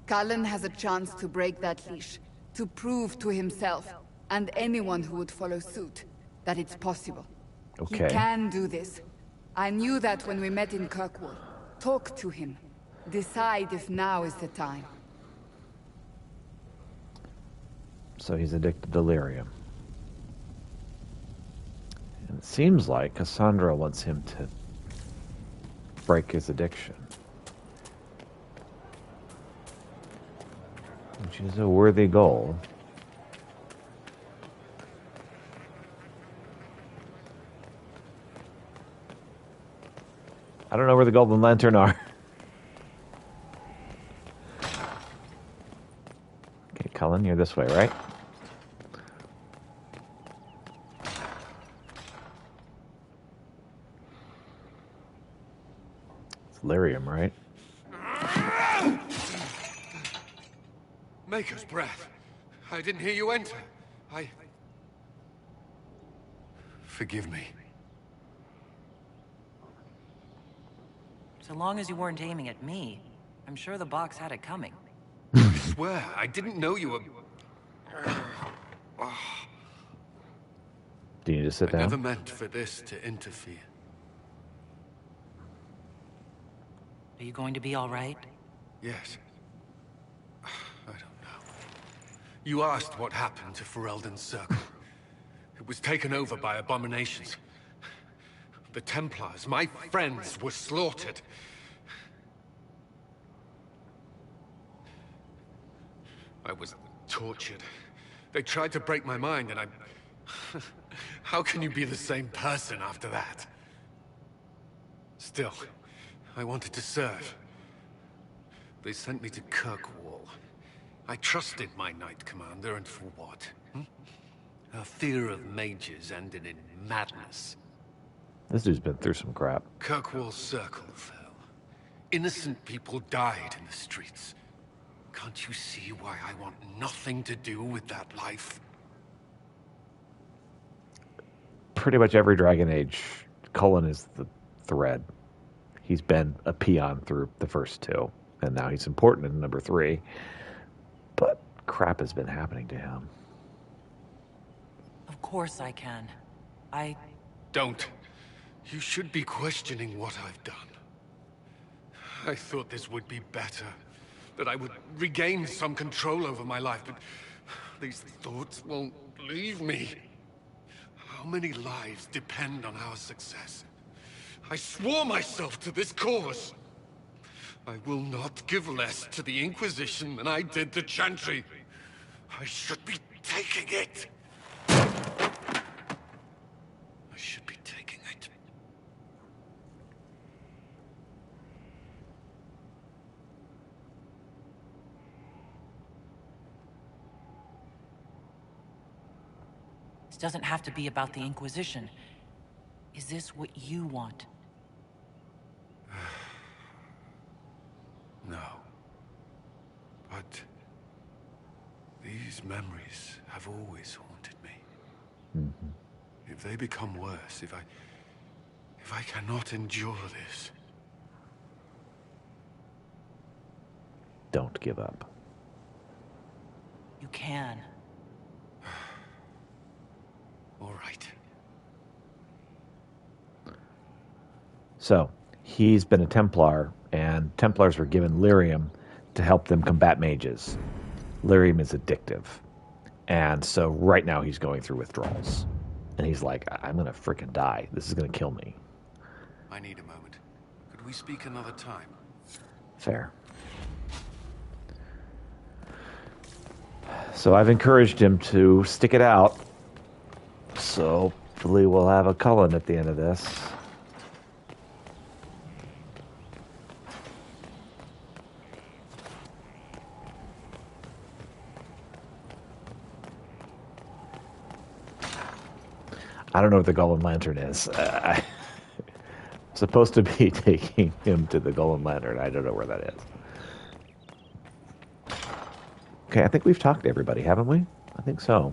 Cullen has a chance to break that leash, to prove to himself, and anyone who would follow suit, that it's possible. Okay. He can do this. I knew that when we met in Kirkwall. Talk to him. Decide if now is the time. So he's addicted to lyrium. And it seems like Cassandra wants him to break his addiction. Which is a worthy goal. I don't know where the Golden Lantern are. Okay, Cullen, you're this way, right? It's lyrium, right? Maker's breath. I didn't hear you enter. Forgive me. So long as you weren't aiming at me. I'm sure the box had it coming. I swear, I didn't know you were... Do you need to sit I down? never meant for this to interfere. Are you going to be all right? Yes. I don't know. You asked what happened to Ferelden's Circle. It was taken over by abominations. The Templars, my friends, were slaughtered. I was tortured. They tried to break my mind, and I... How can you be the same person after that? Still, I wanted to serve. They sent me to Kirkwall. I trusted my Knight Commander, and for what? Her fear of mages ended in madness. This dude's been through some crap. Kirkwall's Circle fell. Innocent people died in the streets. Can't you see why I want nothing to do with that life? Pretty much every Dragon Age, Cullen is the thread. He's been a peon through the first two, and now he's important in number 3. But crap has been happening to him. Of course I can. Don't. You should be questioning what I've done. I thought this would be better. That I would regain some control over my life, but these thoughts won't leave me. How many lives depend on our success? I swore myself to this cause. I will not give less to the Inquisition than I did to Chantry. I should be taking it. I should be taking it. This doesn't have to be about the Inquisition. Is this what you want? No. But these memories have always haunted me. If they become worse, if I cannot endure this... Don't give up. You can. All right. So, he's been a Templar, and Templars were given lyrium to help them combat mages. Lyrium is addictive. And so right now he's going through withdrawals. And he's like, I'm going to freaking die. This is going to kill me. I need a moment. Could we speak another time? Fair. So I've encouraged him to stick it out. So hopefully we'll have a Cullen at the end of this. I don't know what the Golden Lantern is. I'm supposed to be taking him to the Golden Lantern. I don't know where that is. Okay, I think we've talked to everybody, haven't we? I think so.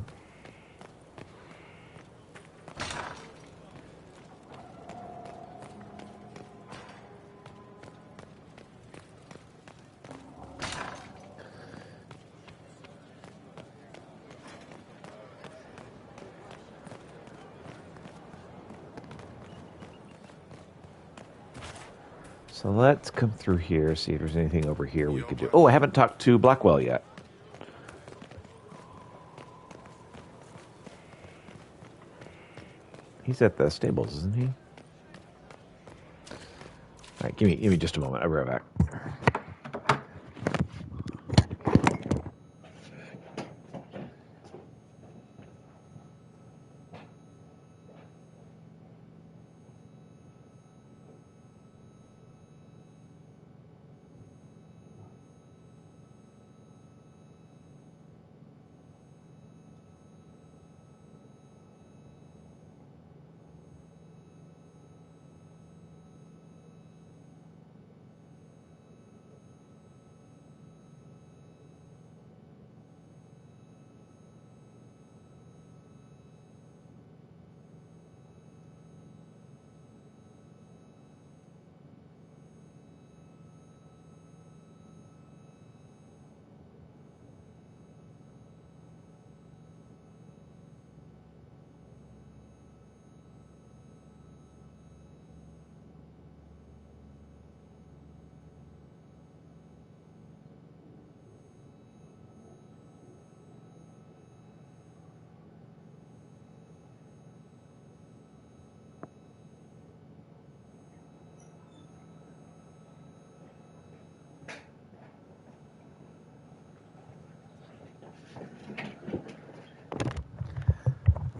So let's come through here, see if there's anything over here we could do. Oh, I haven't talked to Blackwell yet. He's at the stables, isn't he? All right, give me just a moment. I'll be right back.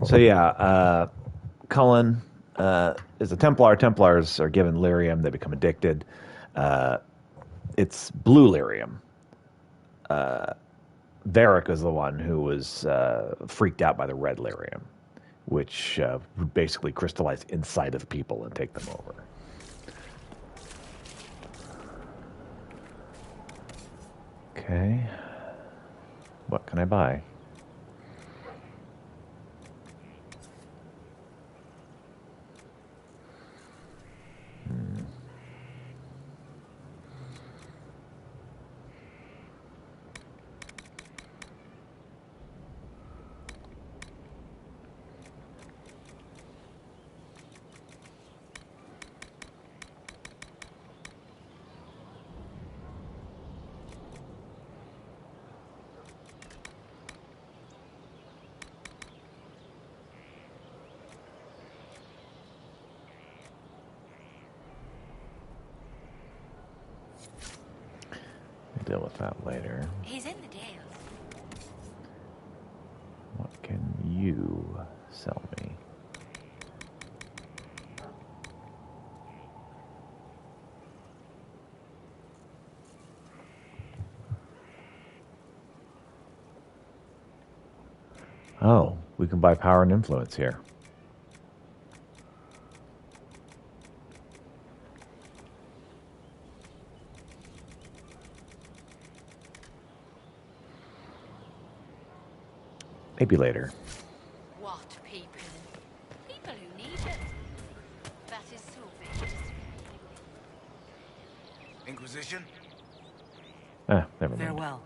So yeah, Cullen is a Templar. Templars are given lyrium. They become addicted. It's blue lyrium. Varric is the one who was freaked out by the red lyrium, which basically crystallize inside of people and take them over. Okay. What can I buy? Deal with that later. He's in the Dales. What can you sell me? Oh, we can buy power and influence here. Maybe later. What people? People who need it. That is so vicious. Inquisition? Never mind. Farewell.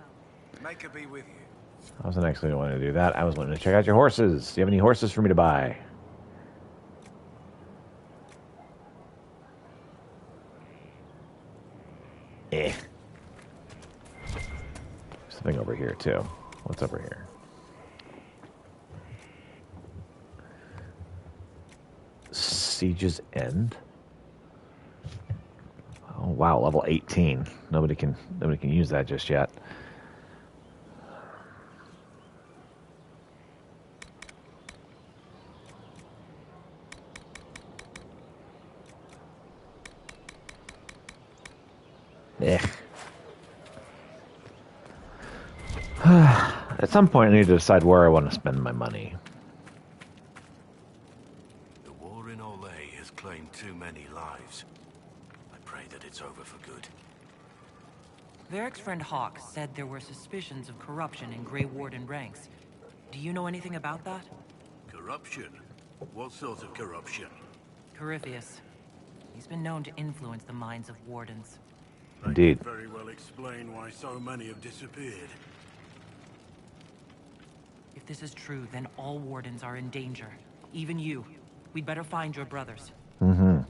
Make her be with you. I wasn't actually wanting to do that. I was wanting to check out your horses. Do you have any horses for me to buy? There's something over here, too. What's over here? Siege's End? Oh, wow, level 18. Nobody can use that just yet. At some point, I need to decide where I want to spend my money. The war in Olay has claimed too many lives. I pray that it's over for good. Varric's friend Hawk said there were suspicions of corruption in Grey Warden ranks. Do you know anything about that? Corruption? What sort of corruption? Corypheus. He's been known to influence the minds of wardens. Indeed. That could very well explain why so many have disappeared. If this is true, then all wardens are in danger. Even you. We'd better find your brothers. Mm-hmm.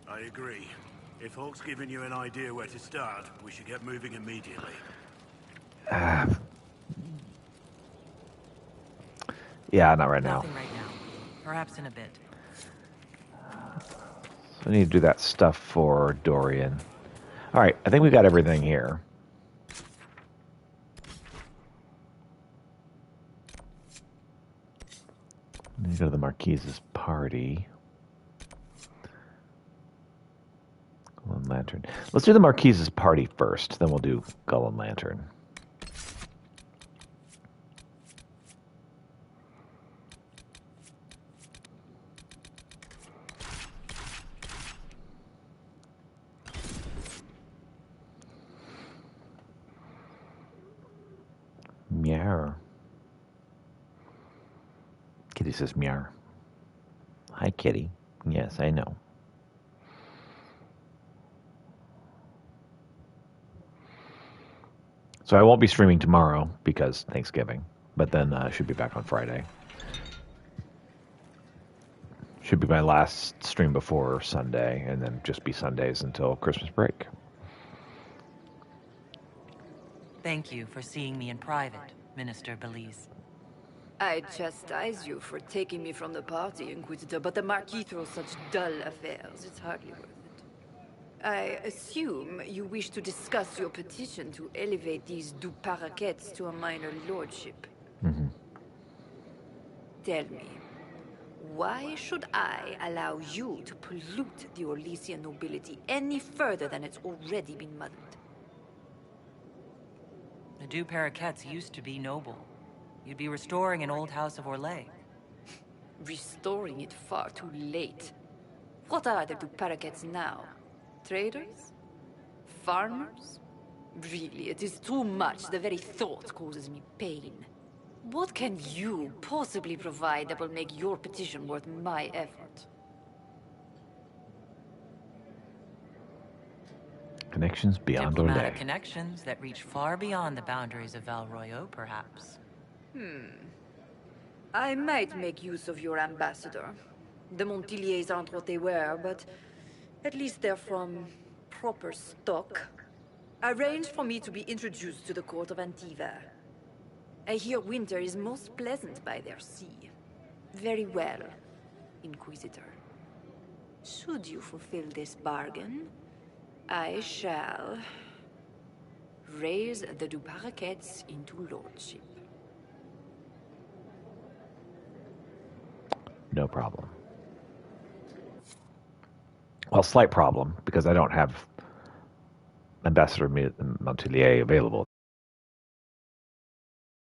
I agree. If Hawk's given you an idea where to start, we should get moving immediately. Yeah, not right now. Nothing right now. Perhaps in a bit. So I need to do that stuff for Dorian. All right, I think we got everything here. I need to go to the Marquise's party. Gull and Lantern. Let's do the Marquise's party first, then we'll do Gull and Lantern. Meow. Kitty says meow. Hi, Kitty. Yes, I know. So I won't be streaming tomorrow because Thanksgiving, but then I should be back on Friday. Should be my last stream before Sunday, and then just be Sundays until Christmas break. Thank you for seeing me in private, Minister Belize. I chastise you for taking me from the party, Inquisitor, but the Marquis throws such dull affairs. It's hardly worth it. I assume you wish to discuss your petition to elevate these du Paraquets to a minor lordship. Mm-hmm. Tell me, Why should I allow you to pollute the Orlesian nobility any further than it's already been muddled? The Du Paraquets used to be noble. You'd be restoring an old house of Orlais. Restoring it far too late. What are the Du Paraquets now? Traders? Farmers? Really, it is too much. The very thought causes me pain. What can you possibly provide that will make your petition worth my effort? Connections beyond Diplomatic Orlais. connections that reach far beyond the boundaries of Val Royeaux, perhaps. I might make use of your ambassador. The Montiliers aren't what they were, but at least they're from proper stock. Arrange for me to be introduced to the court of Antiva. I hear winter is most pleasant by their sea. Very well, Inquisitor. Should you fulfill this bargain, I shall raise the Du Paraquets into lordship. No problem. Well, slight problem, because I don't have Ambassador Montilier available